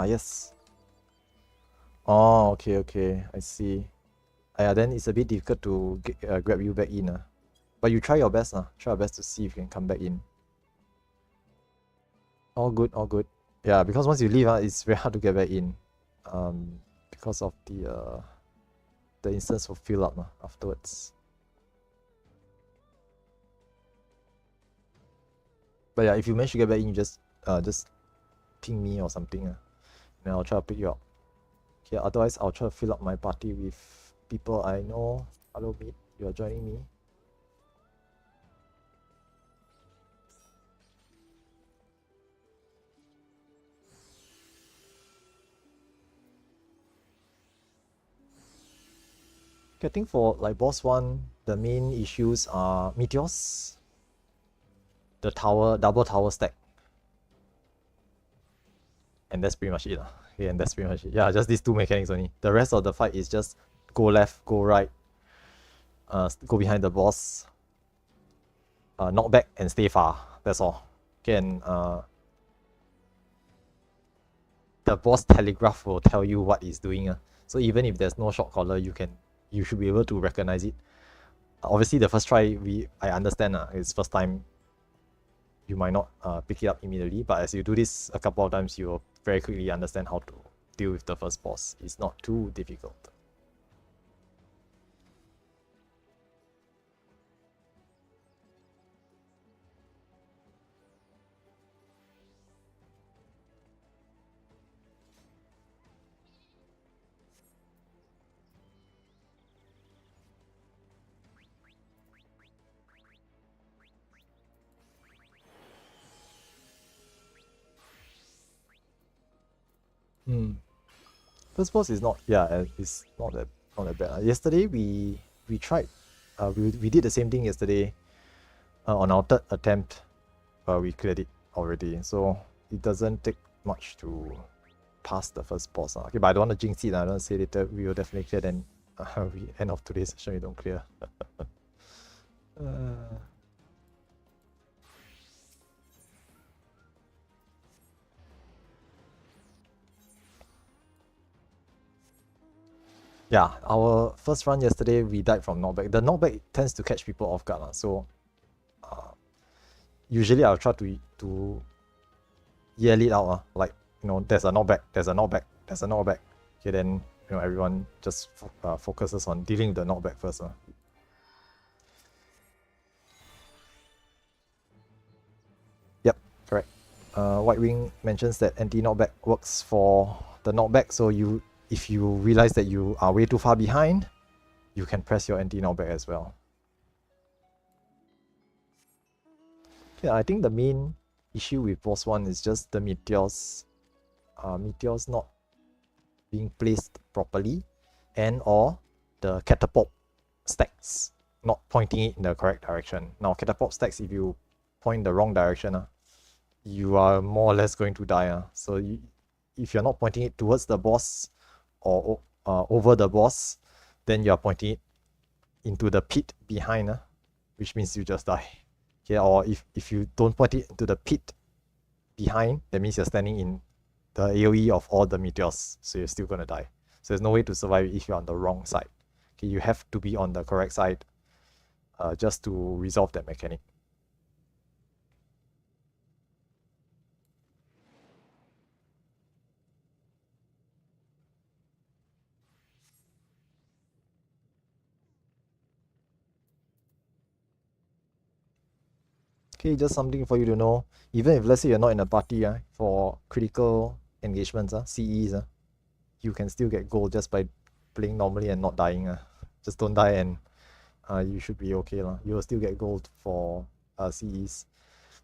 A: Yes. Oh, okay, I see. Yeah, then it's a bit difficult to grab you back in. But you try your best. Try your best to see if you can come back in. All good. Yeah, because once you leave, it's very hard to get back in. Because of the instance will fill up afterwards. But yeah, if you manage to get back in, you just ping me or something. Then I'll try to pick you up. Okay, otherwise I'll try to fill up my party with people I know. Hello, Meet. You are joining me. Okay, I think for like boss 1, the main issues are meteors, the tower, double tower stack. And that's pretty much it. Okay, and that's pretty much it. Yeah, just these 2 mechanics only. The rest of the fight is just go left, go right, go behind the boss, knock back and stay far. That's all. Okay, and the boss telegraph will tell you what it's doing. So even if there's no shot caller, you should be able to recognize it. Obviously, the first try, I understand it's first time. You might not pick it up immediately, but as you do this a couple of times, you'll very quickly understand how to deal with the first boss. It's not too difficult. First boss is not, yeah, it's not that bad. Yesterday we tried, we did the same thing yesterday. On our 3rd attempt, we cleared it already, so it doesn't take much to pass the first boss. Okay, but I don't want to jinx it. I don't want to say later we will definitely clear, then we end of today's session we don't clear. Yeah, our first run yesterday, we died from knockback. The knockback tends to catch people off guard, so usually I'll try to yell it out, like, there's a knockback, there's a knockback, there's a knockback. Okay, then everyone just focuses on dealing with the knockback first. Yep, correct. White Wing mentions that anti-knockback works for the knockback, so if you realize that you are way too far behind, you can press your anti-knockback as well. Yeah, I think the main issue with boss 1 is just the meteors. Meteors not being placed properly, and or the catapult stacks not pointing it in the correct direction. Now, catapult stacks, if you point the wrong direction, you are more or less going to die. So if you're not pointing it towards the boss or over the boss, then you are pointing it into the pit behind, which means you just die. Okay, or if you don't point it into the pit behind, that means you're standing in the AoE of all the meteors, so you're still gonna die. So there's no way to survive if you're on the wrong side. Okay, you have to be on the correct side just to resolve that mechanic. Okay, just something for you to know. Even if let's say you're not in a party, for critical engagements, CEs, you can still get gold just by playing normally and not dying. Just don't die and you should be okay. You will still get gold for CEs.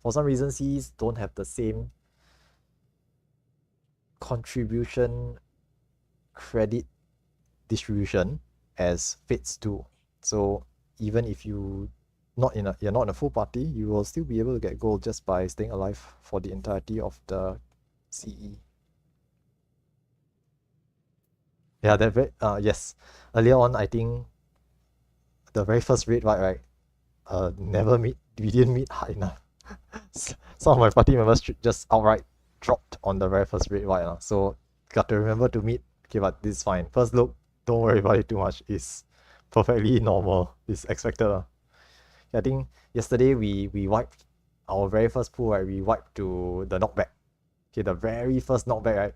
A: For some reason, CEs don't have the same contribution credit distribution as Fates do. So even if you're not in a full party, you will still be able to get gold just by staying alive for the entirety of the CE. Yeah, yes. Earlier on, I think the very first raid fight, right? We didn't meet high enough. Some of my party members just outright dropped on the very first raid fight. So got to remember to meet. Okay, but this is fine. First look, don't worry about it too much. It's perfectly normal. It's expected. I think yesterday we wiped our very first pool, right? We wiped to the knockback. Okay, the very first knockback,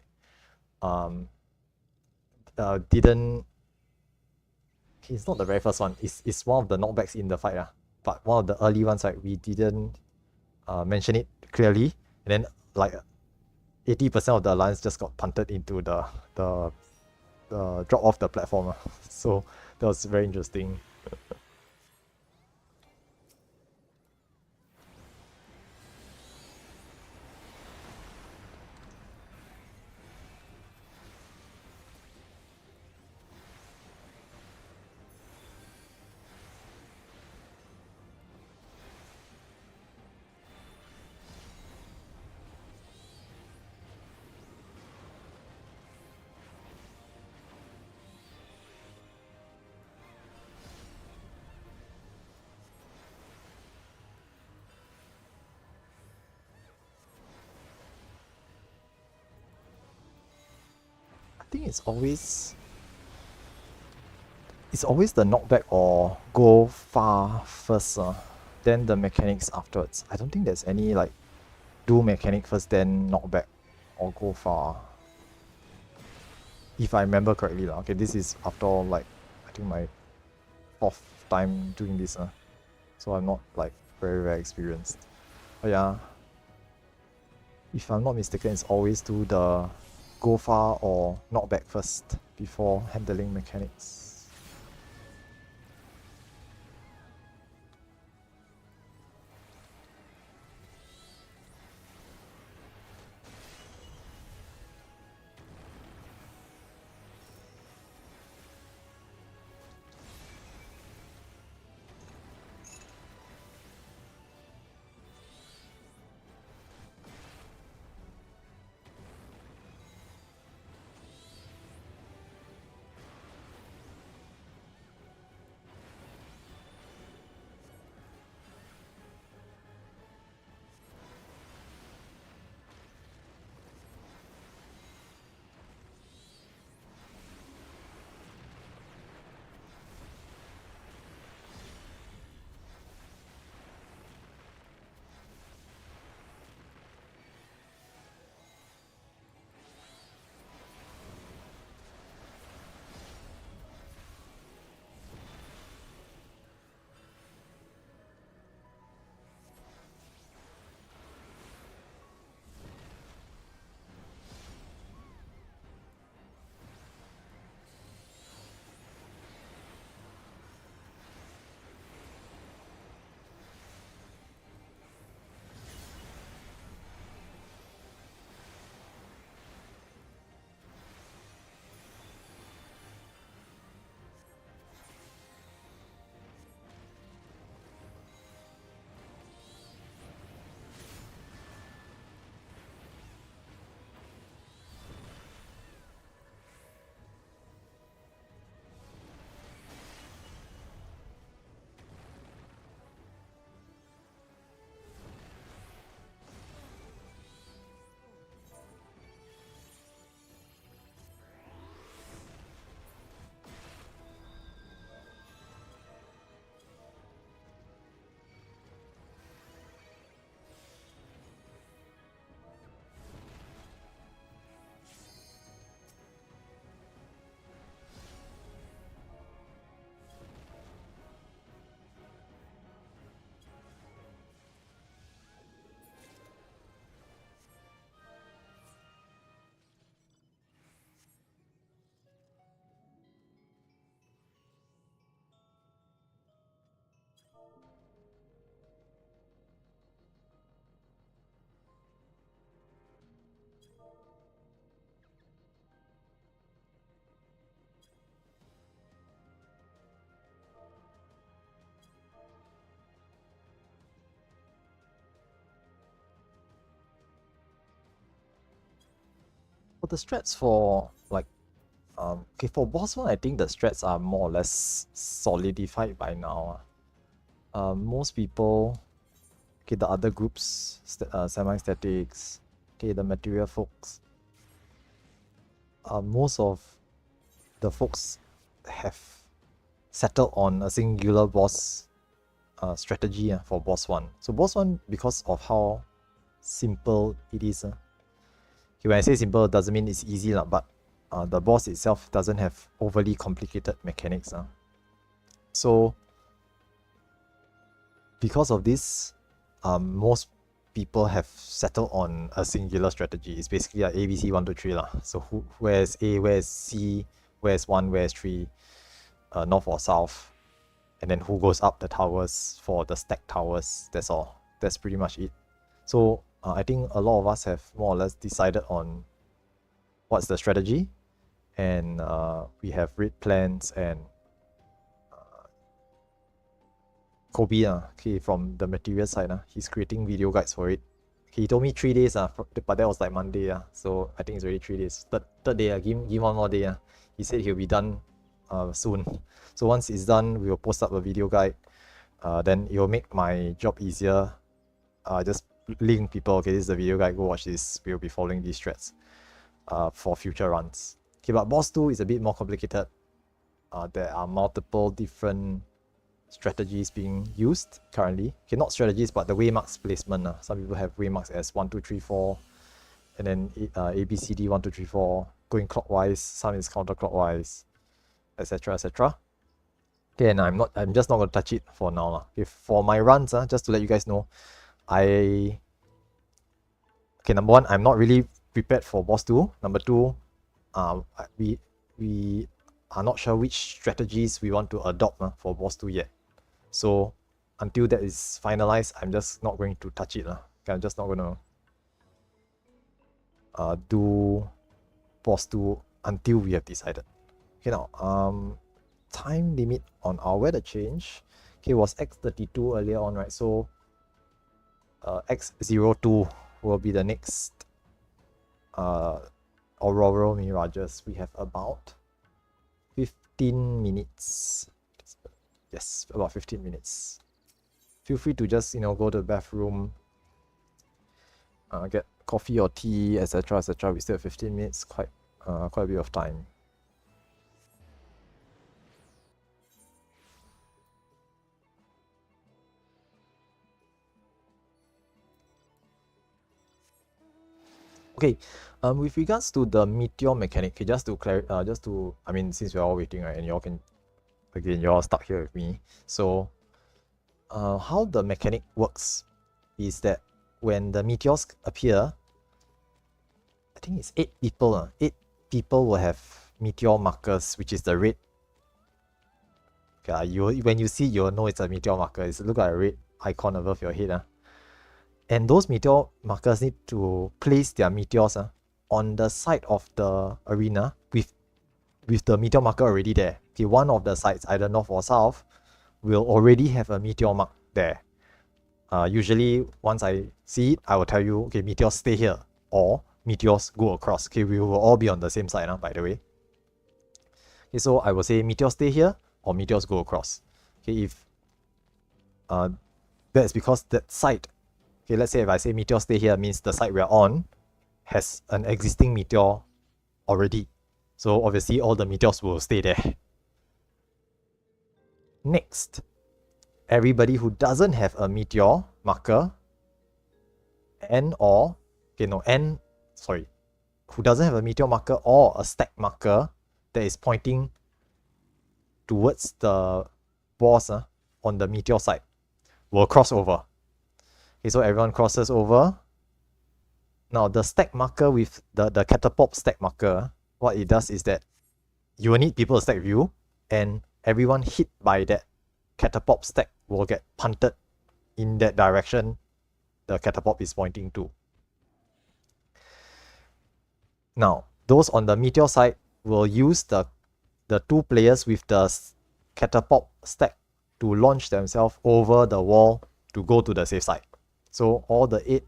A: right? Didn't. It's not the very first one. It's one of the knockbacks in the fight, but one of the early ones, right? We didn't mention it clearly, and then like 80% of the alliance just got punted into the drop off the platform. So that was very interesting. I think it's always the knockback or go far first, then the mechanics afterwards. I don't think there's any like do mechanic first then knockback or go far. If I remember correctly lah. Okay, this is after all like I think my 4th time doing this, so I'm not like very experienced. But yeah, if I'm not mistaken, it's always do the go far or knockback first before handling mechanics. For the strats for like okay, for boss one, I think the strats are more or less solidified by now. Most people, okay, the other groups, semi-statics, okay, the material folks, most of the folks have settled on a singular boss strategy for boss one. So boss one, because of how simple it is. Okay, when I say simple, it doesn't mean it's easy, but the boss itself doesn't have overly complicated mechanics. So because of this, most people have settled on a singular strategy. It's basically like ABC 1, 2, 3 lah. So where's A, where's C, where's 1, where's 3, north or south, and then who goes up the towers for the stack towers. That's all. That's pretty much it. So I think a lot of us have more or less decided on what's the strategy, and we have read plans, and Kobe, okay, from the material side, he's creating video guides for it. Okay, he told me 3 days, but that was like Monday, so I think it's already 3 days. Third day, give him 1 more day. He said he'll be done soon. So once it's done, we will post up a video guide. Then it will make my job easier. Just link people, okay, this is the video guide, go watch this. We'll be following these threads for future runs. Okay, but Boss 2 is a bit more complicated. There are multiple different strategies being used currently. Okay, not strategies, but the waymarks placement. Some people have waymarks as 1, 2, 3, 4, and then ABCD 1, 2, 3, 4, going clockwise, some is counterclockwise, etc. etc. Okay, and I'm just not gonna touch it for now. Okay, for my runs, just to let you guys know, okay, number 1, I'm not really prepared for Boss 2. Number 2, we are not sure which strategies we want to adopt for Boss 2 yet. So until that is finalized, I'm just not going to touch it. Okay, I'm just not going to do Boss 2 until we have decided. Okay, now time limit on our weather change, okay, was X32 earlier on, right? So X02 will be the next auroral mirages. We have about 15 minutes. Yes, about 15 minutes. Feel free to just, go to the bathroom, get coffee or tea, etc. etc. We still have 15 minutes, quite a bit of time. Okay, with regards to the meteor mechanic, okay, just to I mean, since we're all waiting, right, and y'all can, again, you're all stuck here with me. So how the mechanic works is that when the meteors appear, I think it's 8 people. 8 people will have meteor markers, which is the red. Okay, when you see, you'll know it's a meteor marker. It looks like a red icon above your head. And those meteor markers need to place their meteors on the side of the arena with the meteor marker already there. Okay, one of the sides, either north or south, will already have a meteor mark there. Usually, once I see it, I will tell you, okay, meteors stay here, or meteors go across. Okay, we will all be on the same side, by the way. Okay, so I will say meteors stay here, or meteors go across. Okay, if that's because that side, okay, let's say if I say meteor stay here, means the side we're on has an existing meteor already. So obviously all the meteors will stay there. Next, everybody who doesn't have a meteor marker who doesn't have a meteor marker or a stack marker that is pointing towards the boss on the meteor side will cross over. Okay, so everyone crosses over. Now the stack marker with the catapult stack marker, what it does is that you will need people to stack with you, and everyone hit by that catapult stack will get punted in that direction the catapult is pointing to. Now, those on the meteor side will use the 2 players with the catapult stack to launch themselves over the wall to go to the safe side. So all the 8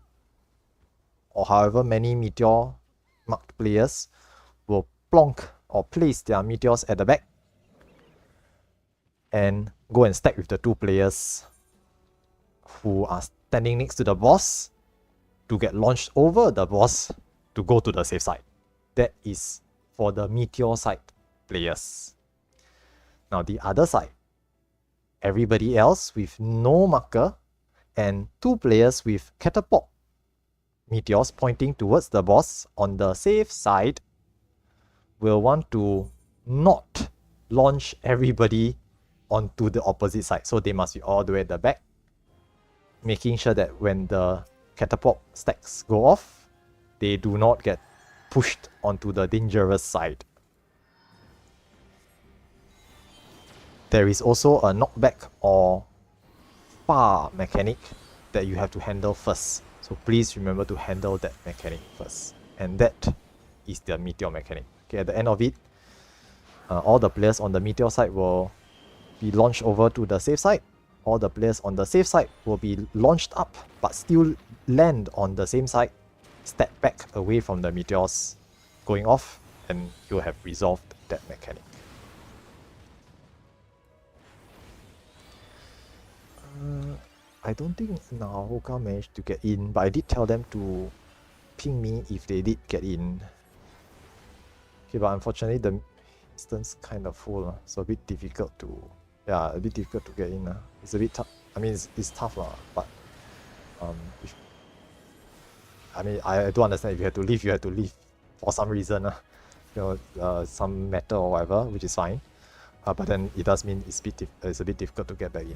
A: or however many meteor marked players will plonk or place their meteors at the back and go and stack with the 2 players who are standing next to the boss to get launched over the boss to go to the safe side. That is for the meteor side players. Now the other side, everybody else with no marker and 2 players with catapult meteors pointing towards the boss on the safe side will want to not launch everybody onto the opposite side. So they must be all the way at the back, making sure that when the catapult stacks go off, they do not get pushed onto the dangerous side. there is also a knockback or far mechanic that you have to handle first. So please remember to handle that mechanic first. And that is the meteor mechanic. Okay, at the end of it, all the players on the meteor side will be launched over to the safe side. All the players on the safe side will be launched up, but still land on the same side, step back away from the meteors going off, and you'll have resolved that mechanic. I don't think Nahoka managed to get in, but I did tell them to ping me if they did get in. Okay, but unfortunately the instance kind of full, so a bit difficult to, a bit difficult to get in. It's a bit tough. I mean, it's tough, but I do understand if you have to leave, you have to leave for some reason, some matter or whatever, which is fine. But then it does mean it's a bit difficult to get back in.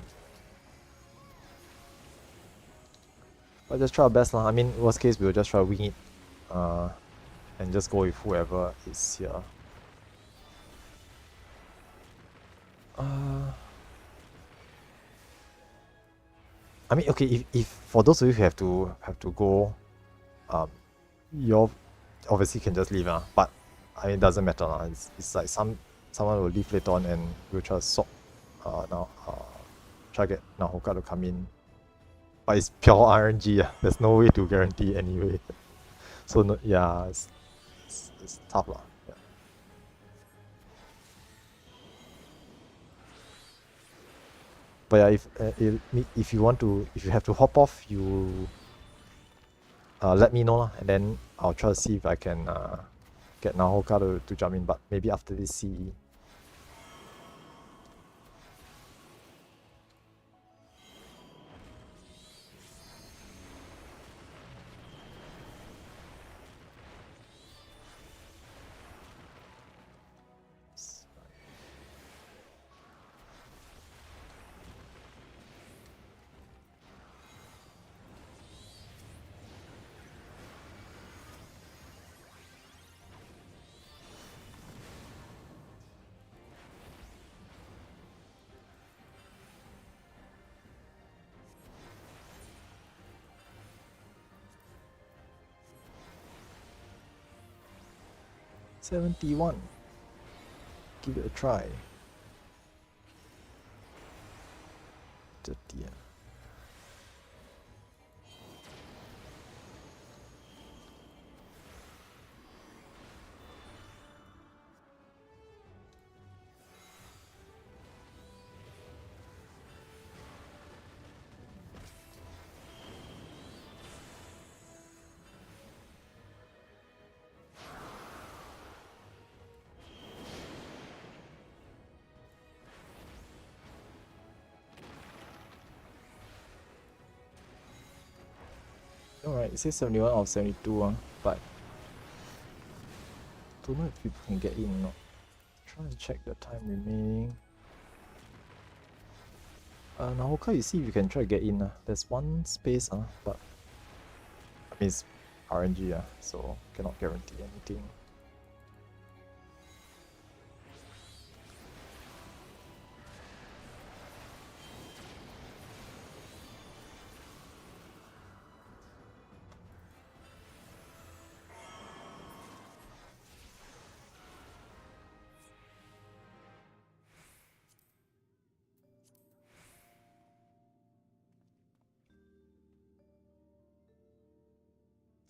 A: But just try our best, I mean, worst case, we'll just try to wing it, and just go with whoever is here. I mean, okay, if for those of you who have to go, you obviously can just leave, but I mean, it doesn't matter, it's like someone will leave later on, and we'll try to swap, try to get Nahoka to come in. But it's pure RNG, there's no way to guarantee anyway. So no, yeah, it's tough, yeah. But yeah, if you have to hop off, you let me know, and then I'll try to see if I can get Nahoka to jump in, but maybe after this CE. $71. Give it a try. 30. Alright, it says 71 out of 72, but don't know if people can get in or not. Try and check the time remaining. Nahoka, you see if you can try to get in. There's one space, but I mean, it's RNG, so cannot guarantee anything.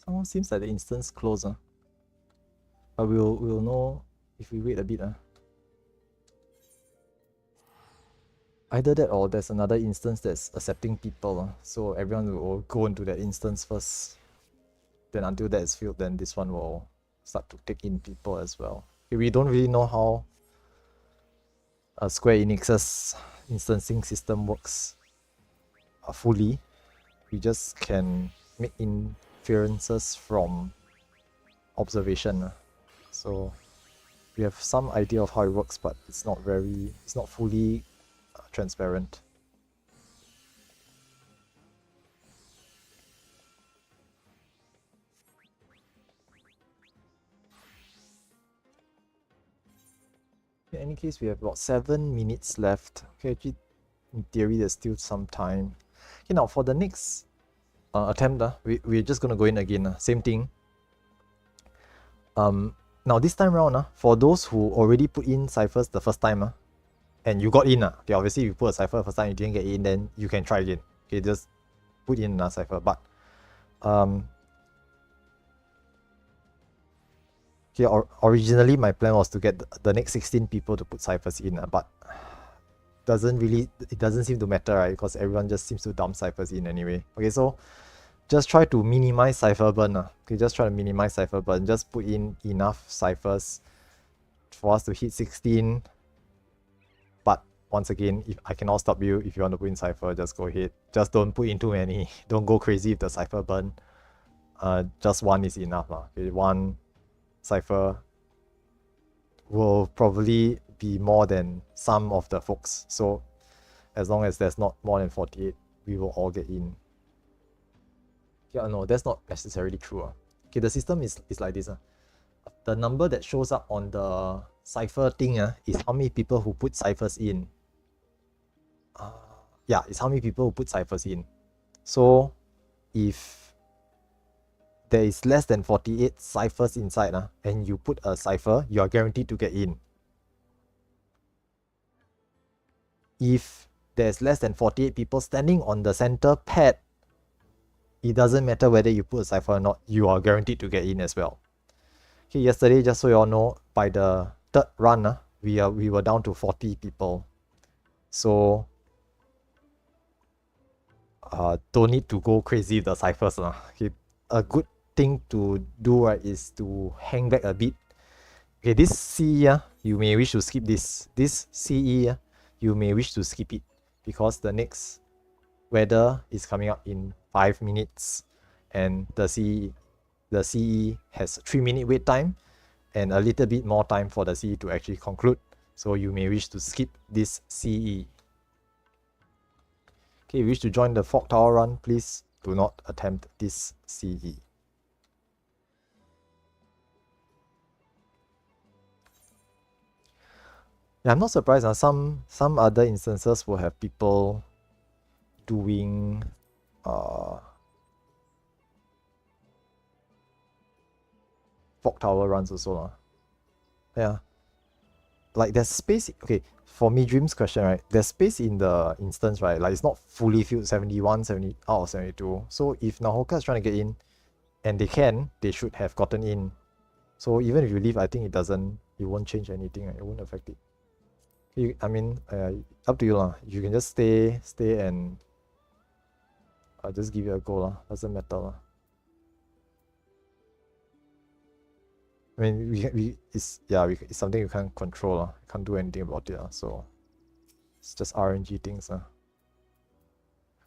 A: Somehow seems like the instance closed, but we'll know if we wait a bit. Either that or there's another instance that's accepting people, so everyone will go into that instance first. Then until that is filled, then this one will start to take in people as well. Okay, we don't really know how Square Enix's instancing system works fully. We just can make inferences from observation. So we have some idea of how it works, but it's not fully transparent. In any case, we have about 7 minutes left. Okay, actually, in theory, there's still some time. Okay, now for the next attempt, we're just gonna go in again. Same thing. Now this time round, for those who already put in ciphers the first time, and you got in, okay, obviously if you put a cipher the first time you didn't get in, then you can try again. Okay, just put in another cipher. But okay, originally my plan was to get the next 16 people to put ciphers in, but it doesn't seem to matter, right? Because everyone just seems to dump ciphers in anyway. Okay, so just try to minimize cipher burn. Okay, just try to minimize cipher burn. Just put in enough ciphers for us to hit 16. But once again, if I cannot stop you, if you want to put in cipher, just go ahead. Just don't put in too many. Don't go crazy with the cipher burn. Just one is enough. Okay, one cipher will probably be more than some of the folks. So as long as there's not more than 48, we will all get in. Yeah, no, that's not necessarily true. Okay, the system is like this. The number that shows up on the cipher thing is how many people who put ciphers in. Yeah, it's how many people who put ciphers in. So if there is less than 48 ciphers inside, and you put a cipher, you are guaranteed to get in. If there's less than 48 people standing on the center pad, it doesn't matter whether you put a cipher or not, you are guaranteed to get in as well. Okay, yesterday, just so you all know, by the third run, we were down to 40 people. So don't need to go crazy with the ciphers. Okay, a good thing to do, right, is to hang back a bit. Okay, this CE, you may wish to skip this. This CE, you may wish to skip it because the next weather is coming up in 5 minutes, and the CE has 3-minute wait time and a little bit more time for the CE to actually conclude. So you may wish to skip this CE. Okay, if you wish to join the Fog Tower run, please do not attempt this CE. Yeah, I'm not surprised. Some other instances will have people doing Fog Tower runs also. Yeah. Like there's space, okay, for me Dream's question, right? There's space in the instance, right? Like it's not fully filled 71, 70 out of 72. So if Nahoka is trying to get in and they should have gotten in. So even if you leave, I think it won't change anything, right? It won't affect it. I mean, up to you lah. You can just stay and I'll just give it a go lah. Doesn't matter lah. I mean, it's something you can't control. Can't do anything about it. So it's just RNG things. I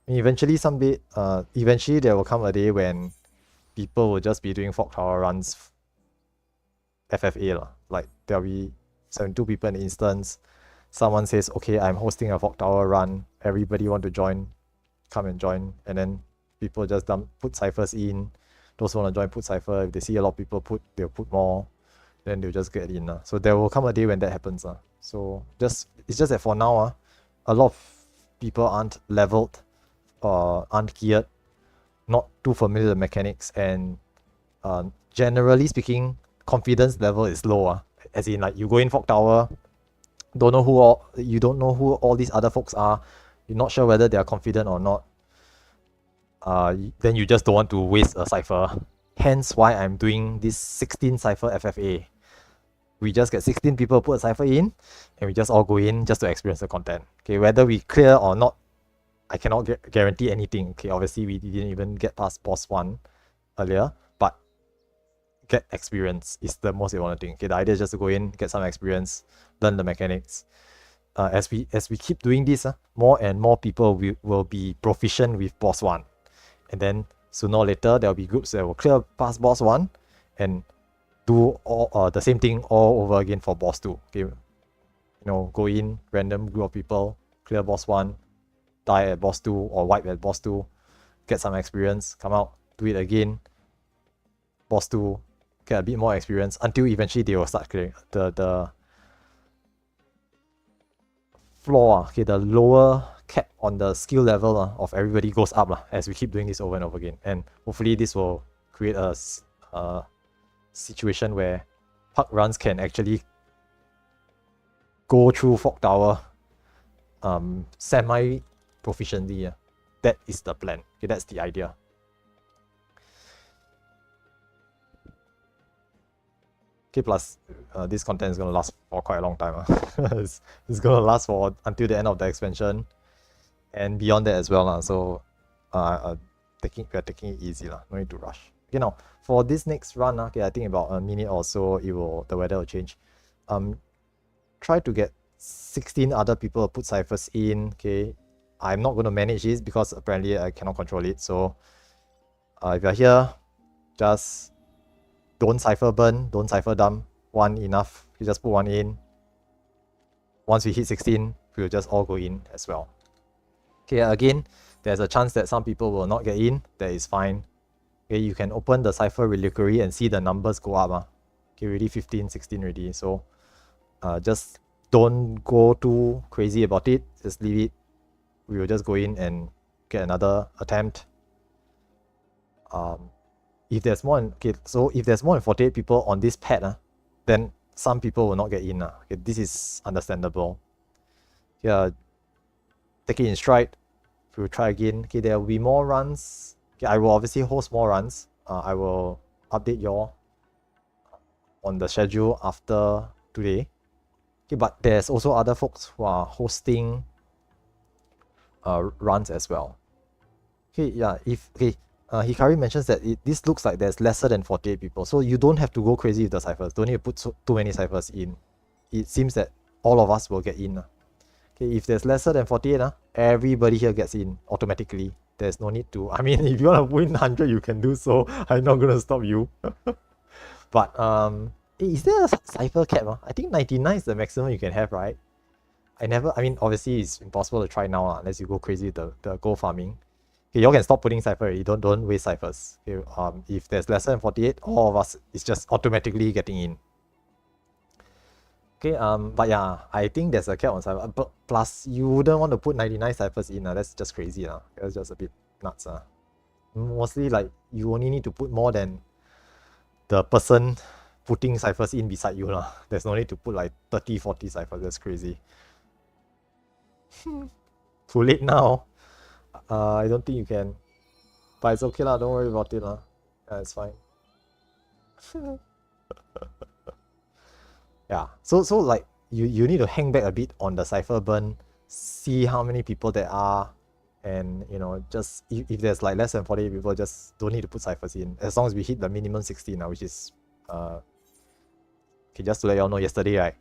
A: mean, eventually there will come a day when people will just be doing Fog Tower runs FFA. Like there'll be 72 people in the instance. Someone says, okay, I'm hosting a Fog Tower run. Everybody want to join, come and join. And then people just put ciphers in. Those who want to join, put cipher. If they see a lot of people they'll put more. Then they'll just get in. So there will come a day when that happens. So it's just that for now, a lot of people aren't leveled, aren't geared, not too familiar with the mechanics, and generally speaking, confidence level is low. As in, like, you go in Fog Tower, you don't know who all these other folks are. You're not sure whether they are confident or not. Then you just don't want to waste a cipher. Hence why I'm doing this 16 cipher FFA. We just get 16 people put a cipher in, and we just all go in just to experience the content. Okay, whether we clear or not, I cannot guarantee anything. Okay, obviously we didn't even get past boss 1 earlier, but get experience is the most important thing. Okay, the idea is just to go in, get some experience, learn the mechanics. As we keep doing this, more and more people will be proficient with boss 1. And then sooner or later, there will be groups that will clear past boss 1 and do all the same thing all over again for boss 2. Okay, go in, random group of people, clear boss 1, die at boss 2 or wipe at boss 2, get some experience, come out, do it again, boss 2, get a bit more experience until eventually they will start clearing. floor, okay, the lower cap on the skill level of everybody goes up as we keep doing this over and over again. And hopefully this will create a situation where park runs can actually go through Fog Tower semi-proficiently. That is the plan. Okay, that's the idea. Okay, plus this content is going to last for quite a long time. It's going to last for until the end of the expansion and beyond that as well. So we are taking it easy. No need to rush. Okay, now for this next run, okay, I think about a minute or so, the weather will change. Try to get 16 other people to put ciphers in. Okay, I'm not going to manage this because apparently I cannot control it. So if you're here, just don't cipher burn, don't cipher dump. One enough. You just put one in. Once we hit 16, we'll just all go in as well. Okay, again, there's a chance that some people will not get in. That is fine. Okay, you can open the cipher reliquary and see the numbers go up. Okay, already 15, 16 already. So just don't go too crazy about it. Just leave it. We will just go in and get another attempt. If there's more than 48 people on this pad, then some people will not get in. Okay, this is understandable. Yeah, take it in stride. We'll try again. Okay, there will be more runs. Okay, I will obviously host more runs. I will update y'all on the schedule after today. Okay, but there's also other folks who are hosting runs as well. Okay, yeah, Hikari mentions that this looks like there's lesser than 48 people, so you don't have to go crazy with the ciphers. Don't need to put too many ciphers in. It seems that all of us will get in. Okay, if there's lesser than 48, everybody here gets in automatically. There's no need to. I mean, if you want to win 100, you can do so. I'm not gonna stop you. But is there a cipher cap? I think 99 is the maximum you can have, right? I mean, obviously it's impossible to try now unless you go crazy with the gold farming. Okay, y'all can stop putting cipher already. Don't waste ciphers. Okay, if there's lesser than 48, all of us is just automatically getting in. Okay, but yeah, I think there's a cap on cipher. But plus, you wouldn't want to put 99 ciphers in. That's just crazy. That's just a bit nuts. Mostly, like, you only need to put more than the person putting ciphers in beside you. There's no need to put like 30, 40 ciphers. That's crazy. Too late now. I don't think you can. But it's okay don't worry about it Yeah, it's fine. Yeah, so like you need to hang back a bit on the cipher burn, see how many people there are, and just if there's like less than 48 people, just don't need to put ciphers in as long as we hit the minimum 16 which is okay, just to let y'all know, yesterday, right,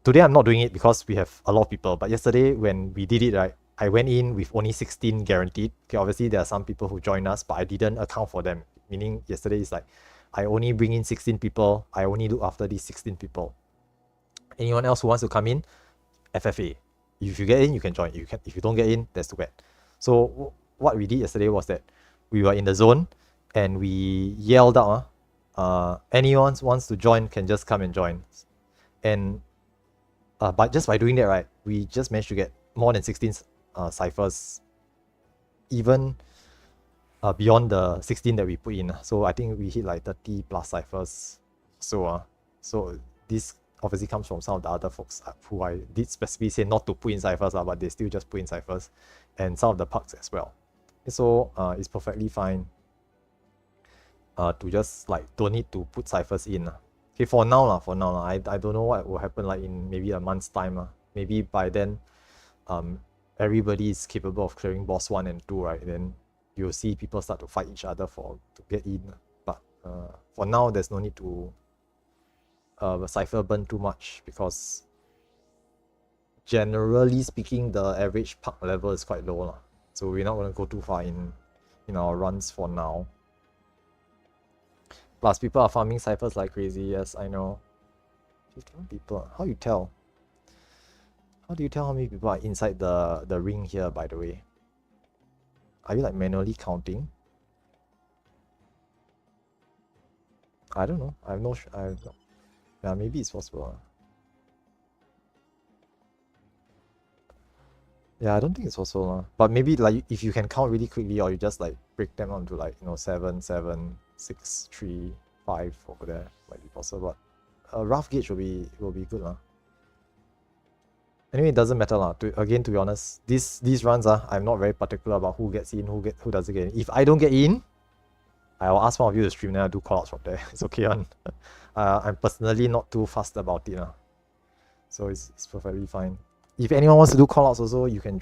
A: today I'm not doing it because we have a lot of people, but yesterday when we did it, right, I went in with only 16 guaranteed. Okay, obviously there are some people who joined us, but I didn't account for them, meaning yesterday is like I only bring in 16 people. I only look after these 16 people. Anyone else who wants to come in, FFA. If you get in, you can join. If you don't get in, that's too bad. So what we did yesterday was that we were in the zone and we yelled out, anyone wants to join can just come and join. And but just by doing that, right, we just managed to get more than 16 ciphers, even beyond the 16 that we put in. So I think we hit like 30 plus ciphers. So this obviously comes from some of the other folks who I did specifically say not to put in ciphers, but they still just put in ciphers, and some of the pucks as well. So it's perfectly fine to just like don't need to put ciphers in. Okay, for now, I don't know what will happen like in maybe a month's time. Maybe by then, everybody is capable of clearing boss 1 and 2, right? Then you'll see people start to fight each other to get in. But for now, there's no need to cipher burn too much because generally speaking, the average puck level is quite low. So we're not going to go too far in our runs for now. Plus, people are farming ciphers like crazy. Yes, I know. 51 people. How you tell? How do you tell how many people are inside the ring here, by the way? Are you like manually counting? I don't know. I have no. Yeah, maybe it's possible. Yeah, I don't think it's also but maybe like if you can count really quickly, or you just like break them onto like 7, 7, 6, 3, 5 over there might be possible. But a rough gauge will be good Anyway, it doesn't matter again, to be honest, these runs I'm not very particular about who gets in, who doesn't get in. If I don't get in, I will ask one of you to stream, then I'll do callouts from there. It's okay one. I'm personally not too fussed about it so it's perfectly fine. If anyone wants to do callouts also, you can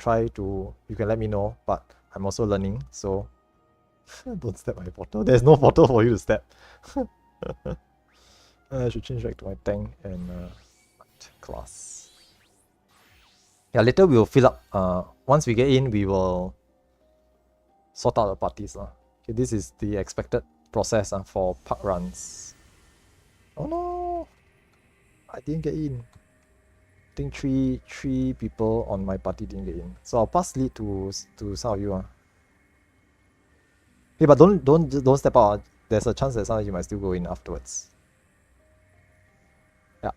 A: let me know, but I'm also learning, so don't step my portal. There's no portal for you to step. I should change back to my tank and class. Yeah, later we will fill up. Once we get in, we will sort out the parties. Okay, this is the expected process for park runs. Oh no! I didn't get in. I think three people on my party didn't get in. So I'll pass lead to some of you. Okay, but don't step out. There's a chance that some of you might still go in afterwards. Yeah.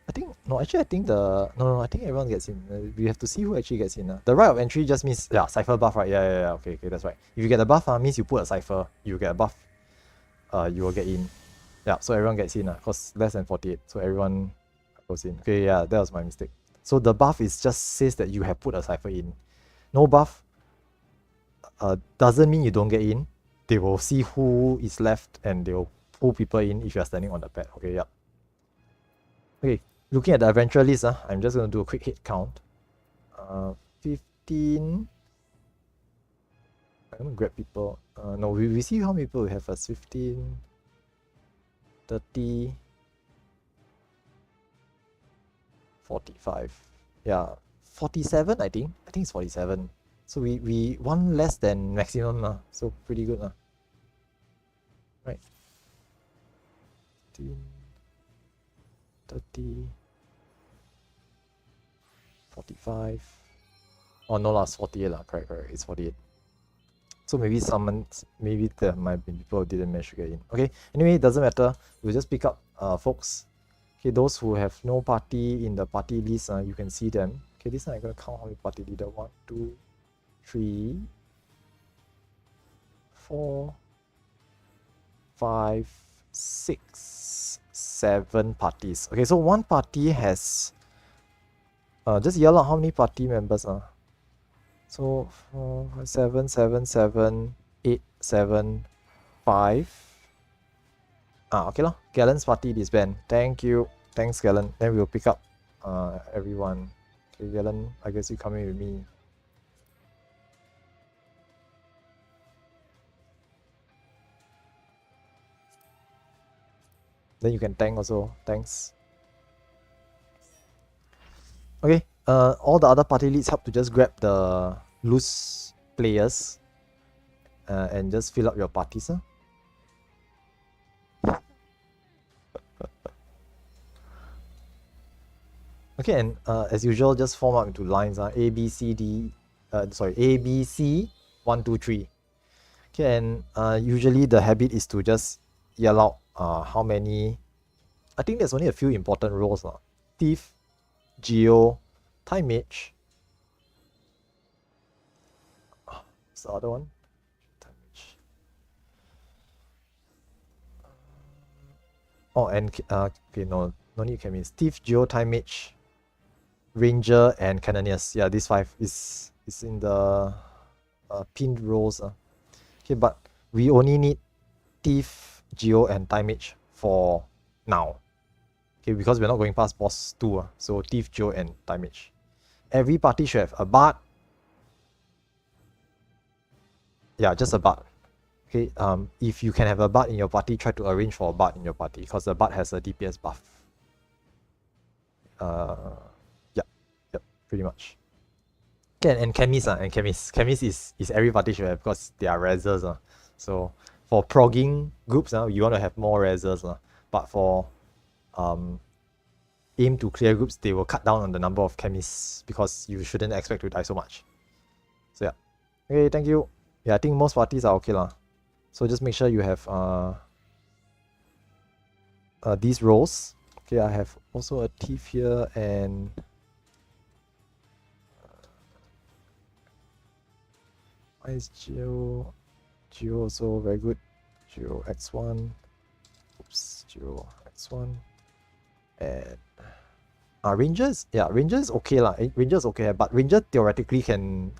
A: I think I think I think everyone gets in. We have to see who actually gets in. The right of entry just means cipher buff, right? Yeah. Okay, that's right. If you get a buff, means you put a cipher. You get a buff, you will get in. Yeah, so everyone gets in, cause less than 48, so everyone goes in. Okay, yeah, that was my mistake. So the buff is just says that you have put a cipher in. No buff doesn't mean you don't get in. They will see who is left and they will pull people in if you are standing on the pad. Okay, yeah. Okay, looking at the adventure list, I'm just going to do a quick hit count. 15. I'm going to grab people. No, we see how many people we have first. 15, 30, 45. Yeah, 47, I think. I think it's 47. So we one less than maximum, so pretty good. Right. 15, 30, 45. Oh no, it's 48 correct. It's 48. So maybe there might be people who didn't manage to get in. Okay, anyway, it doesn't matter. We'll just pick up folks. Okay, those who have no party in the party list, you can see them. Okay, this time I'm gonna count how many party leader. 1, 2, 3, 4, 5, 6, 7 parties. Okay, so one party has just yell out how many party members are. So 4, 7, 7, 7, 8, 7, 5. Okay lah. Gallen's party disband. Thank you. Thanks, Gallen. Then we'll pick up everyone. Okay, Gallen, I guess you coming with me. Then you can tank also. Thanks. Okay. All the other party leads help to just grab the loose players and just fill up your parties. Okay, and as usual, just form up into lines. A, B, C, D. A, B, C, 1, 2, 3. Okay, and usually the habit is to just yell out how many. I think there's only a few important roles. Thief, Geo, Time Mage. What's the other one? Time Mage. Oh, and okay, no need Chemis. Thief, Geo, Time Mage, Ranger, and Cannoneers. Yeah, these 5 is in the pinned roles. Okay, but we only need Thief, Geo, and Time Mage for now. Okay, because we're not going past boss 2. So Thief, Geo, and Time Mage. Every party should have a bard. Yeah, just a bard. Okay, if you can have a bard in your party, try to arrange for a bard in your party because the bard has a DPS buff. Yep, pretty much. Okay, and chemist is every party should have because they are rezzers. So for progging groups, you want to have more rezzers. But for aim to clear groups, they will cut down on the number of chemists because you shouldn't expect to die so much. So yeah. Okay, thank you. Yeah, I think most parties are okay. So just make sure you have these roles. Okay, I have also a thief here and Why is Geo also very good? Geo X1. Oops, Geo X1. And Rangers? Yeah, Rangers okay lah. Rangers okay, but Ranger theoretically can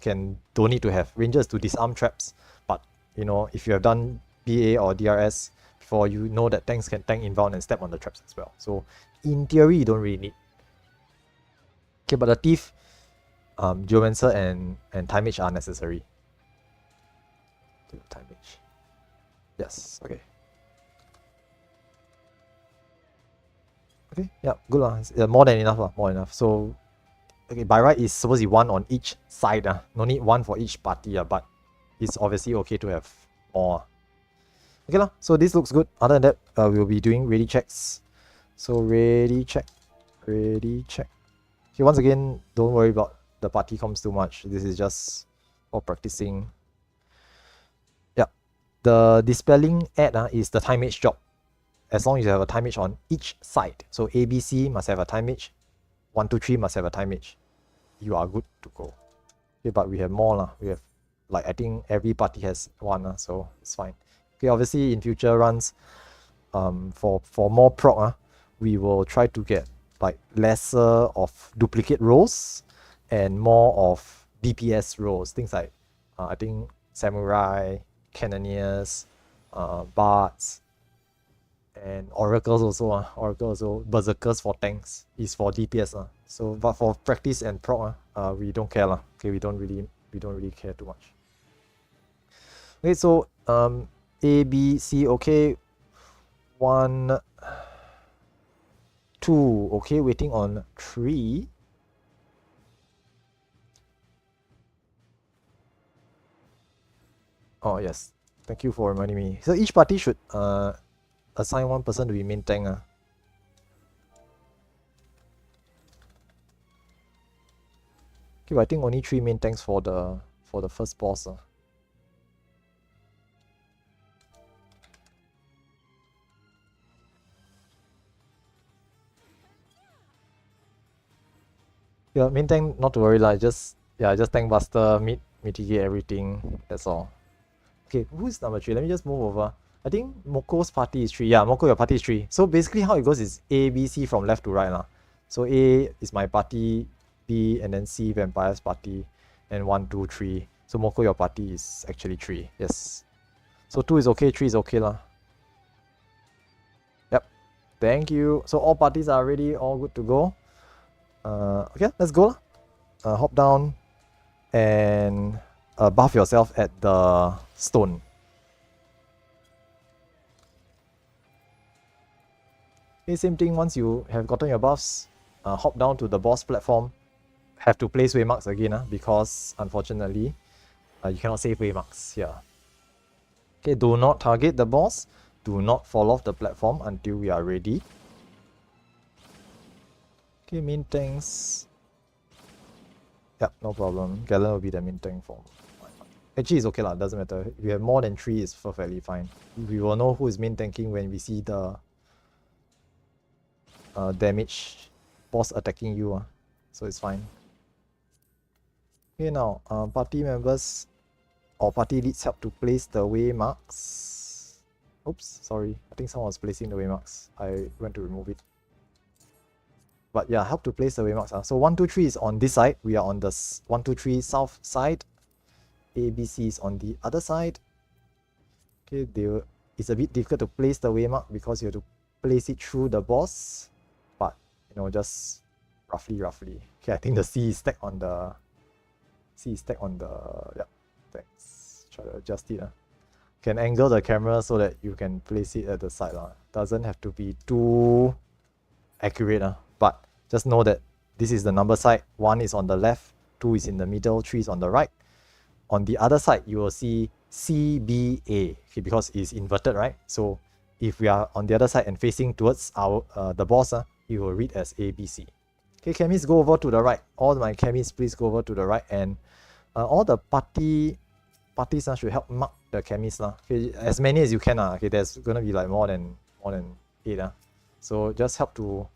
A: don't need to have Rangers to disarm traps. But you know, if you have done BA or DRS before, you know that tanks can tank inbound and step on the traps as well. So in theory, you don't really need. Okay, but the Thief, Geomancer and Time Mage are necessary. Time Mage. Yes, okay. Okay, yeah, good lah. More than enough lah, more than enough. So, okay, by right it's supposed to be one on each side. No need one for each party, but it's obviously okay to have more. Okay lah, so this looks good. Other than that, we'll be doing ready checks. So ready check. Okay, once again, don't worry about the party comms too much. This is just for practicing. Yeah, the dispelling ad is the time mage job. As long as you have a time mage on each side. So ABC must have a time mage. 1, 2, 3 must have a time mage. You are good to go. Okay, but we have more lah. We have, like, I think every party has one, so it's fine. Okay, obviously in future runs, for more proc, we will try to get like lesser of duplicate roles and more of DPS roles. Things like I think Samurai, Cannoneers, Bards, and Oracles also. Berserkers for tanks is for DPS. So but for practice and proc, we don't care lah. Okay, we don't really care too much. Okay, so A, B, C, okay. 1, 2, okay, waiting on 3. Oh yes, thank you for reminding me. So each party should assign one person to be main tank. Okay, but I think only 3 main tanks for the first boss. Yeah, main tank, not to worry lah. Just tank buster, mitigate everything. That's all. Okay, who's number 3? Let me just move over. I think Moko's party is 3. Yeah, Moko, your party is 3. So basically how it goes is A, B, C from left to right lah. So A is my party, B, and then C, Vampire's party, and 1, 2, 3. So Moko, your party is actually 3. Yes. So 2 is okay, 3 is okay lah. Yep. Thank you. So all parties are ready, all good to go. Okay, let's go. Hop down and buff yourself at the stone. Okay, same thing. Once you have gotten your buffs, hop down to the boss platform. Have to place waymarks again, because unfortunately, you cannot save waymarks here. Okay, do not target the boss. Do not fall off the platform until we are ready. Okay, main tanks. Yep, no problem. Galen will be the main tank form. Actually, it's okay lah. Doesn't matter. If you have more than 3, it's perfectly fine. We will know who is main tanking when we see the damage boss attacking you. So it's fine. Okay, now party members or party leads help to place the waymarks. Oops, sorry. I think someone was placing the waymarks. I went to remove it. But yeah, help to place the waymarks. So 1, 2, 3 is on this side. We are on the 1, 2, 3 south side. A, B, C is on the other side. Okay, it's a bit difficult to place the waymark because you have to place it through the boss. But you know, just roughly. Okay, I think the C is stacked on the yeah. Thanks. Try to adjust it. Can angle the camera so that you can place it at the side. Doesn't have to be too accurate. But just know that this is the number side. 1 is on the left, 2 is in the middle, 3 is on the right. On the other side, you will see CBA, okay, because it's inverted, right? So if we are on the other side and facing towards our the boss, it will read as ABC. Okay, chemists, go over to the right. All my chemists, please go over to the right, and all the parties should help mark the chemists. Okay, as many as you can. Okay, there's gonna be like more than 8. So just help to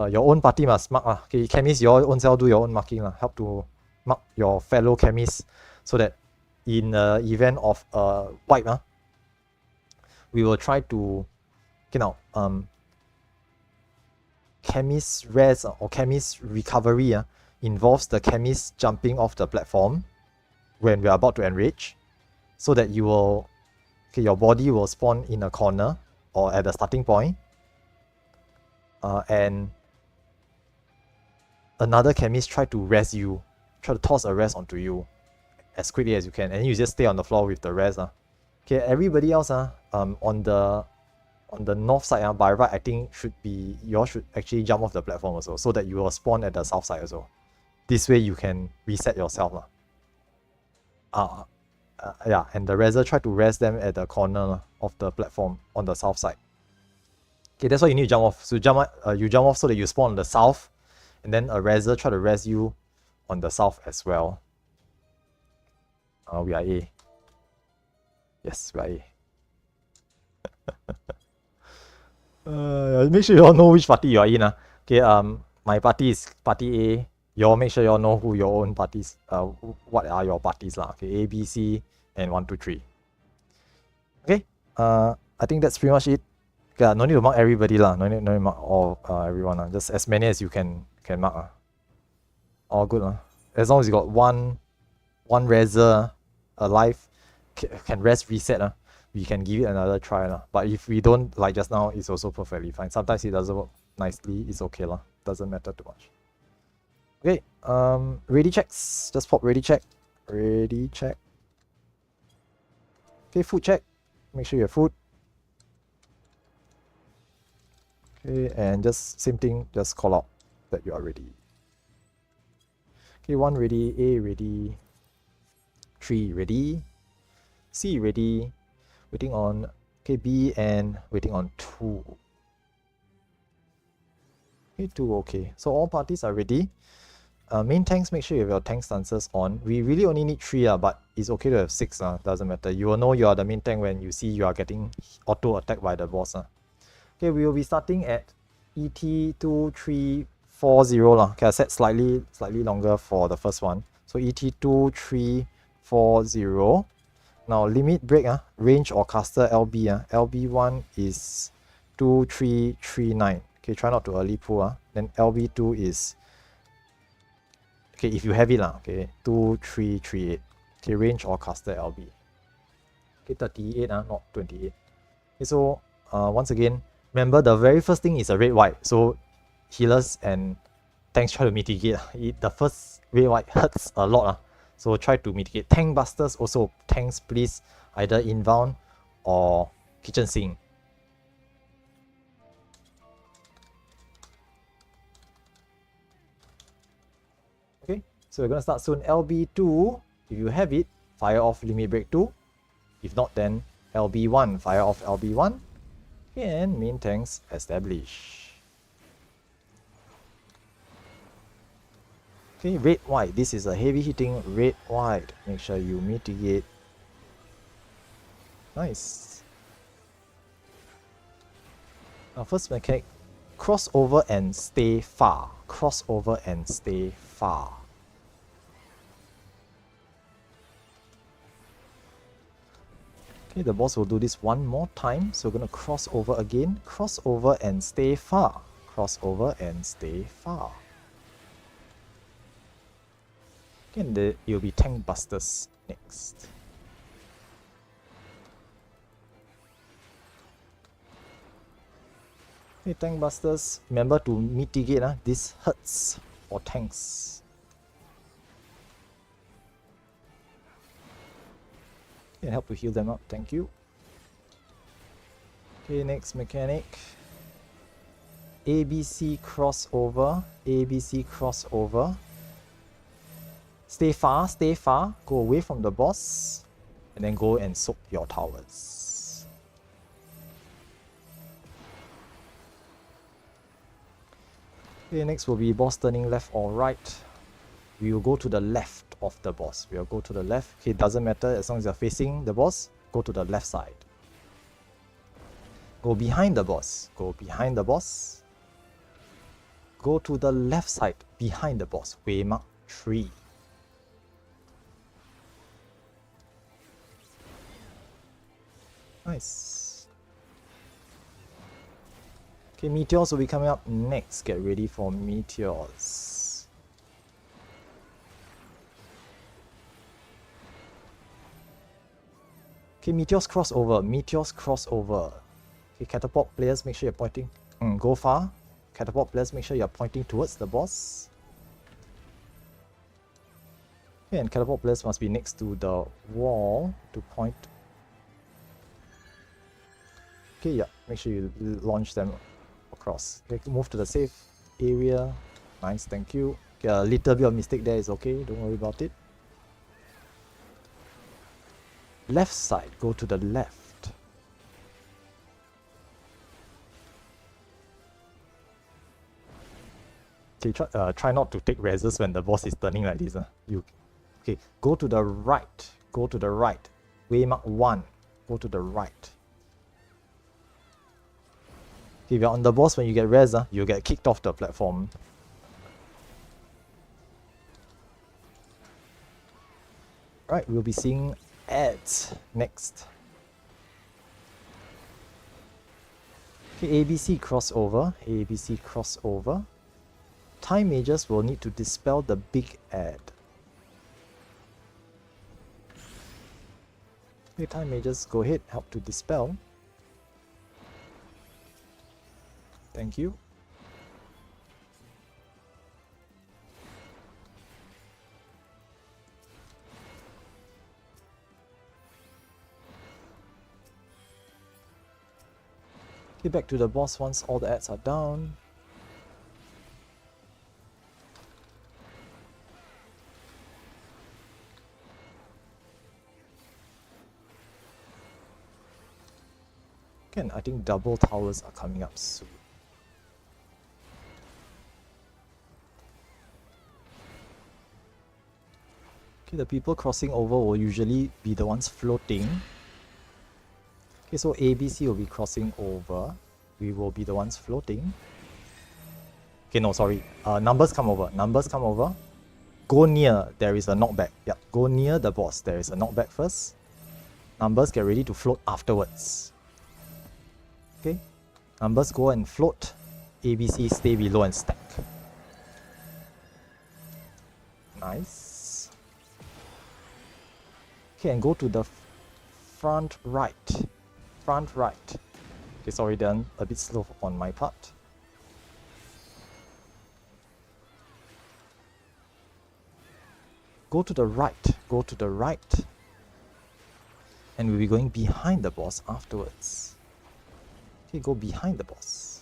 A: your own party must mark. Okay, chemists, your own self do your own marking. Help to mark your fellow chemists so that in the event of a wipe, we will try to, chemist res or chemist recovery involves the chemist jumping off the platform when we are about to enrage, so that your body will spawn in a corner or at the starting point, and another chemist try to toss a res onto you as quickly as you can, and you just stay on the floor with the res. Okay, everybody else on the north side, by right, I think you all should actually jump off the platform also, so that you will spawn at the south side also. This way you can reset yourself. Yeah, and the reser try to res them at the corner of the platform on the south side. Okay, that's why you need to jump off. So you jump off so that you spawn on the south, and then a reser try to res you on the south as well. We are A. Yes, we are A. Make sure you all know which party you are in. Okay, my party is party A. You all make sure you all know who your own parties, what are your parties lah. Okay, A, B, C, and 1, 2, 3. Okay, I think that's pretty much it. Okay, no need to mark everybody lah. No need to mark all everyone. Just as many as you can mark. All good lah. As long as you got one reser alive, can rest reset, we can give it another try lah. But if we don't, like just now, it's also perfectly fine. Sometimes it doesn't work nicely, it's okay lah. Doesn't matter too much. Okay, ready checks. Just pop ready check. Ready check. Okay, food check. Make sure you have food. Okay, and just same thing, just call out that you are ready. Okay, 1 ready, A ready, 3 ready, C ready, waiting on B, and waiting on 2. Okay, 2 okay. So all parties are ready. Main tanks, make sure you have your tank stances on. We really only need 3, but it's okay to have 6, doesn't matter. You will know you are the main tank when you see you are getting auto attacked by the boss. Okay, we will be starting at ET2340 Okay, I set slightly longer for the first one. So ET2340. Now limit break, range or caster LB. LB1 is 2339. Okay, try not to early pull. Then LB2 is, okay, if you have it, okay, 2338. Okay, range or caster LB. Okay, 38, not 28. Okay, so once again, remember the very first thing is a red white. So healers and tanks try to mitigate. The first red white hurts a lot. So try to mitigate. Tank busters also, tanks please either inbound or kitchen sink. Okay, so we're gonna start soon. LB2, if you have it, fire off limit break 2. If not, then LB1, fire off LB1. And main tanks establish. Okay, red white. This is a heavy hitting red white. Make sure you mitigate. Nice. Now first mechanic, crossover and stay far. Crossover and stay far. Okay, the boss will do this one more time. So we're going to cross over again. Cross over and stay far. Cross over and stay far. Okay, and it will be tank busters next. Okay, tank busters. Remember to mitigate. This hurts for tanks. Okay, help to heal them up. Thank you. Okay, next mechanic. ABC crossover. ABC crossover. Stay far, stay far. Go away from the boss. And then go and soak your towers. Okay, next will be boss turning left or right. We will go to the left of the boss. We will go to the left. Okay, it doesn't matter as long as you're facing the boss. Go to the left side. Go behind the boss. Go behind the boss. Go to the left side behind the boss. Waymark 3. Nice. Okay, meteors will be coming up next. Get ready for meteors. Okay, meteors crossover. Meteors crossover. Okay, catapult players, make sure you're pointing. Go far. Catapult players, make sure you're pointing towards the boss. Okay, and catapult players must be next to the wall to point. Okay, yeah, make sure you launch them across. Okay, move to the safe area. Nice, thank you. Okay, a little bit of mistake there is okay, don't worry about it. Left side, go to the left. Okay, try not to take reses when the boss is turning like this. Okay, go to the right. Go to the right. Waymark 1. Go to the right. Okay, if you're on the boss when you get res, you'll get kicked off the platform. Right, we'll be seeing ads next. Okay, ABC crossover. ABC crossover. Time mages will need to dispel the big ad. Okay, time mages, go ahead, help to dispel. Thank you. Okay, back to the boss once all the ads are down. Again, I think double towers are coming up soon. Okay, the people crossing over will usually be the ones floating. Okay, so ABC will be crossing over. We will be the ones floating. Okay, no, sorry. Numbers come over. Numbers come over. Go near. There is a knockback. Yep. Go near the boss. There is a knockback first. Numbers get ready to float afterwards. Okay. Numbers go and float. ABC stay below and stack. Nice. Okay, and go to the front right. Front right. Okay, sorry, then a bit slow on my part. Go to the right. Go to the right. And we'll be going behind the boss afterwards. Okay, go behind the boss.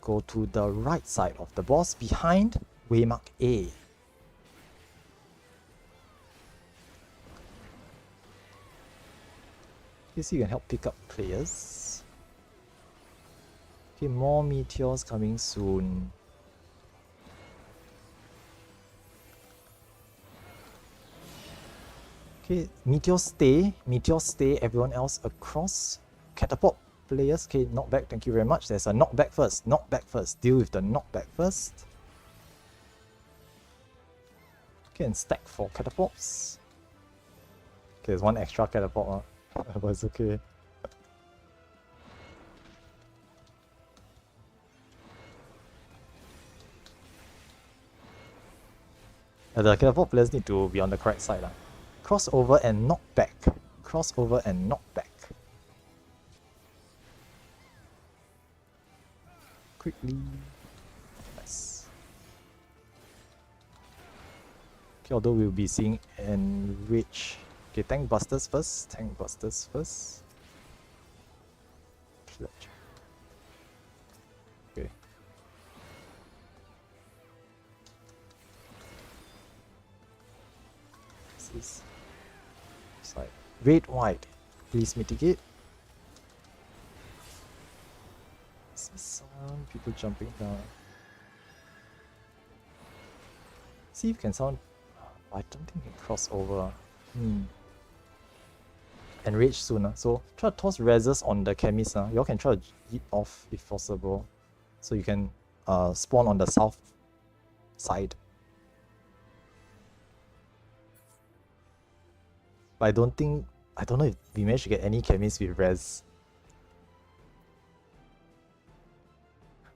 A: Go to the right side of the boss behind waymark A. Okay, so you can help pick up players. Okay, more meteors coming soon. Okay, meteors stay, everyone else across. Catapult players, okay, knockback, thank you very much. There's a knockback first, deal with the knockback first. Okay, and stack for catapults. Okay, there's one extra catapult, but it's okay. The catapult players need to be on the correct side. Crossover and knockback. Crossover and knockback. Quickly. Nice. Okay, although we'll be seeing enrich. Okay, tank busters first. Tank busters first. Pledge. Okay. This is side. Red, white. Please mitigate. See some people jumping down. See if you can sound. I don't think you can cross over. Enrage soon. So try to toss reses on the chemist. You all can try to yeet off if possible. So you can spawn on the south side. But I don't think I don't know if we managed to get any chemists with res.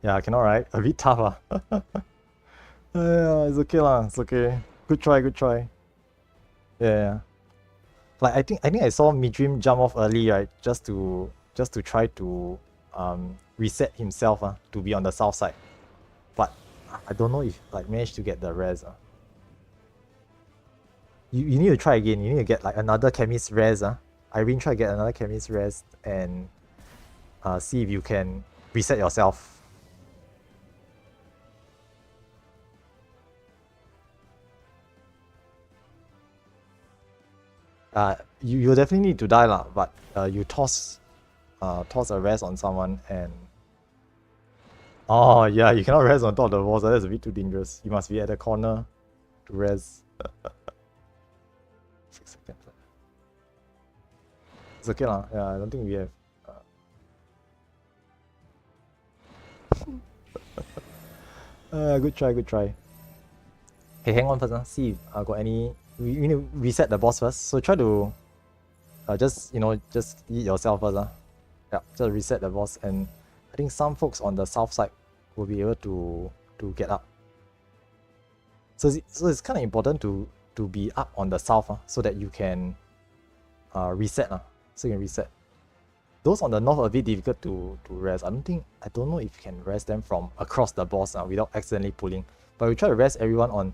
A: Yeah, cannot, right? A bit tough, ah. Yeah, it's okay lah. It's okay. Good try, good try. Yeah. Like I think I saw Midream jump off early, right? Just to try to reset himself to be on the south side. But I don't know if like managed to get the res. You need to try again. You need to get like another chemist res. Irene, try to get another chemist res and see if you can reset yourself. You'll definitely need to die lah, but you toss a res on someone and oh yeah, you cannot res on top of the walls. That's a bit too dangerous. You must be at the corner to res. 6 seconds. It's okay lah. Yeah, I don't think we have. Good try, good try. Okay, hang on first. See if I got any. We need to reset the boss first. So try to just eat yourself first. Yeah, just reset the boss, and I think some folks on the south side will be able to get up. So it's kind of important to be up on the south so that you can reset. So you can reset. Those on the north are a bit difficult to rest. I don't know if you can rest them from across the boss without accidentally pulling. But we try to rest everyone on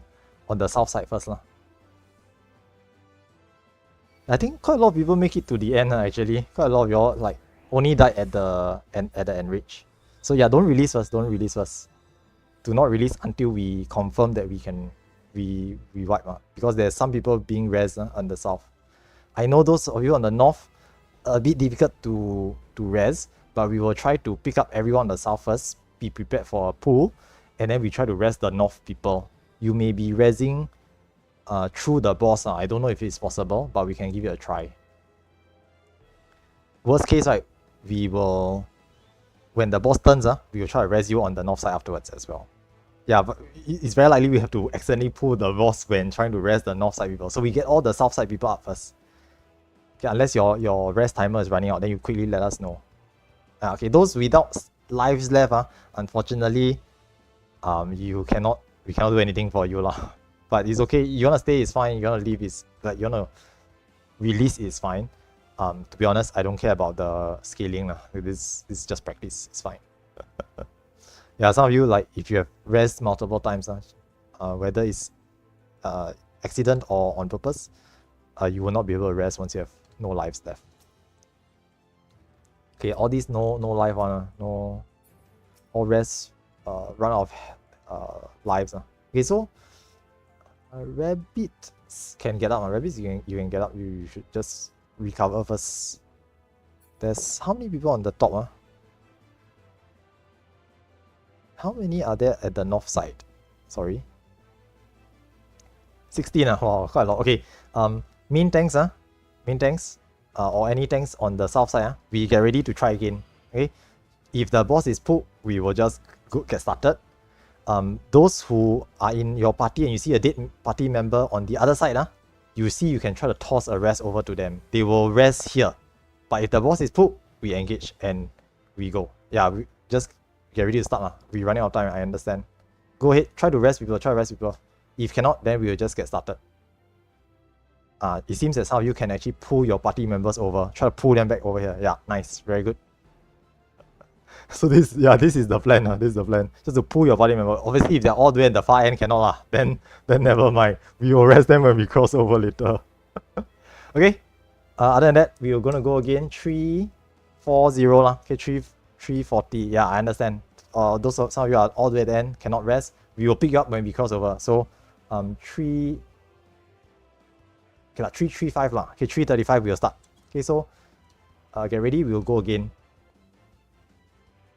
A: the south side first. I think quite a lot of people make it to the end actually. Quite a lot of y'all like only died at the enrich. So yeah, don't release first. Do not release until we confirm that we can wipe because there's some people being res on the south. I know those of you on the north a bit difficult to res, but we will try to pick up everyone on the south first, be prepared for a pull, and then we try to res the north people. You may be resing through the boss. I don't know if it's possible, but we can give it a try. Worst case, right, we will, when the boss turns, we will try to res you on the north side afterwards as well. Yeah, but it's very likely we have to accidentally pull the boss when trying to res the north side people. So we get all the south side people up first. Okay, unless your rest timer is running out, then you quickly let us know. Okay, those without lives left, unfortunately, we cannot do anything for you lah. But it's okay. You wanna stay is fine. You wanna leave is like you wanna release is fine. To be honest, I don't care about the scaling lah. This is just practice. It's fine. Yeah, some of you like if you have rest multiple times, whether it's accident or on purpose, you will not be able to rest once you have no lives left. Okay, all these no life one, no all rest run out of lives. Okay, so rabbits can get up. Rabbits you can get up. You should just recover first. There's how many people on the top? How many are there at the north side? Sorry. 16. Wow, quite a lot. Okay. Main tanks, or any tanks on the south side, we get ready to try again. Okay. If the boss is pulled, we will just get started. Those who are in your party and you see a dead party member on the other side, you see you can try to toss a rest over to them. They will rest here. But if the boss is pulled, we engage and we go. Yeah, we just get ready to start. We're running out of time, I understand. Go ahead, try to rest people, If cannot, then we will just get started. It seems that some of you can actually pull your party members over. Try to pull them back over here. Yeah, nice, very good. So this is the plan. This is the plan. Just to pull your party member. Obviously, if they're all the way at the far end, cannot then never mind. We will rest them when we cross over later. Okay. Other than that, we are gonna go again. 340 Okay, 340. Yeah, I understand. Some of you are all the way at the end, cannot rest. We will pick you up when we cross over. So 335 Okay, 335 we'll start. Okay, so get ready, we'll go again.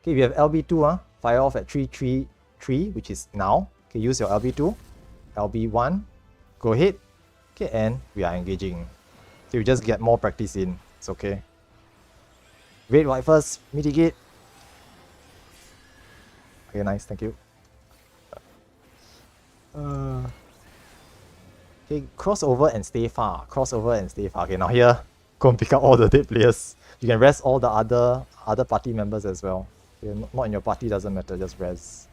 A: Okay, we have LB2, fire off at 333, which is now. Okay, use your LB2. LB1, go ahead. Okay, and we are engaging. Okay, we just get more practice in. It's okay. Red, white first, mitigate. Okay, nice, thank you. Okay, crossover and stay far. Okay, now here, Go and pick up all the dead players. You can rest all the other party members as well. Okay, not in your party, doesn't matter, just rest.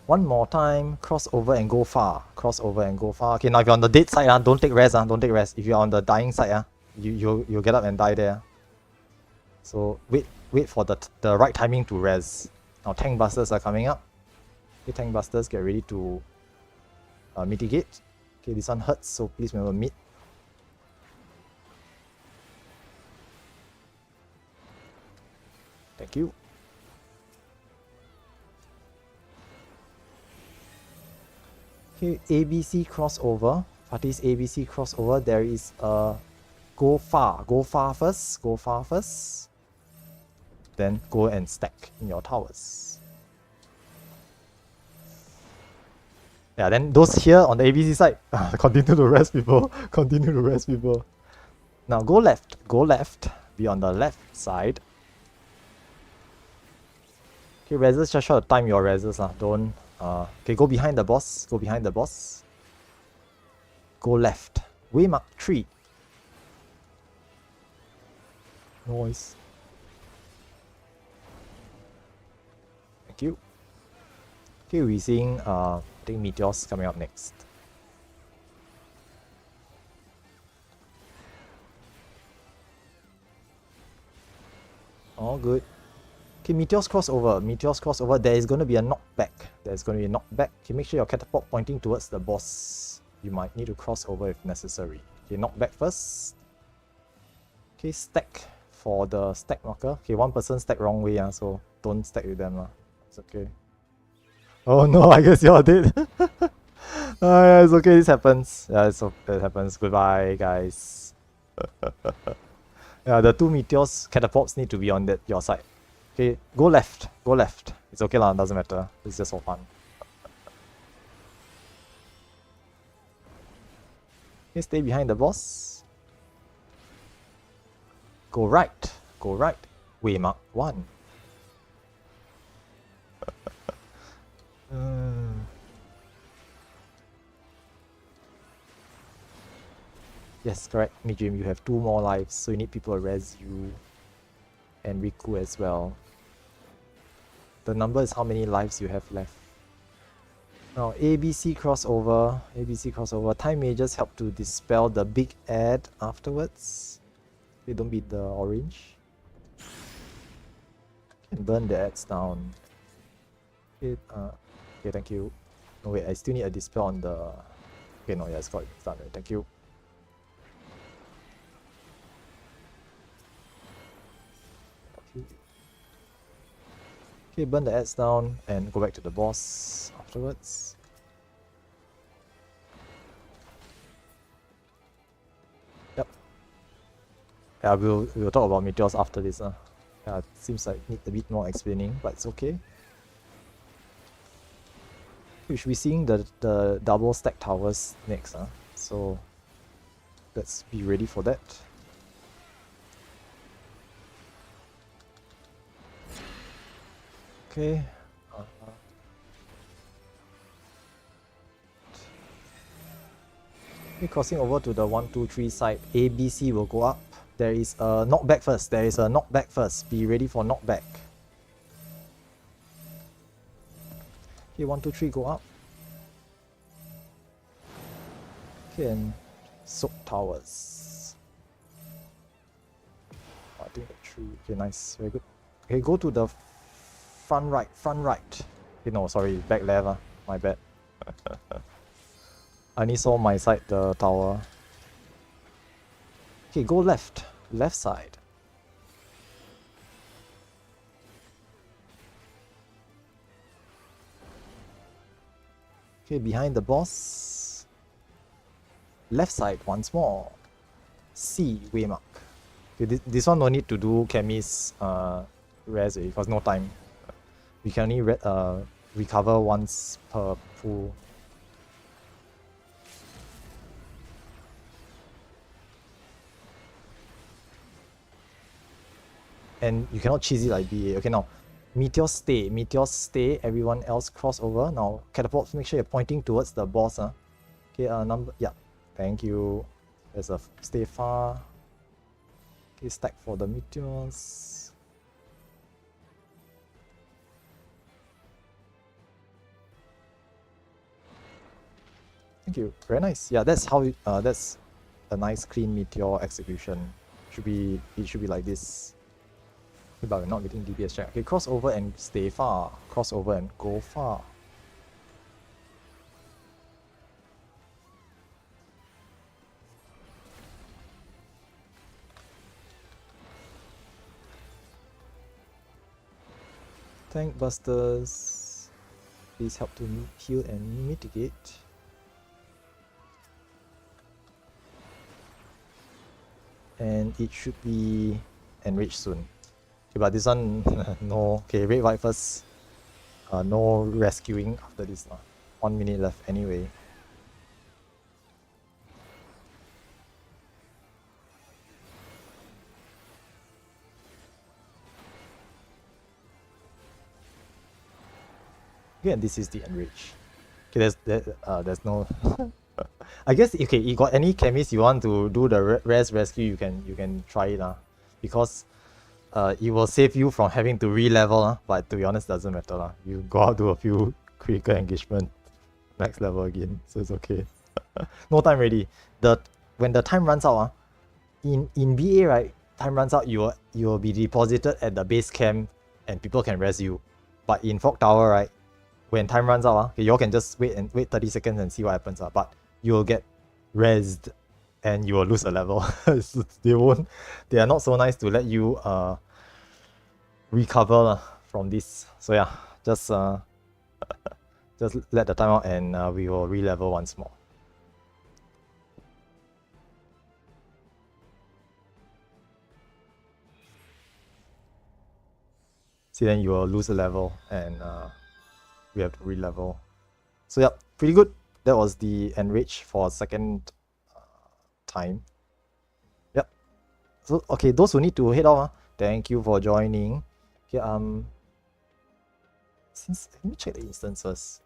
A: One more time, cross over and go far. Cross over and go far. Okay, now if you're on the dead side, don't take rest. Don't take rest. If you're on the dying side, you'll get up and die there. So wait for the right timing to res. Now tank busters are coming up. Okay, tank busters, get ready to mitigate. Okay, this one hurts, so please remember mid. Thank you. Okay, ABC crossover. Parties ABC crossover. There is a go far. Go far first. Go far first. Then go and stack in your towers. Yeah, then those here on the ABC side, continue to rest people. Continue to rest people. Now go left. Go left. Be on the left side. Okay, reses, just try to time your reses. Don't. Okay, go behind the boss. Go behind the boss. Go left. Waymark 3. Noise. Thank you. Okay, we're seeing I think meteors coming up next. All good. Okay, meteors crossover. Meteors crossover. There is going to be a knockback. There's going to be a knockback. Okay, make sure your catapult pointing towards the boss. You might need to cross over if necessary. Okay, knockback first. Okay, stack for the stack marker. Okay, one person stack wrong way, so don't stack with them. It's okay. Oh no, I guess you're dead. Yeah, it's okay, this happens. Yeah, it happens. Goodbye, guys. Yeah, the two meteors catapults need to be on your side. Okay, go left. Go left. It's okay lah, doesn't matter. It's just for fun. Okay, stay behind the boss. Go right. Go right. Waymark 1. Yes, correct. Mijim, you have 2 more lives, so you need people to res you. And Riku as well. The number is how many lives you have left. Now, ABC crossover. ABC crossover. Time mages help to dispel the big ad afterwards. Okay, don't beat the orange. Can burn the ads down. Okay, okay, thank you. No, wait, I still need a dispel on the... Okay, no, yeah, it's done. Right. Thank you. Okay, burn the ads down and go back to the boss afterwards. Yep. Yeah, we'll talk about meteors after this. Yeah, it seems like need a bit more explaining, but it's okay. We should be seeing the double stack towers next. So let's be ready for that. Okay. Okay, crossing over to the 1, 2, 3 side, ABC will go up. There is a knockback first. There is a knockback first. Be ready for knockback. Okay, 1, 2, 3 go up. Okay, and soak towers. Oh, I think the 3. Okay, nice. Very good. Okay, go to the front right. Front right. Okay, no, sorry. Back left. My bad. I only saw my side, the tower. Okay, go left. Left side. Okay, behind the boss. Left side once more. C, Waymark. Okay, this one no need to do Chemist res because no time. We can only recover once per pool. And you cannot cheese it like BA. Okay, now meteors stay. Meteors stay. Everyone else cross over. Now catapults, make sure you're pointing towards the boss. Okay, number, yeah. Thank you. There's a stay far. Okay, stack for the meteors. Thank you. Very nice. Yeah, that's how that's a nice clean meteor execution. It should be like this. But we're not getting DPS check. Okay, cross over and stay far. Cross over and go far. Tank busters. Please help to heal and mitigate. And it should be enriched soon. Okay, but this one, no. Okay, red white first. No rescuing after this. 1 minute left anyway. Okay, and this is the enrich. Okay, there's no. I guess okay. You got any chemist you want to do the res rescue? You can try it because it will save you from having to re-level but to be honest doesn't matter You go out do a few critical engagement, max level again, so it's okay. No time ready. When the time runs out in BA right, time runs out, you will be deposited at the base camp and people can res you. But in Fog Tower right, when time runs out okay, you all can just wait 30 seconds and see what happens but you will get resed and you will lose a level. They are not so nice to let you recover from this. So yeah, just let the time out and we will re-level once more. See, then you will lose a level and we have to re-level. So yeah, pretty good. That was the enrich for second time. Yep. So okay, those who need to head off, thank you for joining. Okay, let me check the instances.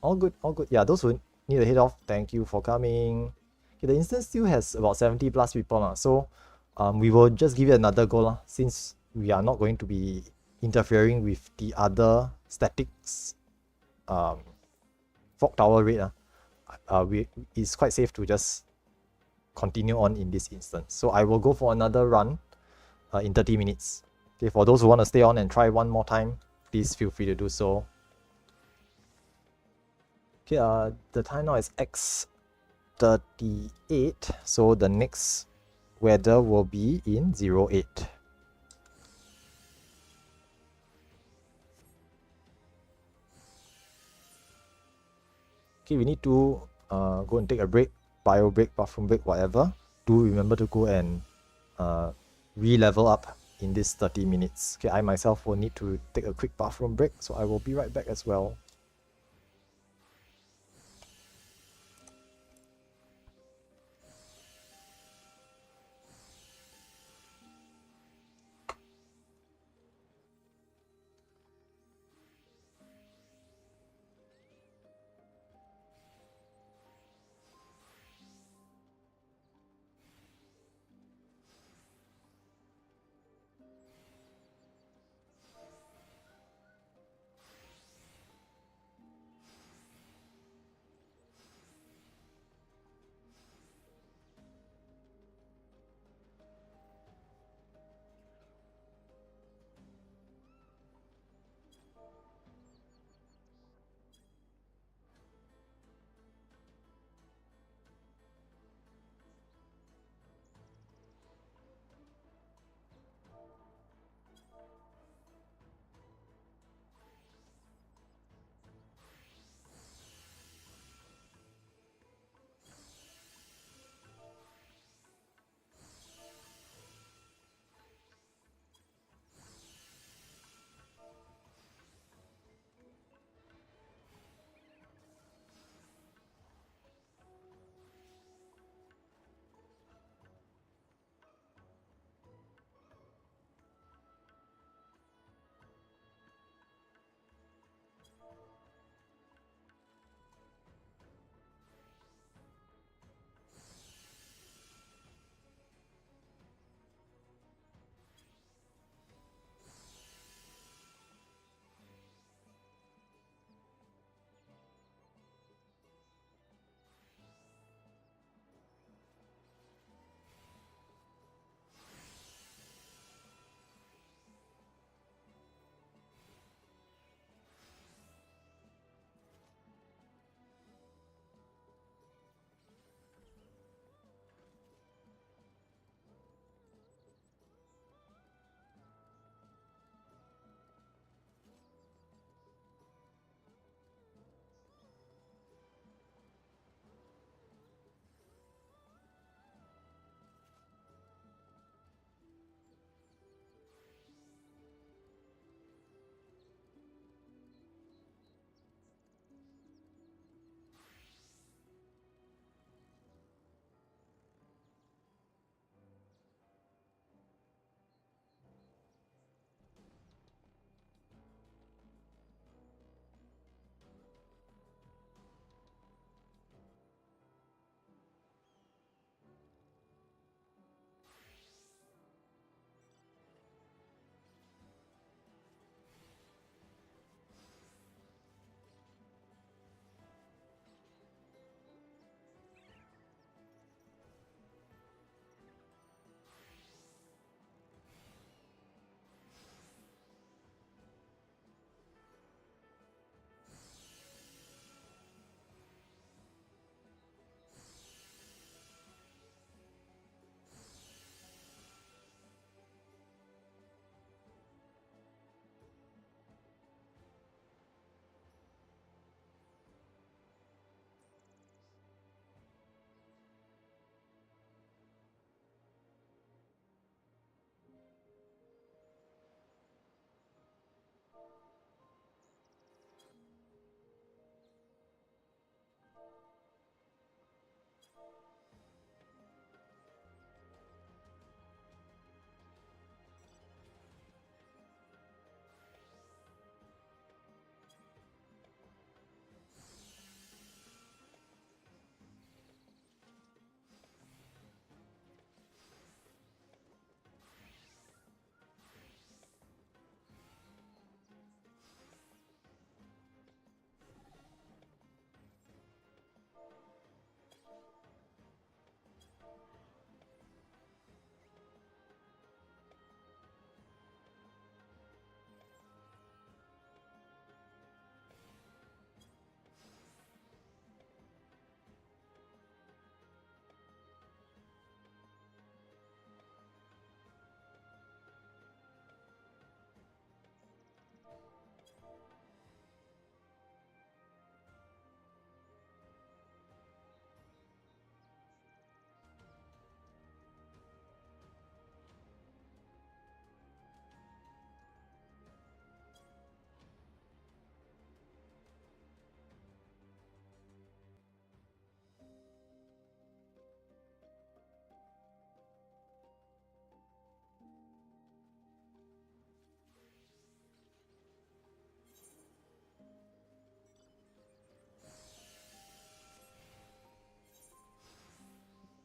A: All good, all good. Yeah, those who need to head off, thank you for coming. Okay, the instance still has about 70 plus people so we will just give it another go since we are not going to be interfering with the other statics Fog Tower raid. It's quite safe to just continue on in this instance. So I will go for another run in 30 minutes. Okay, for those who want to stay on and try one more time, please feel free to do so. Okay, the time now is X38, so the next weather will be in 08. Okay, we need to go and take a break, bio break, bathroom break, whatever. Do remember to go and re-level up in this 30 minutes. Okay, I myself will need to take a quick bathroom break, so I will be right back as well.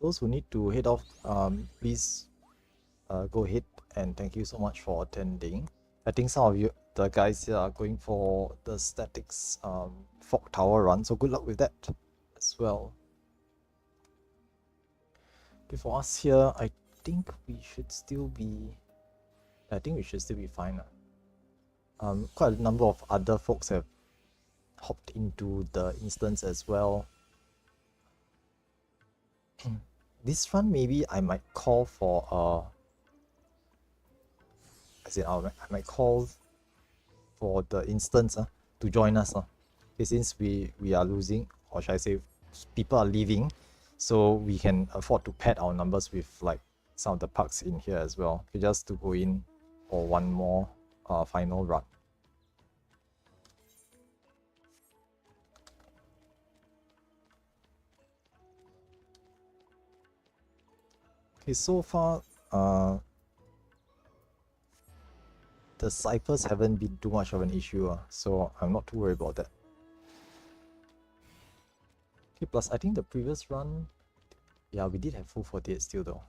A: those who need to head off, please go ahead, and thank you so much for attending. I think some of you, the guys here, are going for the statics fog tower run, so good luck with that as well. Okay, for us here, I think we should still be fine. Quite a number of other folks have hopped into the instance as well. This run, maybe I might call for I might call for the instance to join us. Since we are losing, or should I say, people are leaving, so we can afford to pad our numbers with like some of the pucks in here as well. Okay, just to go in for one more final run. Okay, so far the ciphers haven't been too much of an issue, so I'm not too worried about that. Okay, plus I think the previous run, yeah, we did have full 48 still though.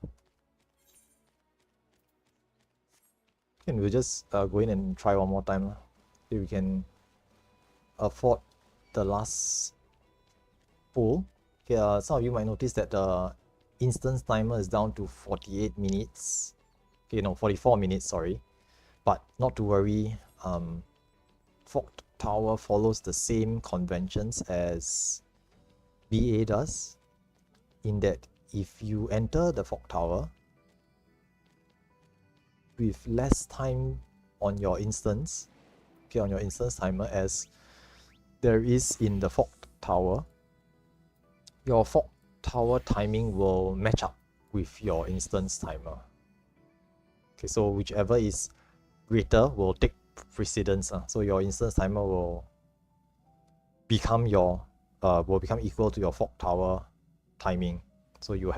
A: Okay, and we'll just go in and try one more time. Okay, we can afford the last pull. Okay, some of you might notice that the instance timer is down to 48 minutes. Okay, no, 44 minutes, sorry. But not to worry, Fog Tower follows the same conventions as BA does, in that if you enter the Fog Tower with less time on your instance, okay, on your instance timer as there is in the Fog Tower, your Fog Tower timing will match up with your instance timer. Okay, so whichever is greater will take precedence. So your instance timer will become equal to your Fog Tower timing. So you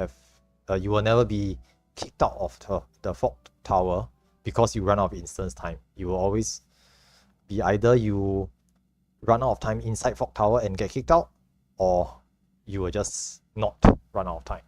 A: will never be kicked out of the Fog Tower because you run out of instance time. You will always be either you run out of time inside Fog Tower and get kicked out, or you will just not run out of time.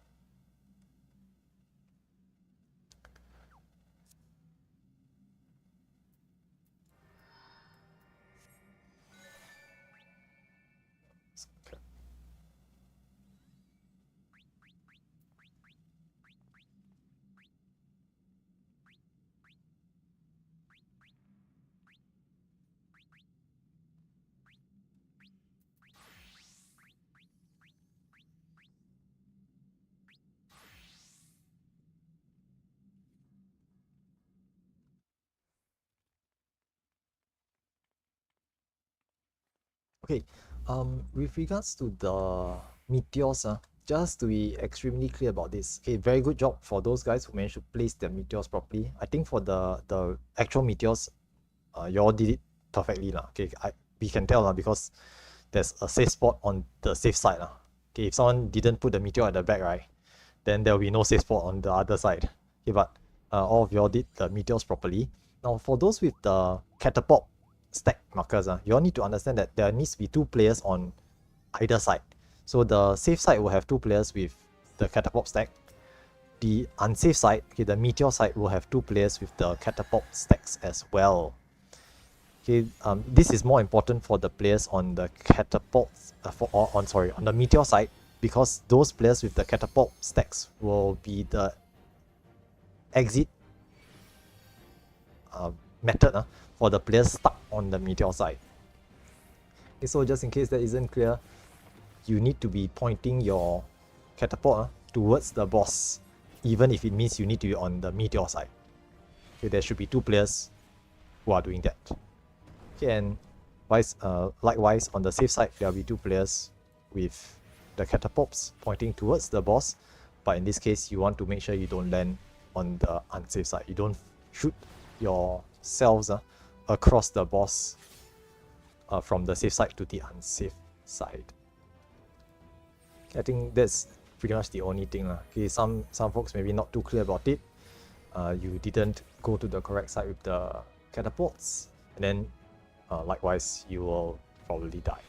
A: Okay, with regards to the meteors, just to be extremely clear about this, okay, very good job for those guys who managed to place their meteors properly. I think for the actual meteors, you all did it perfectly lah. Okay, we can tell because there's a safe spot on the safe side lah. Okay, if someone didn't put the meteor at the back, right, then there will be no safe spot on the other side. Okay, but all of you all did the meteors properly. Now, for those with the catapult stack markers, you all need to understand that there needs to be 2 players on either side. So the safe side will have 2 players with the catapult stack. The unsafe side, okay, the meteor side, will have 2 players with the catapult stacks as well. Okay, this is more important for the players on the catapult, on the meteor side, because those players with the catapult stacks will be the exit method for the players stuck on the meteor side. Okay, so just in case that isn't clear, you need to be pointing your catapult towards the boss, even if it means you need to be on the meteor side. Okay, there should be 2 players who are doing that. Okay, and likewise on the safe side, there will be 2 players with the catapults pointing towards the boss, but in this case, you want to make sure you don't land on the unsafe side. You don't shoot yourselves across the boss from the safe side to the unsafe side. I think that's pretty much the only thing. Okay, some folks maybe not too clear about it. You didn't go to the correct side with the catapults, and then likewise you will probably die.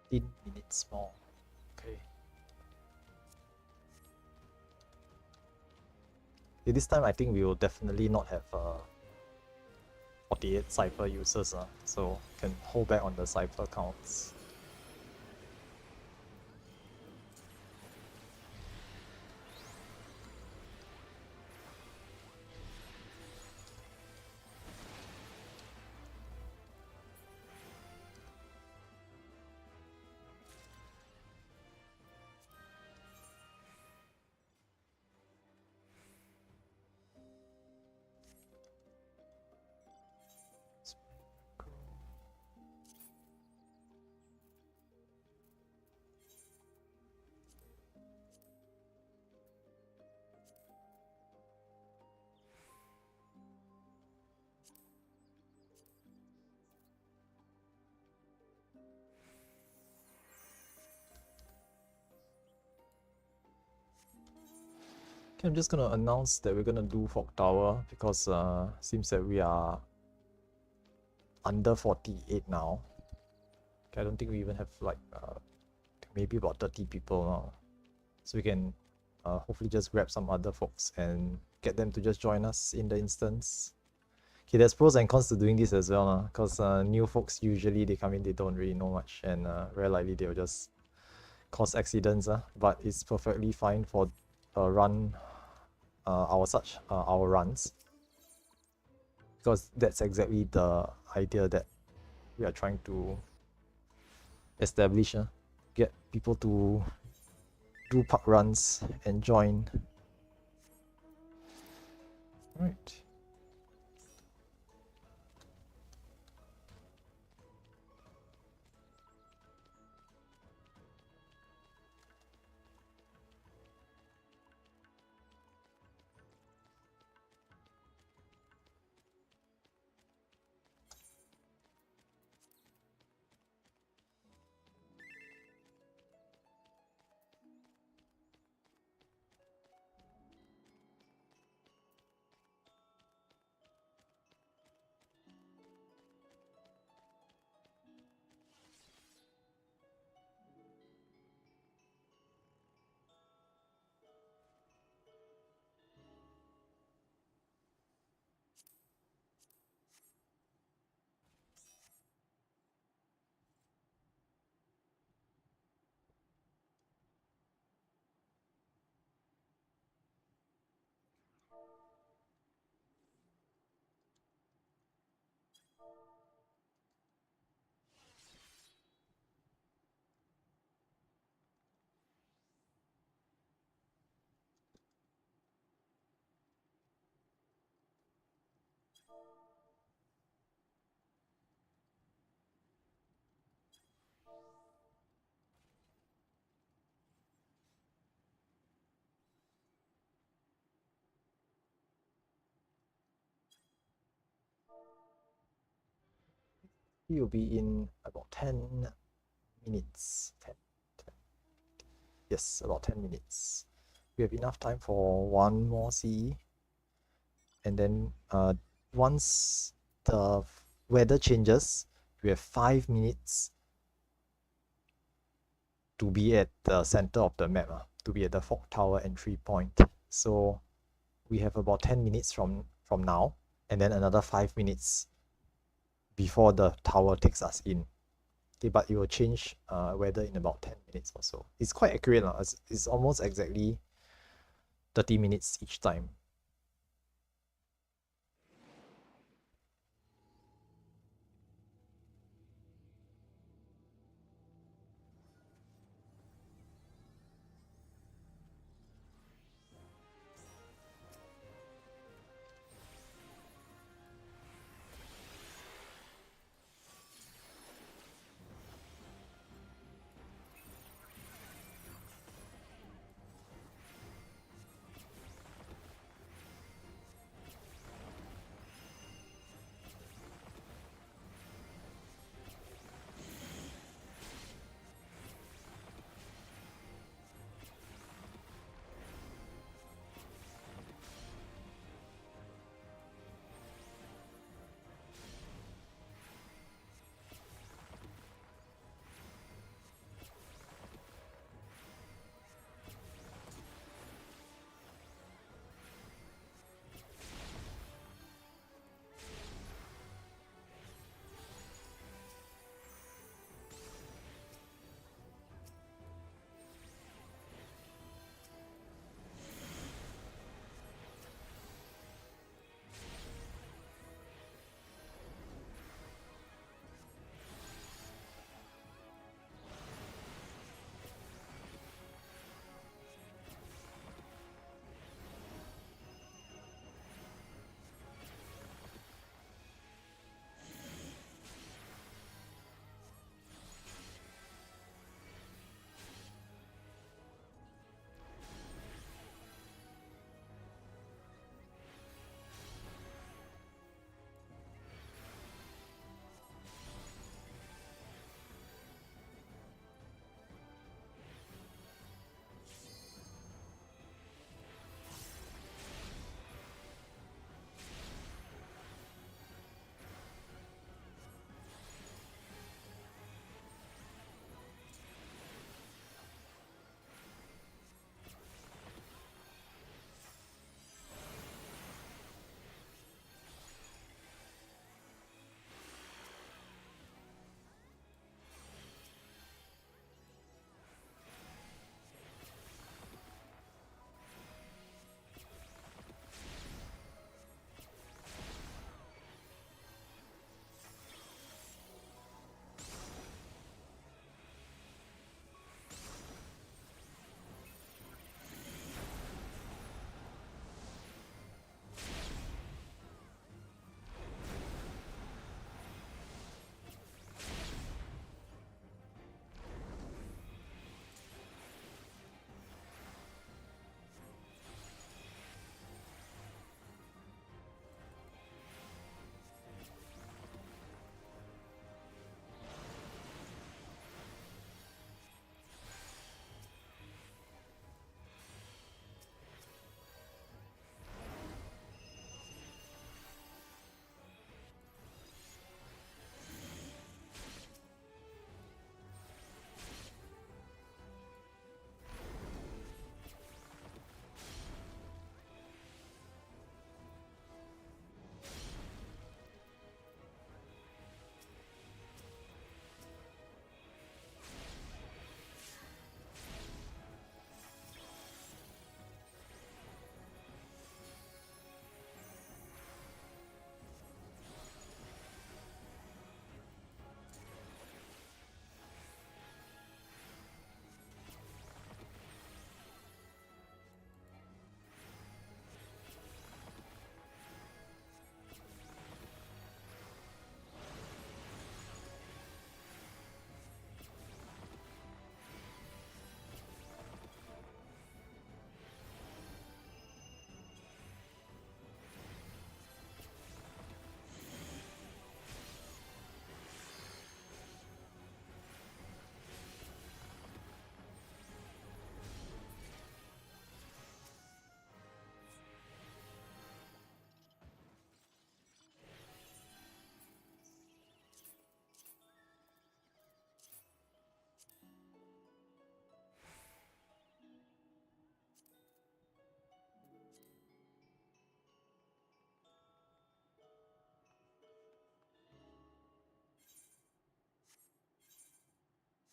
A: 15 minutes more. Okay. This time I think we will definitely not have 48 cipher users, so can hold back on the cipher counts. Okay, I'm just gonna announce that we're gonna do Fog Tower because seems that we are under 48 now. Okay, I don't think we even have like maybe about 30 people now. So we can hopefully just grab some other folks and get them to just join us in the instance. Okay, there's pros and cons to doing this as well, because new folks usually they come in, they don't really know much, and very likely they'll just cause accidents. But it's perfectly fine for run our runs, because that's exactly the idea that we are trying to establish. Get people to do park runs and join. Right. You'll be in about 10 minutes. 10. Yes, about 10 minutes. We have enough time for one more CE. And then once the weather changes, we have 5 minutes to be at the center of the map, to be at the Fog Tower entry point. So we have about 10 minutes from now, and then another 5 minutes before the tower takes us in. Okay, but it will change weather in about 10 minutes or so. It's quite accurate. It's almost exactly 30 minutes each time.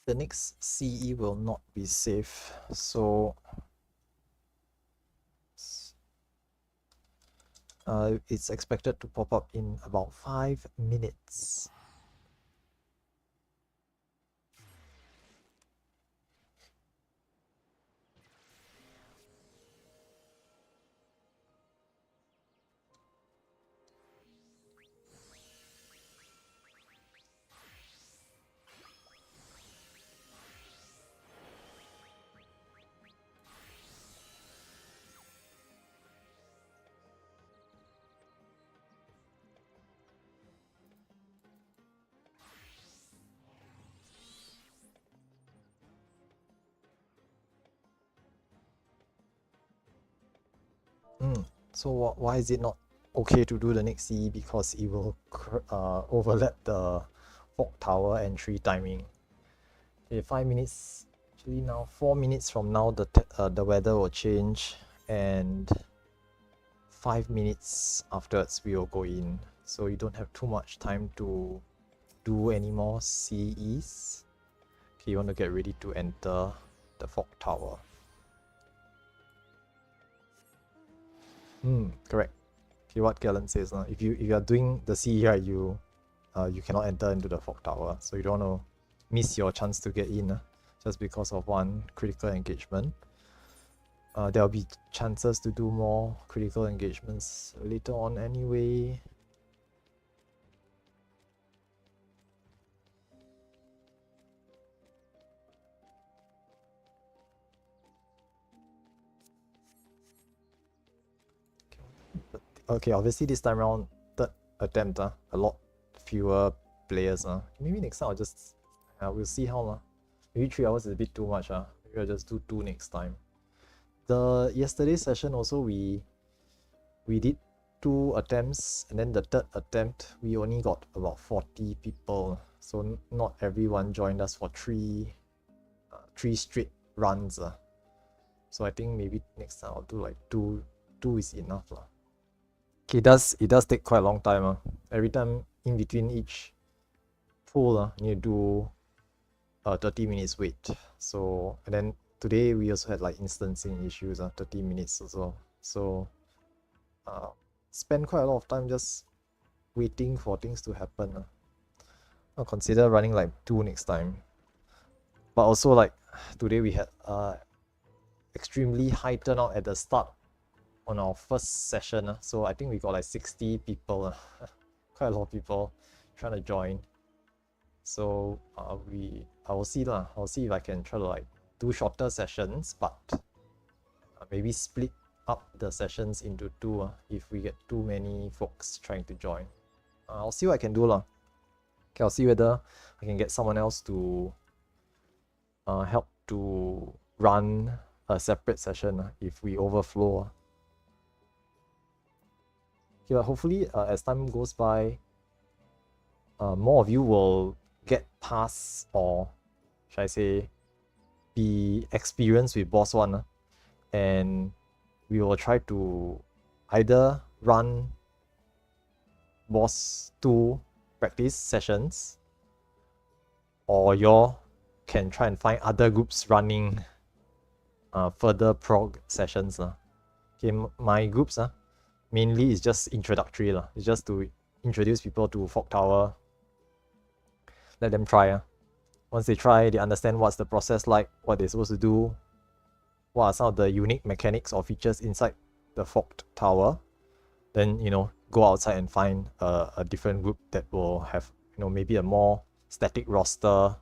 A: the next CE will not be safe, so it's expected to pop up in about 5 minutes. So why is it not okay to do the next CE? Because it will overlap the fog tower entry timing. Okay, 5 minutes. Actually, now 4 minutes from now, the weather will change, and 5 minutes afterwards we will go in. So you don't have too much time to do any more CEs. Okay, you want to get ready to enter the fog tower. Correct. Okay, what Galen says, if you are doing the CE, right, you cannot enter into the fog tower, so you don't want to miss your chance to get in just because of one critical engagement. There will be chances to do more critical engagements later on anyway. Okay, obviously this time around, third attempt, a lot fewer players. Maybe next time I'll just, we'll see how. Maybe 3 hours is a bit too much. Maybe I'll just do 2 next time. The yesterday session also, we did 2 attempts, and then the third attempt we only got about 40 people, so not everyone joined us for 3 straight runs. So I think maybe next time I'll do like 2 is enough. Okay, it does take quite a long time. Every time in between each pool, you need to do 30 minutes wait. So, and then today we also had like instancing issues, 30 minutes or so. So spend quite a lot of time just waiting for things to happen. I'll consider running like 2 next time. But also, like, today we had extremely high turnout at the start on our first session. So I think we got like 60 people, quite a lot of people trying to join. So I will see I'll see if I can try to like do shorter sessions, but maybe split up the sessions into 2 if we get too many folks trying to join. I'll see what I can do Okay, I'll see whether I can get someone else to help to run a separate session if we overflow. Okay, but hopefully as time goes by, more of you will get past, or should I say, be experienced with boss 1, and we will try to either run boss 2 practice sessions, or you can try and find other groups running further prog sessions. Okay, my groups mainly is just introductory. It's just to introduce people to Fog Tower, let them try. Once they try, they understand what's the process like, what they're supposed to do, what are some of the unique mechanics or features inside the Fog Tower. Then, go outside and find a different group that will have, maybe a more static roster.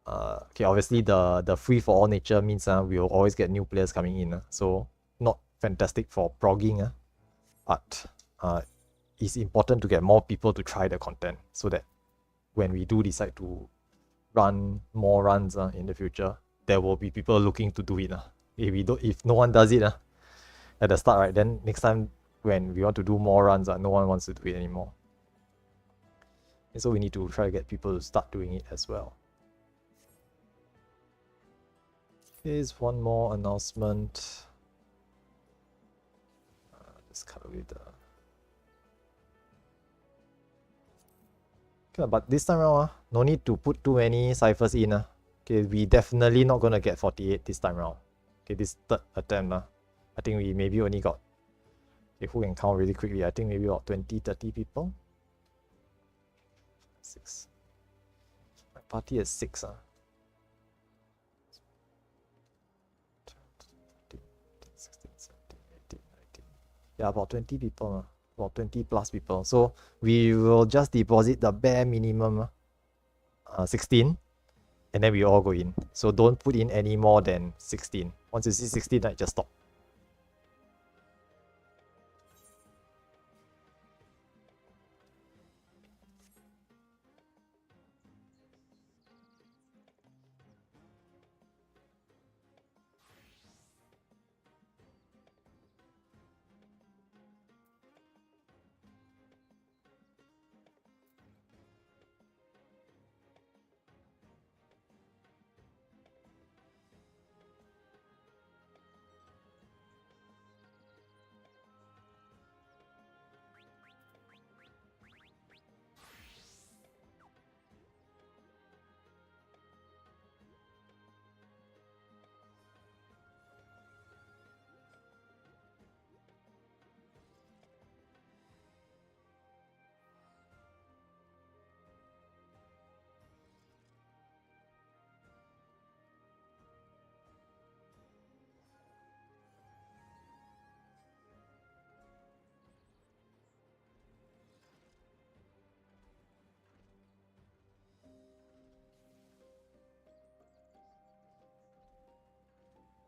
A: Okay, obviously the free for all nature means we will always get new players coming in. So not fantastic for progging, but it's important to get more people to try the content, so that when we do decide to run more runs in the future, there will be people looking to do it. If no one does it at the start, right, then next time when we want to do more runs, no one wants to do it anymore. And so we need to try to get people to start doing it as well. Here's one more announcement. Just cut away the... Okay, but this time around, no need to put too many ciphers in. Okay, we definitely not gonna get 48 this time around. Okay, this third attempt. I think we maybe only got, okay, who can count really quickly? I think maybe about 20, 30 people. 6. My party is 6. 16, 17, 18, 19. Yeah, about 20 people. About 20 plus people. So we will just deposit the bare minimum, 16, and then we all go in. So don't put in any more than 16. Once you see 16, I just stop.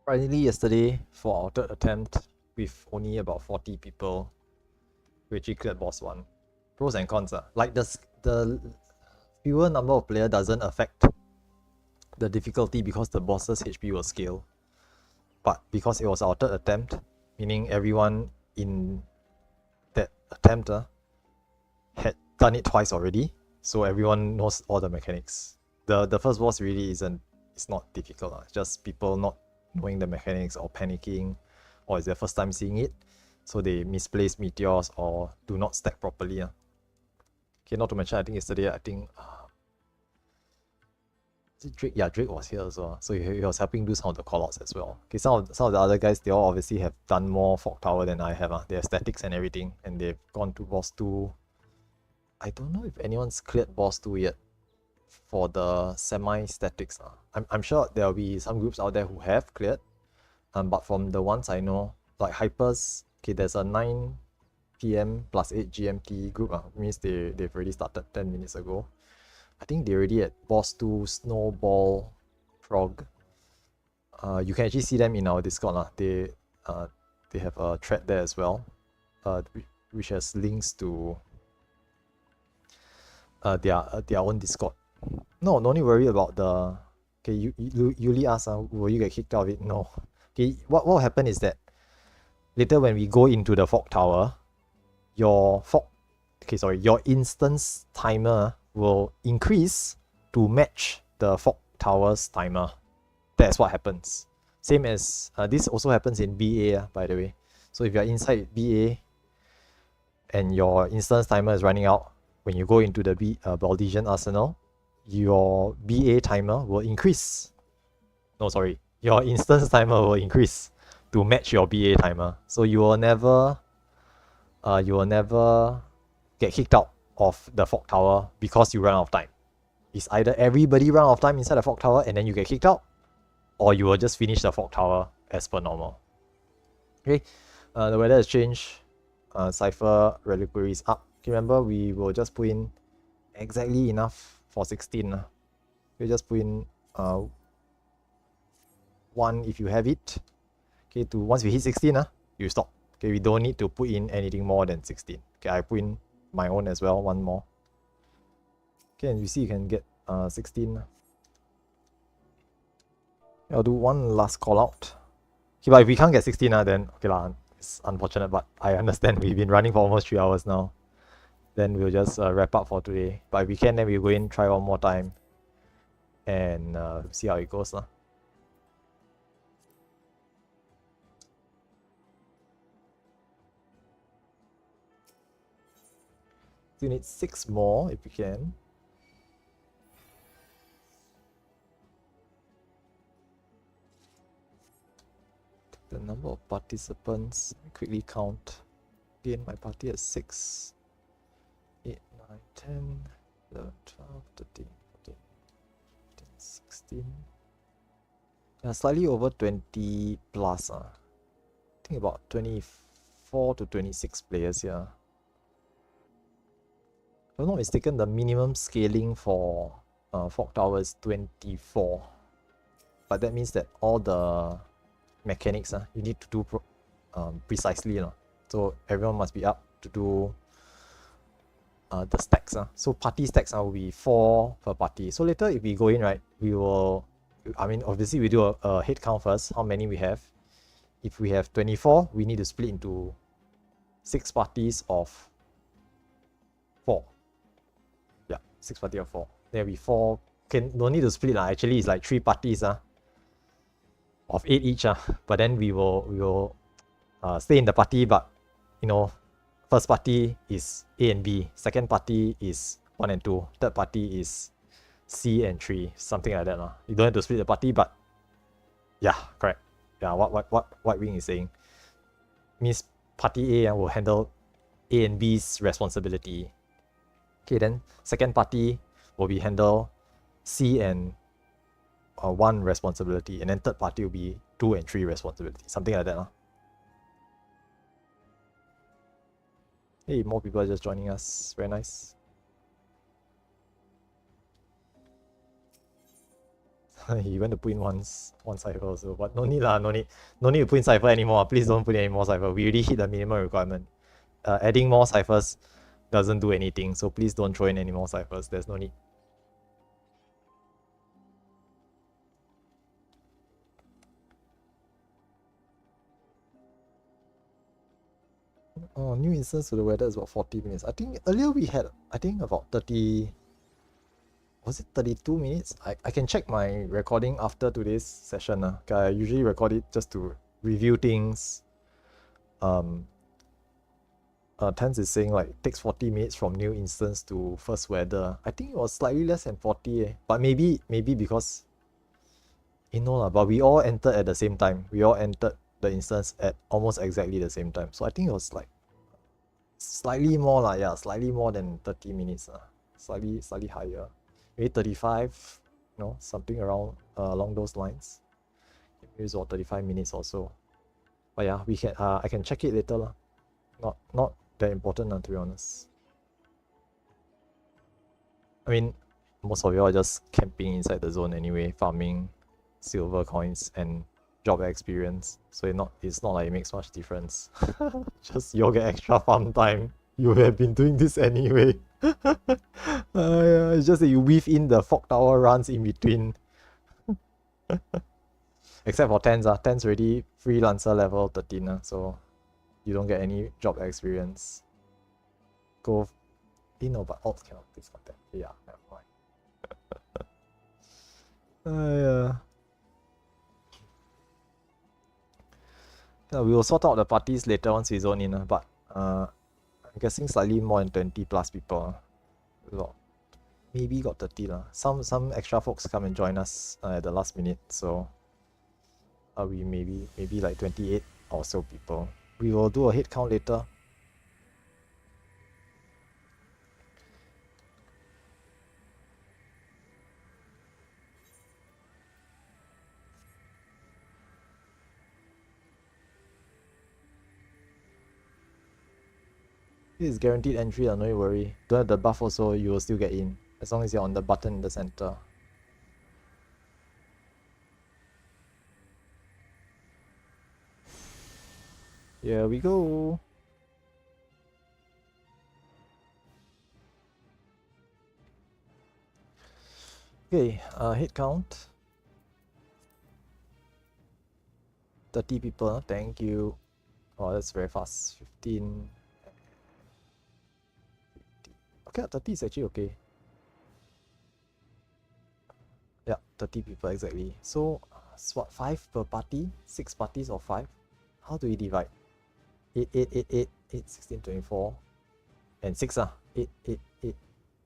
A: Finally, yesterday, for our third attempt, with only about 40 people, we actually cleared boss 1. Pros and cons. Like the fewer number of players doesn't affect the difficulty because the boss's HP will scale. But because it was our third attempt, meaning everyone in that attempt had done it twice already, so everyone knows all the mechanics. The first boss really it's not difficult. It's just people not knowing the mechanics or panicking, or it's their first time seeing it, so they misplace meteors or do not stack properly. Okay, not to mention, I think yesterday, Drake, yeah, Drake was here as well, so he was helping do some of the callouts as well. Okay, some of the other guys, they all obviously have done more Fog Tower than I have. They have statics and everything, and they've gone to boss 2. I don't know if anyone's cleared boss 2 yet for the semi-statics. I'm sure there'll be some groups out there who have cleared, but from the ones I know, like Hypers, okay, there's a 9 PM plus 8 GMT group, means they've already started 10 minutes ago. I think they're already at boss 2, Snowball Frog. You can actually see them in our Discord. They have a thread there as well, which has links to their own Discord. No need to worry about the. Okay, Yuli asked, will you get kicked out of it? No. Okay, what will happen is that later when we go into the Fog Tower, your instance timer will increase to match the Fog Tower's timer. That's what happens. Same as this also happens in BA, by the way. So if you're inside BA and your instance timer is running out, when you go into the Baldesian Arsenal, your BA timer will increase. No, sorry, your instance timer will increase to match your BA timer. So you will never get kicked out of the Fog Tower because you run out of time. It's either everybody run out of time inside the Fog Tower and then you get kicked out, or you will just finish the Fog Tower as per normal. Okay, the weather has changed. Cypher reliquary is up. Okay, remember, we will just put in exactly enough for 16. We just put in 1 if you have it. Okay, once we hit 16, you stop. Okay, we don't need to put in anything more than 16. Okay, I put in my own as well, 1 more. Okay, and you see you can get 16. I'll do one last call out. Okay, but if we can't get 16, then okay lah, it's unfortunate, but I understand. We've been running for almost 3 hours now. Then we'll just wrap up for today. But if we can, then we'll go in, try one more time, and see how it goes. You need 6 more if you can. Number of participants, quickly count. Again, my party has 6, 8, 9, 10, 11, 12, 13, 14, 15, 16. Yeah, slightly over 20 plus. I think about 24 to 26 players here. If I'm not mistaken, the minimum scaling for Fog Tower is 24. But that means that all the mechanics you need to do precisely. So everyone must be up to do the stacks. So party stacks will be 4 per party. So later if we go in, right, we will, I mean, obviously we do a head count first, how many we have. If we have 24, we need to split into 6 parties of 4. Yeah, 6 parties of 4. There will be 4. No need to split. Actually, it's like 3 parties of 8 each. But then we will stay in the party, but you know, first party is A and B, second party is 1 and 2, third party is C and 3, something like that. You don't have to split the party, but yeah, correct. Yeah, what White Wing is saying means party A will handle A and B's responsibility. Okay, then second party will be handle C and 1 responsibility, and then third party will be 2 and 3 responsibility, something like that. Hey, more people are just joining us. Very nice. You went to put in one cipher also, but no need lah, no need to put in cipher anymore. Please don't put in any more cipher. We already hit the minimum requirement. Adding more ciphers doesn't do anything, so please don't throw in any more ciphers. There's no need. Oh, new instance to the weather is about 40 minutes. I think earlier we had, about 30. Was it 32 minutes? I can check my recording after today's session. I usually record it just to review things. Tens is saying like takes 40 minutes from new instance to first weather. I think it was slightly less than 40, but maybe because but we all entered at the same time. We all entered the instance at almost exactly the same time. So I think it was like slightly more yeah, slightly more than 30 minutes. Slightly higher. Maybe 35, something around along those lines. Maybe it's 35 minutes or so. But yeah, we can I can check it later. Not that important, to be honest. I mean, most of you are just camping inside the zone anyway, farming silver coins and job experience. So it's not like it makes much difference. Just you'll get extra farm time. You have been doing this anyway. Yeah, it's just that you weave in the Fog Tower runs in between. Except for Tens. Tens already freelancer level 13, so you don't get any job experience. Go but alt cannot discount that. Yeah, never mind. We will sort out the parties later once we zone in, but I'm guessing slightly more than 20 plus people. Maybe got 30 Some extra folks come and join us at the last minute, so we maybe like 28 or so people. We will do a head count later. This is guaranteed entry, no you worry. Don't have the buff also, you will still get in. As long as you're on the button in the center. Here we go. Okay, head count. 30 people, thank you. Oh, that's very fast. 15. Okay, 30 is actually okay. Yeah, 30 people exactly. So, it's what, 5 per party? 6 parties or 5? How do we divide? 8, 8, 8, 8, 8, 16, 24. And 6, 8, 8, 8,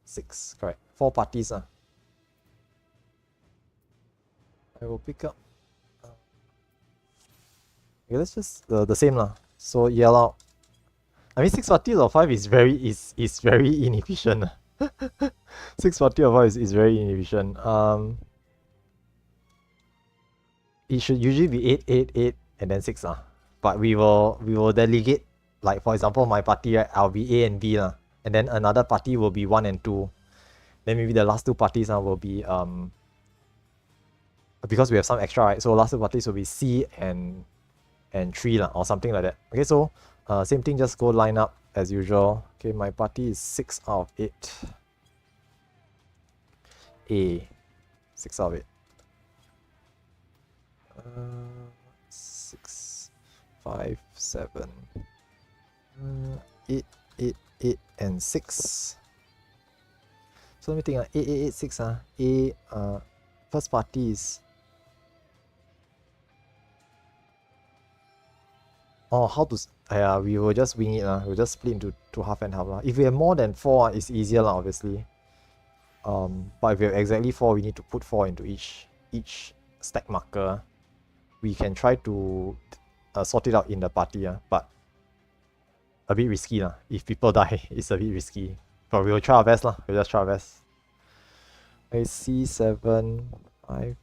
A: 6. Correct. 4 parties, I will pick up Okay, let's just the same lah. So yell out. I mean 6 parties of 5 is very inefficient. 6 parties of 5 is very inefficient. It should usually be 8, 8, 8, and then 6 lah. But we will delegate, like for example my party, right, I'll be A and B lah. And then another party will be 1 and 2. Then maybe the last 2 parties will be because we have some extra, right? So last 2 parties will be C and 3 lah, or something like that. Okay, so same thing, just go line up as usual. Okay, my party is 6 out of 8. A, 6 out of 8. 6, 5, 7, 8, 8, 8, and 6. So let me think. 8, 8, 8, 6. A, first party is. Oh, how to. We will just wing it. We'll just split into half and half. If we have more than 4, it's easier, obviously. But if we have exactly 4, we need to put 4 into each stack marker. We can try to sort it out in the party, but a bit risky. If people die, it's a bit risky. But we'll try our best. We'll just try our best. Okay, C7, 5,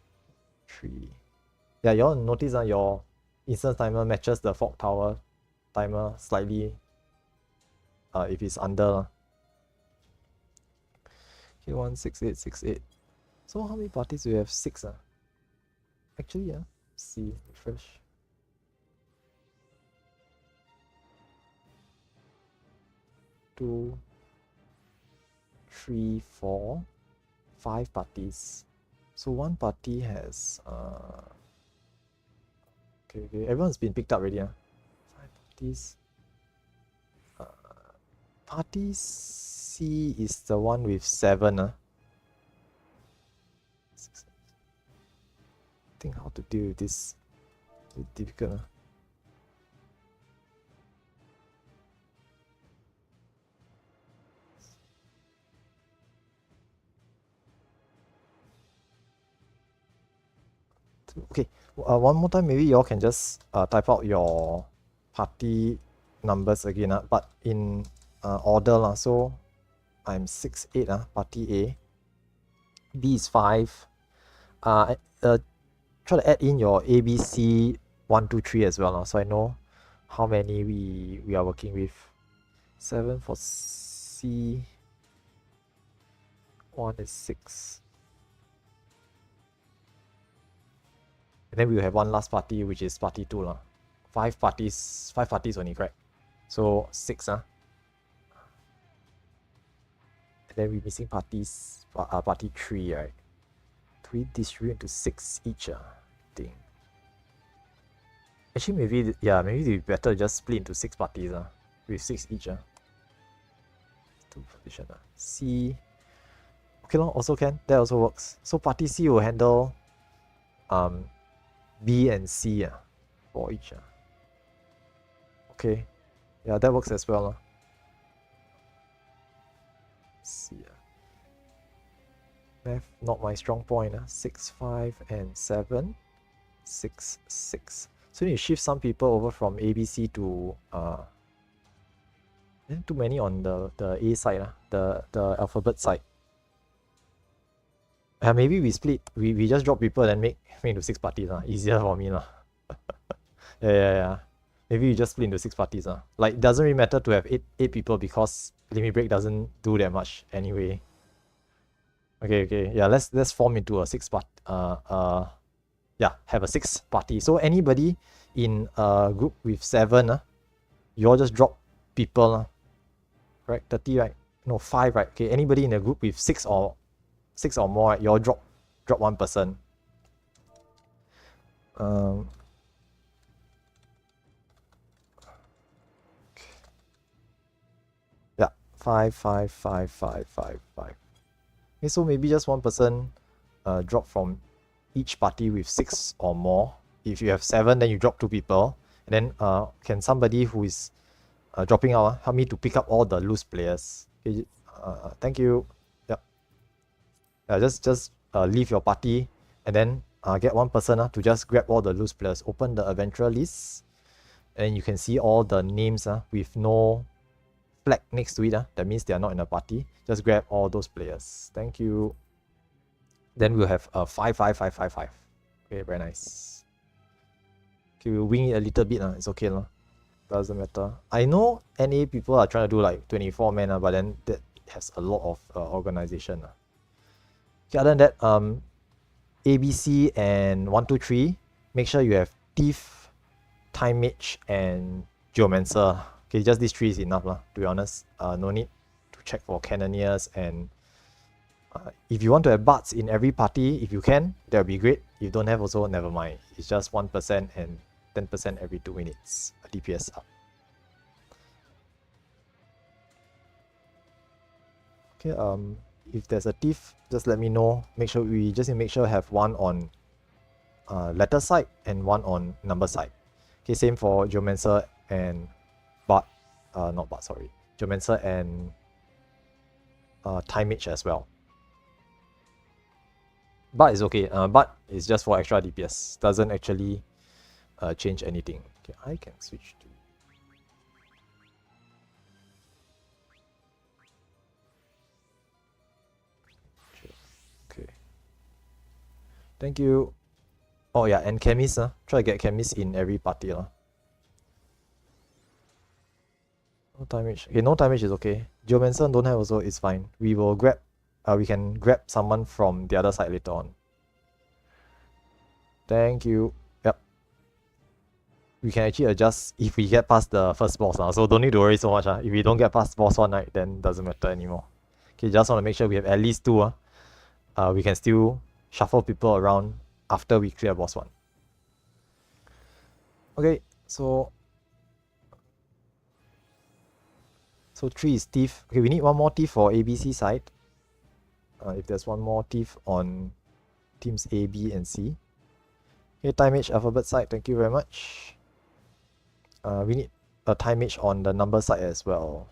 A: 3. Yeah, you all notice your instance timer matches the fog tower timer slightly if it's under. Okay, 1, 6, 8, 6, 8. So how many parties do we have? 6. Actually, see, refresh. 2, 3, 4, 5 parties. So one party has okay, everyone's been picked up already. 5 parties. Party C is the one with 7. 6. I think how to deal with this. It's difficult. Okay, one more time, maybe y'all can just type out your party numbers again, but in order. So I'm 6, 8, party A. B is 5. Try to add in your A, B, C, 1, 2, 3 as well, so I know how many we are working with. 7 for C. 1 is 6. And then we will have one last party, which is party 2. 5 parties only, correct? So 6. And then we're missing parties, party 3, right? 3 distribute into 6 each, I think. Actually, maybe it'd be better just split into 6 parties, with 6 each. 2 position. C. Okay, also can. That also works. So party C will handle B and C for each. Okay, yeah, that works as well. C. Math not my strong point. 6, 5, and 7. 6, 6. So you need to shift some people over from ABC to too many on the A side, the alphabet side. Maybe we split. We just drop people and make into 6 parties. Easier for me. Yeah. Maybe we just split into 6 parties. Like, it doesn't really matter to have 8 people because limit break doesn't do that much anyway. Okay. Yeah, let's form into a 6 part. Have a 6 party. So anybody in a group with 7, you all just drop people. Right? 30, right? No, 5, right? Okay, anybody in a group with 6 or more, right? You all drop 1 person. Yeah, 5, 5, 5, 5, 5, 5. Okay, so maybe just 1 person drop from each party with 6 or more. If you have 7, then you drop 2 people. And then can somebody who is dropping out help me to pick up all the loose players? Okay, thank you. Yep. Just leave your party and then get 1 person to just grab all the loose players. Open the adventurer list And you can see all the names with no flag next to it. That means they are not in a party. Just grab all those players. Thank you. Then we'll have a 5-5-5-5-5. Okay, very nice. Okay, we'll wing it a little bit. It's okay. Doesn't matter. I know NA people are trying to do like 24 men, but then that has a lot of organization. Okay, other than that, ABC and 1-2-3, make sure you have Thief, Time Mage, and Geomancer. Okay, just these three is enough, to be honest. No need to check for Cannoneers, and if you want to have Bards in every party, if you can, that would be great. If you don't have also, never mind. It's just 1% and 10% every 2 minutes. DPS up. Okay, if there's a Thief, just let me know. Make sure we just need to make sure have one on letter side and one on number side. Okay, same for Geomancer and Bard, not Bard, sorry. Geomancer and Time Mage as well. Bard is okay. Bard is just for extra DPS. Doesn't actually change anything. Okay, I can switch to. Okay. Thank you. Oh yeah, and Chemist. Try to get Chemist in every party. No time mage. Okay, no time mage is okay. Geomancer don't have also, it's fine. We will grab. We can grab someone from the other side later on. Thank you. Yep. We can actually adjust if we get past the first boss now, so don't need to worry so much. If we don't get past boss 1, right, then doesn't matter anymore. Okay, just want to make sure we have at least 2. We can still shuffle people around after we clear boss 1. Okay, so 3 is Thief. Okay, we need one more Thief for ABC side. If there's one more Thief on teams A, B, and C. Okay, Time Mage alphabet side, thank you very much. We need a Time Mage on the number side as well.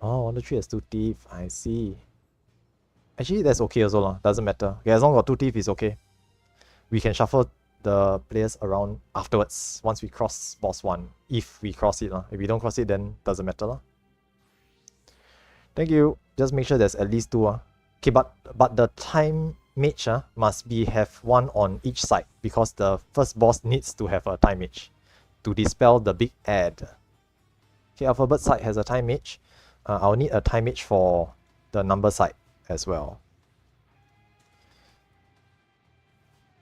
A: Oh, 1-3 has 2 Thief, I see. Actually, that's okay also, doesn't matter. Okay, as long as 2 Thief is okay. We can shuffle the players around afterwards once we cross boss 1. If we cross it. If we don't cross it, then doesn't matter. Thank you. Just make sure there's at least 2. Okay, but the Time Mage must have 1 on each side, because the first boss needs to have a Time Mage to dispel the big ad. Okay, alphabet side has a Time Mage. I'll need a Time Mage for the number side as well.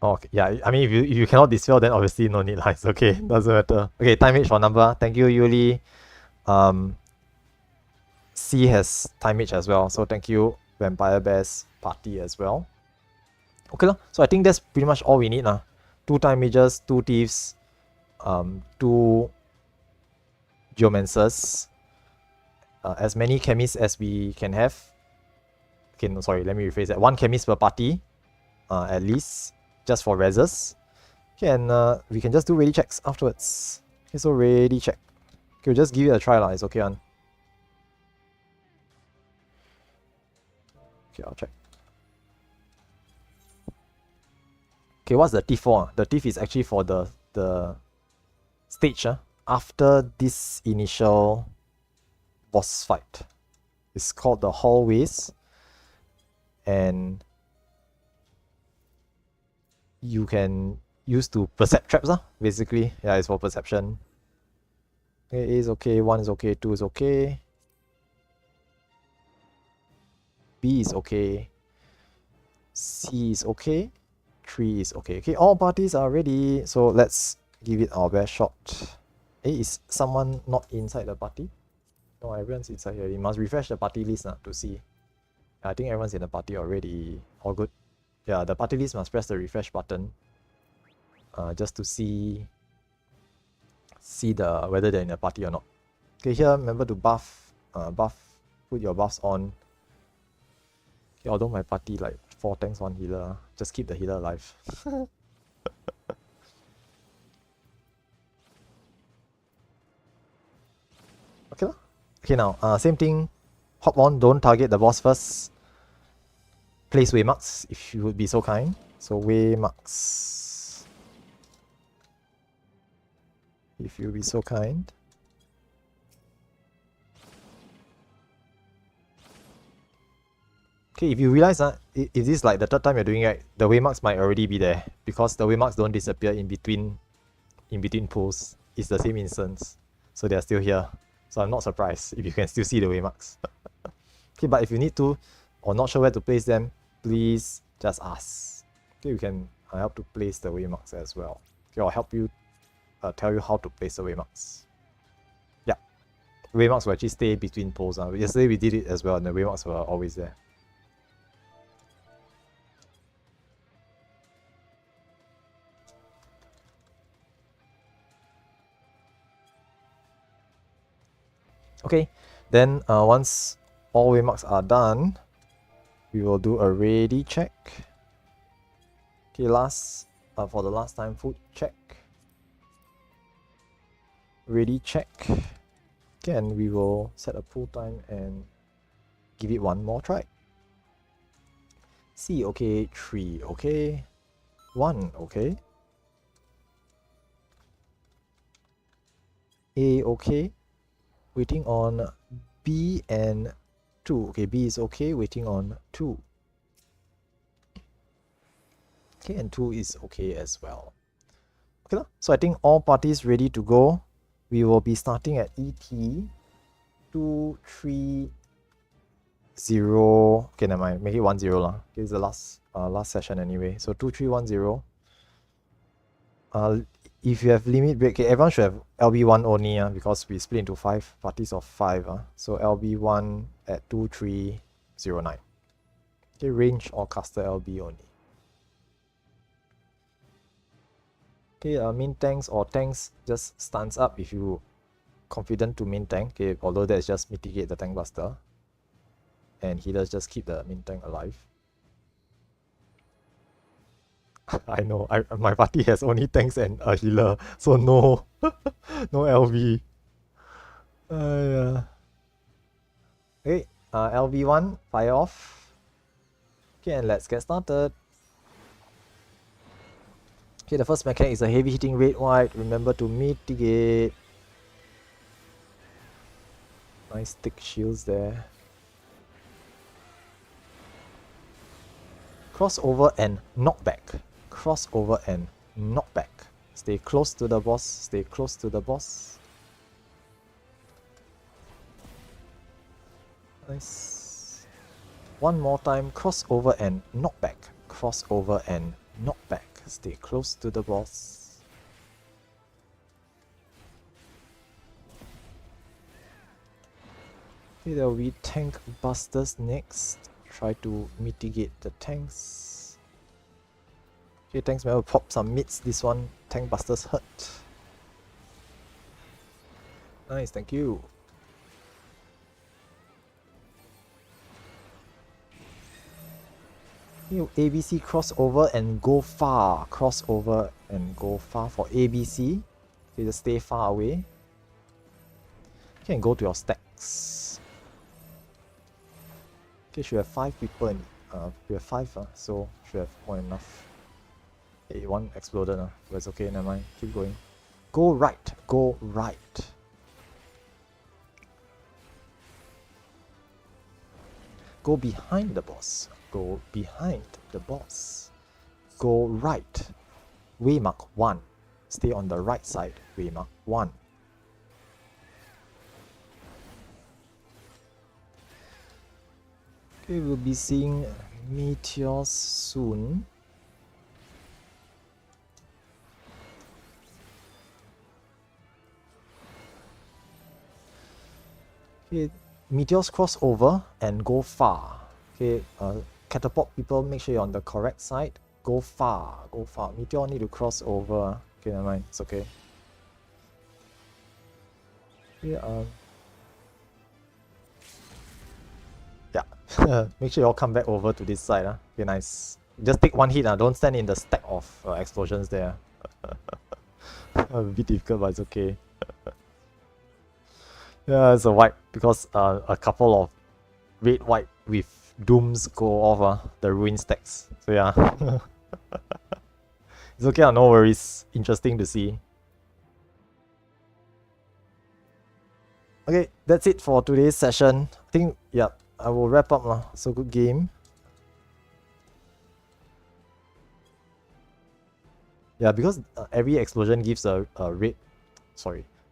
A: Okay, yeah, I mean, if you cannot dispel, then obviously no need. It's okay, doesn't matter. Okay, Time Mage for number. Thank you, Yuli. C has Time Mage as well, so thank you, Vampire Bears party as well. Okay, so I think that's pretty much all we need. 2 Time Mages, 2 Thieves, 2 Geomancers, as many Chemists as we can have. Okay, no, sorry, let me rephrase that. 1 Chemist per party, at least, just for reses. Okay, and we can just do ready checks afterwards. Okay, so ready check. Okay, we'll just give it a try. It's okay. Okay, I'll check. Okay, what's the Thief for? The Thief is actually for the stage after this initial boss fight. It's called the hallways, and you can use to percept traps. Basically, yeah, it's for perception. Okay, A is okay, 1 is okay, 2 is okay, B is okay, C is okay, 3 is okay. Okay, all parties are ready, so let's give it our best shot. Hey, is someone not inside the party? No, everyone's inside here. You must refresh the party list to see. I think everyone's in the party already. All good. Yeah, the party list must press the refresh button just to see whether they're in a party or not. Okay, here remember to buff, put your buffs on. Okay, although my party like 4 tanks, 1 healer, just keep the healer alive. Okay, okay, now same thing. Hop on, don't target the boss first. Place waymarks if you would be so kind. So waymarks. If you'll be so kind. Okay, if you realize if this is like the third time you're doing it, the waymarks might already be there because the waymarks don't disappear in between pulls. It's the same instance, so they're still here. So I'm not surprised if you can still see the waymarks. Okay, but if you need to or not sure where to place them, please just ask. Okay, we can help to place the waymarks as well. Okay, I'll help you tell you how to place the waymarks. Yeah, waymarks will actually stay between poles. Yesterday we did it as well, and the waymarks were always there. Okay, then once all waymarks are done, we will do a ready check. Okay, for the last time food check. Ready check. Okay, and we will set a pull time and give it one more try. C, okay. 3, okay. 1, okay. A, okay. Waiting on B and 2. Okay, B is okay. Waiting on 2. Okay, and 2 is okay as well. Okay, so I think all parties ready to go. We will be starting at ET 230. Okay, never mind. Make it 10 lah. Okay, it's the last session anyway. So 2310. If you have limit break, okay, everyone should have LB1 only because we split into 5 parties of 5. So LB1 at 2309. Okay, range or caster LB only. Okay, main tanks or tanks just stands up if you confident to main tank. Okay, although that's just mitigate the tank buster. And healers just keep the main tank alive. I know, my party has only tanks and a healer, so no, no LV. Okay, LV1, fire off. Okay, and let's get started. Okay, the first mechanic is a heavy hitting red white. Remember to mitigate. Nice thick shields there. Crossover and knockback. Crossover and knockback. Stay close to the boss. Stay close to the boss. Nice. One more time. Crossover and knockback. Crossover and knockback. Stay close to the boss. Okay, there will be tank busters next. Try to mitigate the tanks. Okay, tanks may pop some mids. This one, tank busters hurt. Nice, thank you. ABC crossover and go far. Crossover and go far for ABC. Okay, just stay far away. You can go to your stacks. Okay, should have 5 people in, we have 5, so should have more than enough. Hey, one exploded, but it's okay, never mind, keep going. Go right, go right. Go behind the boss, go behind the boss. Go right, waymark 1. Stay on the right side, waymark 1. Okay, we'll be seeing meteors soon. Okay, meteors cross over and go far. Okay, catapult people, make sure you're on the correct side. Go far, go far. Meteor need to cross over. Okay, never mind, it's okay. Okay, yeah, make sure you all come back over to this side. Okay, nice. Just take one hit. Don't stand in the stack of explosions there. A bit difficult, but it's okay. Yeah, it's a wipe because a couple of red white with dooms go off the ruin stacks. So yeah. It's okay, no worries. Interesting to see. Okay, that's it for today's session. I think, yeah, I will wrap up lah. So good game. Yeah, because every explosion gives a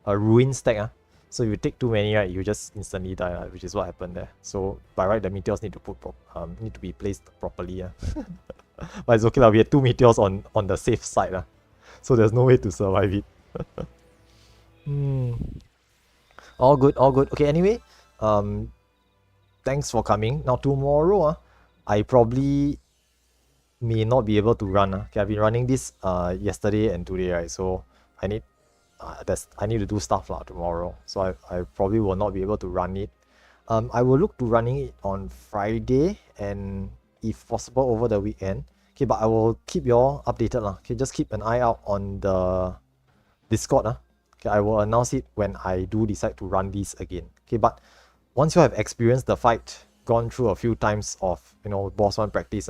A: ruin stack. So if you take too many, right, you just instantly die, which is what happened there. So by right, the meteors need to be placed properly. But it's okay lah. We had 2 meteors on the safe side. So there's no way to survive it. All good, all good. Okay, anyway, thanks for coming. Now tomorrow, I probably may not be able to run. Okay, I've been running this yesterday and today, right? So I need to do stuff tomorrow. So I probably will not be able to run it. I will look to running it on Friday and if possible over the weekend. Okay, but I will keep you all updated. Okay, just keep an eye out on the Discord. Okay, I will announce it when I do decide to run this again. Okay, but once you have experienced the fight, gone through a few times of boss 1 practice,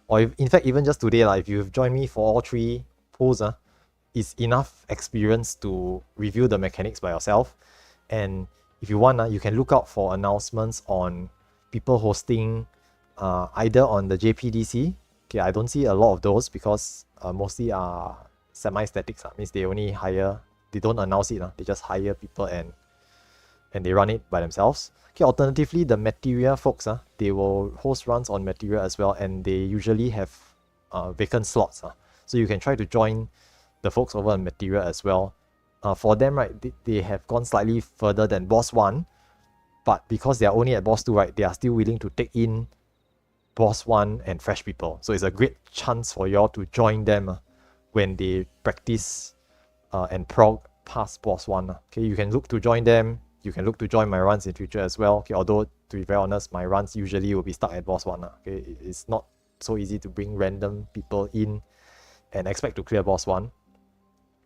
A: or if, in fact even just today, if you've joined me for all 3 pulls, is enough experience to review the mechanics by yourself. And if you want, you can look out for announcements on people hosting either on the JPDC. Okay, I don't see a lot of those because mostly are semi-statics. Means they only hire, they don't announce it. They just hire people and they run it by themselves. Okay, alternatively, the Materia folks, they will host runs on Materia as well, and they usually have vacant slots. So you can try to join the folks over on Materia as well. For them, right, they have gone slightly further than boss 1, but because they are only at boss 2, right, they are still willing to take in boss 1 and fresh people. So it's a great chance for y'all to join them when they practice and prog past boss 1. Okay, you can look to join them. You can look to join my runs in future as well. Okay, although to be very honest, my runs usually will be stuck at boss 1. Okay, it's not so easy to bring random people in and expect to clear boss 1.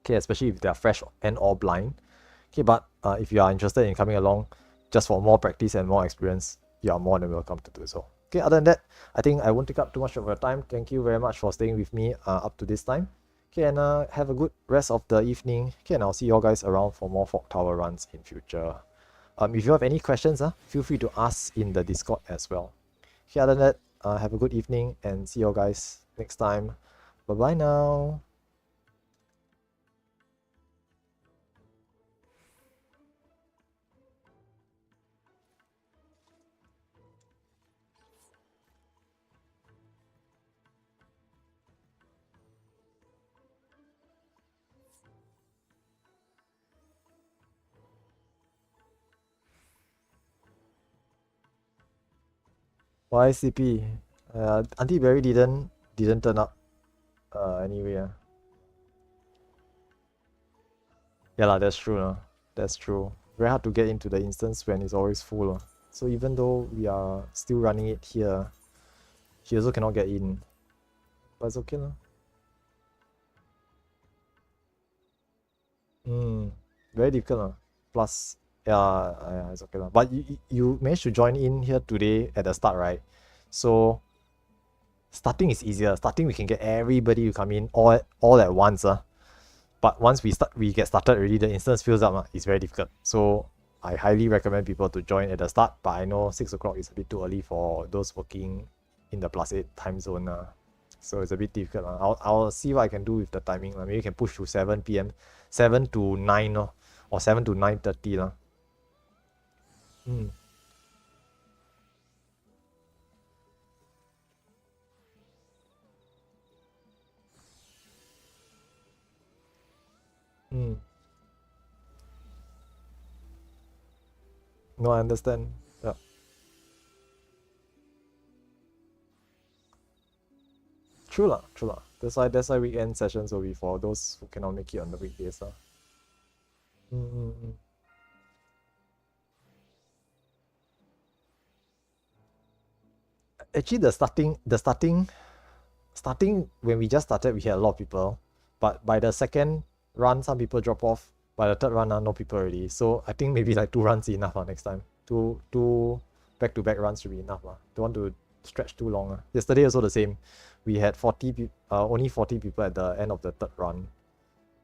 A: Okay, especially if they are fresh and or blind. Okay, but if you are interested in coming along just for more practice and more experience, you are more than welcome to do so. Okay, other than that, I think I won't take up too much of your time. Thank you very much for staying with me up to this time. Okay, and have a good rest of the evening. Okay, and I'll see you all guys around for more Fog Tower runs in future. If you have any questions, feel free to ask in the Discord as well. Okay, other than that, have a good evening and see you all guys next time. Bye-bye now. Why CP? Auntie Berry didn't turn up. Anyway. Yeah lah, that's true. That's true. Very hard to get into the instance when it's always full. So even though we are still running it here, she also cannot get in. But it's okay lah. Very difficult. Plus, yeah, it's okay lah. But you managed to join in here today at the start, right? So starting is easier. Starting we can get everybody to come in all at once. But once we get started already, the instance fills up. It's very difficult. So I highly recommend people to join at the start. But I know 6 o'clock is a bit too early for those working in the +8 time zone. So it's a bit difficult. I'll see what I can do with the timing. Maybe you can push to 7 p.m. 7 to 9 or 7 to 9:30. No, I understand. Yeah. True lah. That's why weekend sessions will be for those who cannot make it on the weekdays. Actually, the starting when we just started, we had a lot of people, but by the second run, some people drop off. By the third run, no people already. So I think maybe like 2 runs is enough next time. Two back-to-back runs should be enough. Don't want to stretch too long. Yesterday also the same. We had only 40 people at the end of the third run.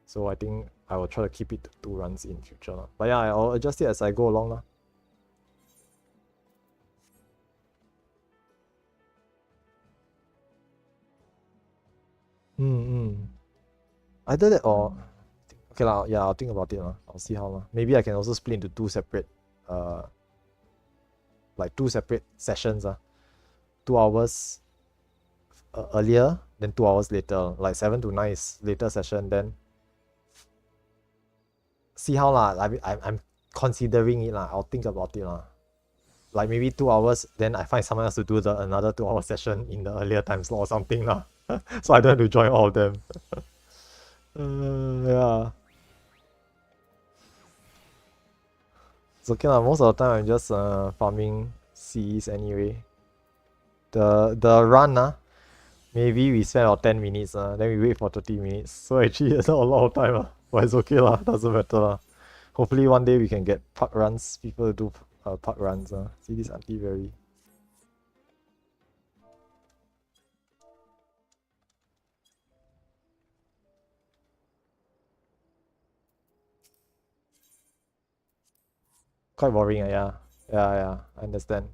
A: So I think I will try to keep it to 2 runs in future lah. But yeah, I'll adjust it as I go along lah. Either that or okay lah, yeah, I'll think about it lah. I'll see how lah. Maybe I can also split into 2 separate like 2 separate sessions 2 hours earlier, then 2 hours later. Like 7 to 9 is later session, then see how lah. I'm considering it lah. I'll think about it lah. Like maybe 2 hours, then I find someone else to do another 2-hour session in the earlier time slot or something lah. So I don't have to join all of them. Yeah. It's okay lah. Most of the time I'm just farming Cs anyway. The run maybe we spend about 10 minutes then we wait for 30 minutes. So actually it's not a lot of time but it's okay lah. Doesn't matter lah. Hopefully one day we can get park runs. People do park runs. See this auntie very. Quite boring, yeah. Yeah, I understand.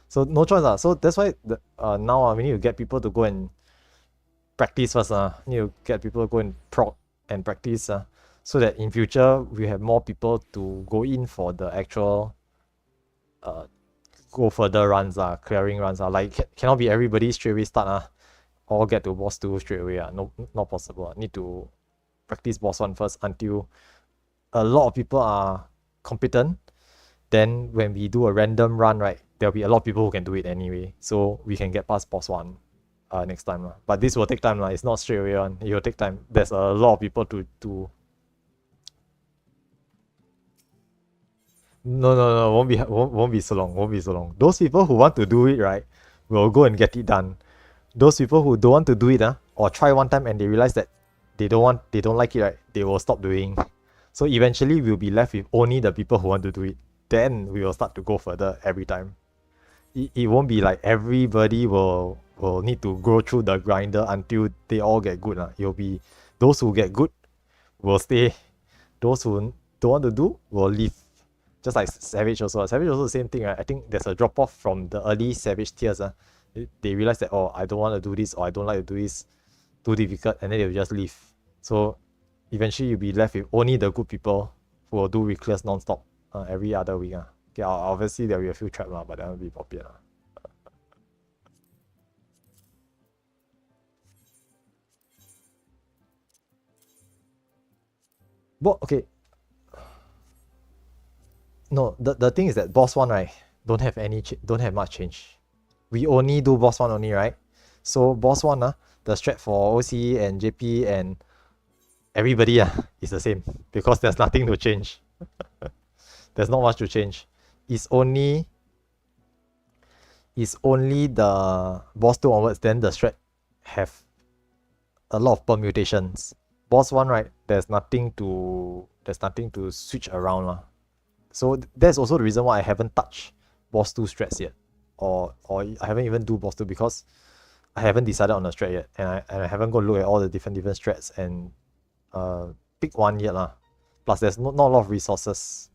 A: So no choice So that's why now we need to get people to go and practice first need to get people to go and prod and practice so that in future we have more people to go in for the actual go further runs clearing runs like cannot be everybody straight away start all get to boss 2 straight away no, not possible need to practice boss 1 first until a lot of people are competent. Then when we do a random run, right, there'll be a lot of people who can do it anyway. So we can get past boss 1 next time. But this will take time. It's not straight away on. It will take time. There's a lot of people to No, won't be so long. Those people who want to do it, right, will go and get it done. Those people who don't want to do it, or try one time and they realize that they don't like it, right, they will stop doing. So eventually we'll be left with only the people who want to do it. Then we will start to go further every time. It won't be like everybody will need to go through the grinder until they all get good. It will be those who get good will stay. Those who don't want to do will leave. Just like Savage also. Savage also the same thing, right? I think there's a drop off from the early Savage tiers. They realize that, oh, I don't want to do this, or I don't like to do this, too difficult, and then they'll just leave. So eventually you'll be left with only the good people who will do reckless non-stop every other week. Okay, obviously there will be a few traps, but that will be popular. But okay. No, the thing is that boss 1, right, don't have much change. We only do boss 1 only, right? So boss 1, the strat for OC and JP and everybody is the same because there's nothing to change. There's not much to change. It's only the boss 2 onwards, then the strat have a lot of permutations. Boss 1, right, there's nothing to switch around. So that's also the reason why I haven't touched boss 2 strats yet. Or I haven't even do boss 2 because I haven't decided on a strat yet. And I haven't gone look at all the different strats and pick one yet. Plus there's not a lot of resources.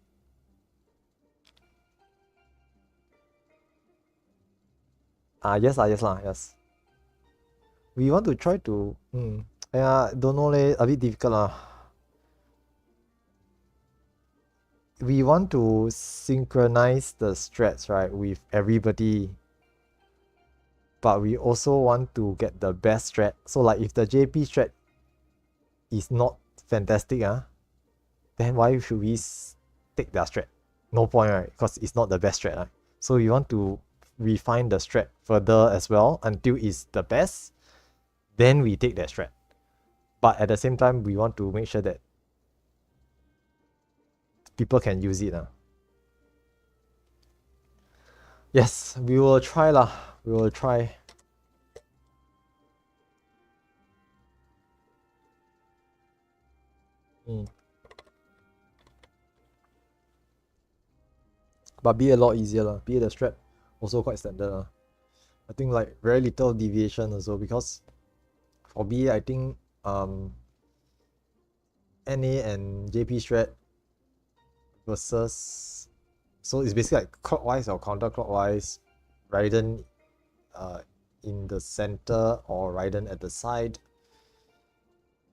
A: Yes. We want to try to don't know a bit difficult We want to synchronize the strats, right, with everybody. But we also want to get the best strat. So like if the JP strat is not fantastic, then why should we take their strat? No point, right? Because it's not the best strat, right? So we want to refine the strat further as well until it's the best. Then we take that strat. But at the same time, we want to make sure that people can use it. Yes, we will try lah. We will try. But be a lot easier lah. Be the strat also quite standard I think like very little deviation also because for B I think NA and JP strat versus, so it's basically like clockwise or counterclockwise, Raiden in the center or Raiden at the side,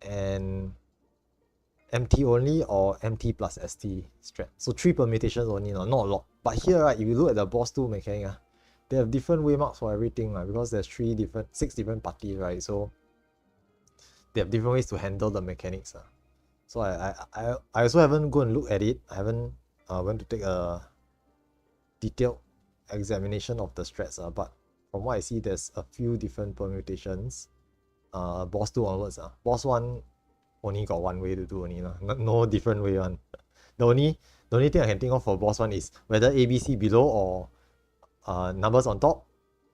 A: and MT only or MT plus ST strat. So 3 permutations only, not a lot. But here, right, if you look at the boss 2 mechanic, they have different waymarks for everything, because there's 6 different parties, right? So they have different ways to handle the mechanics. So I also haven't go and look at it. I haven't went to take a detailed examination of the strats, but from what I see, there's a few different permutations. Boss 2 onwards. Boss 1 only got one way to do only, no different way one. The only thing I can think of for boss 1 is whether ABC below or numbers on top,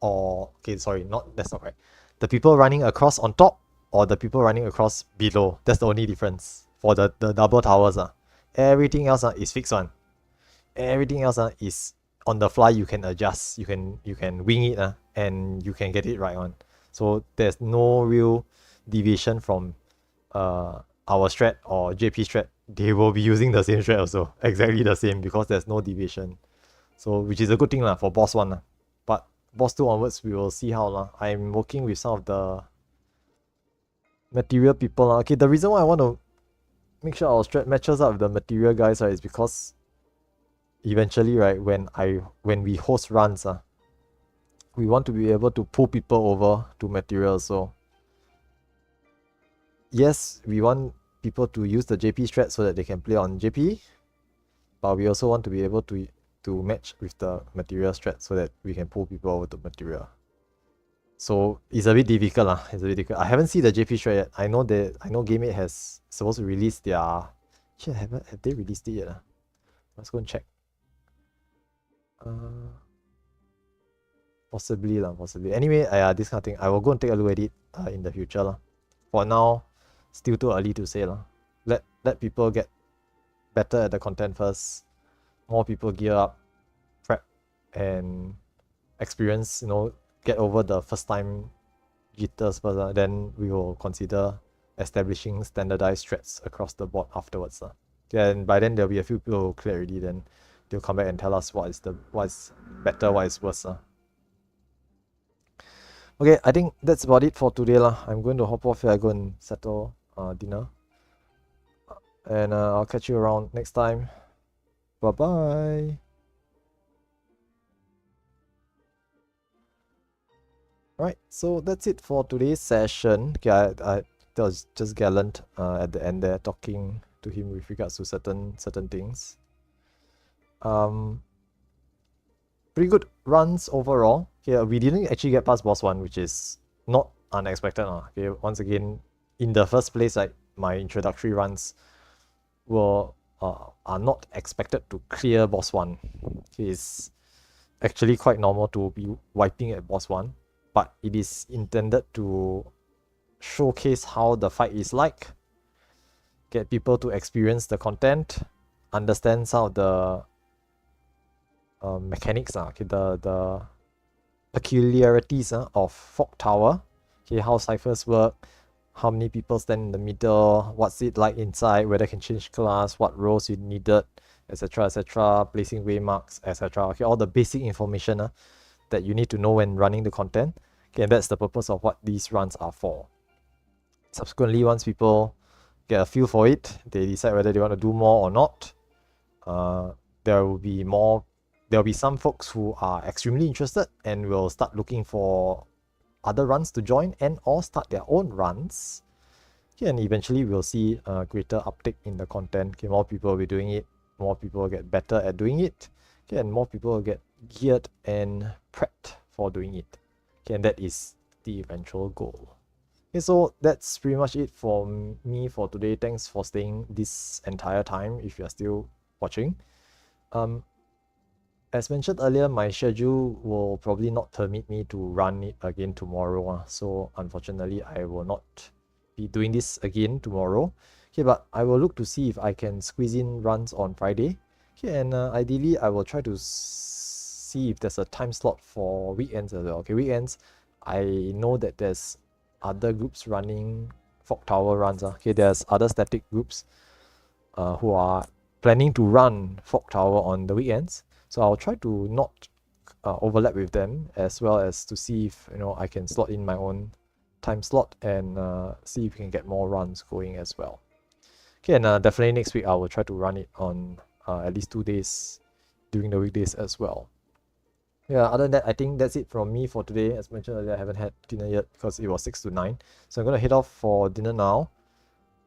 A: or okay, sorry, that's not right. The people running across on top or the people running across below. That's the only difference for the double towers. Everything else is fixed one. Everything else is on the fly. You can adjust. You can wing it and you can get it right on. So there's no real deviation from our strat or JP strat. They will be using the same strat also, exactly the same, because there's no deviation. So which is a good thing for boss 1. But boss 2 onwards, we will see how. I'm working with some of the material people. Okay, the reason why I want to make sure our strat matches up with the material guys, right, is because eventually, right, when we host runs, we want to be able to pull people over to material. So yes, we want people to use the JP strat so that they can play on JP, but we also want to be able to match with the material strat so that we can pull people over to material. So it's a bit difficult. It's a bit difficult. I haven't seen the JP strat yet. I know GameMate has supposed to release their. Actually, have they released it yet? Let's go and check. Possibly. Anyway, this kind of thing, I will go and take a look at it in the future. For now, still too early to say. Let people get better at the content first. More people gear up, prep, and experience, get over the first time jitters first. Then we will consider establishing standardized strats across the board afterwards. And by then, there'll be a few people who clear already. Then they'll come back and tell us what is better, what is worse. Okay, I think that's about it for today. I'm going to hop off here. I go and settle dinner. And I'll catch you around next time. Bye-bye. Alright, so that's it for today's session. Okay, I was just gallant at the end there, talking to him with regards to certain things. Pretty good runs overall. Okay, we didn't actually get past boss 1, which is not unexpected. Okay, once again, in the first place, my introductory runs are not expected to clear boss 1. Okay, it's actually quite normal to be wiping at boss 1, but it is intended to showcase how the fight is like, get people to experience the content, understand some of the mechanics, okay, the peculiarities of Fog Tower, okay, how ciphers work, how many people stand in the middle, what's it like inside, whether can change class, what roles you needed, etc., placing waymarks, etc. Okay, all the basic information that you need to know when running the content. Okay, and that's the purpose of what these runs are for. Subsequently, once people get a feel for it, they decide whether they want to do more or not. There will be some folks who are extremely interested and will start looking for other runs to join and or start their own runs. Okay, and eventually we'll see a greater uptick in the content. Okay, more people will be doing it, more people will get better at doing it, okay, and more people will get geared and prepped for doing it. Okay, and that is the eventual goal. Okay, so that's pretty much it for me for today. Thanks for staying this entire time if you're still watching. As mentioned earlier, my schedule will probably not permit me to run it again tomorrow. So unfortunately, I will not be doing this again tomorrow. Okay, but I will look to see if I can squeeze in runs on Friday. Okay, and ideally, I will try to see if there's a time slot for weekends as well. Okay, weekends, I know that there's other groups running Fog Tower runs. Okay, there's other static groups who are planning to run Fog Tower on the weekends. So I'll try to not overlap with them, as well as to see if I can slot in my own time slot and see if we can get more runs going as well. Okay, and definitely next week I will try to run it on at least 2 days during the weekdays as well. Yeah, other than that, I think that's it from me for today. As mentioned earlier, I haven't had dinner yet because it was 6 to 9. So I'm gonna head off for dinner now.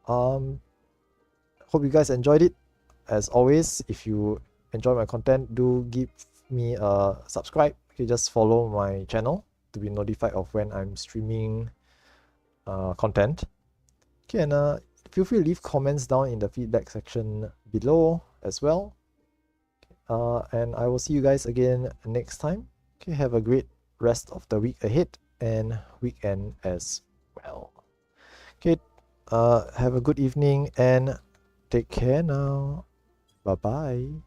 A: Hope you guys enjoyed it. As always, if you enjoy my content, do give me a subscribe. Okay, just follow my channel to be notified of when I'm streaming content. Okay, and feel free to leave comments down in the feedback section below as well. And I will see you guys again next time. Okay, have a great rest of the week ahead and weekend as well. Okay, have a good evening and take care now. Bye bye.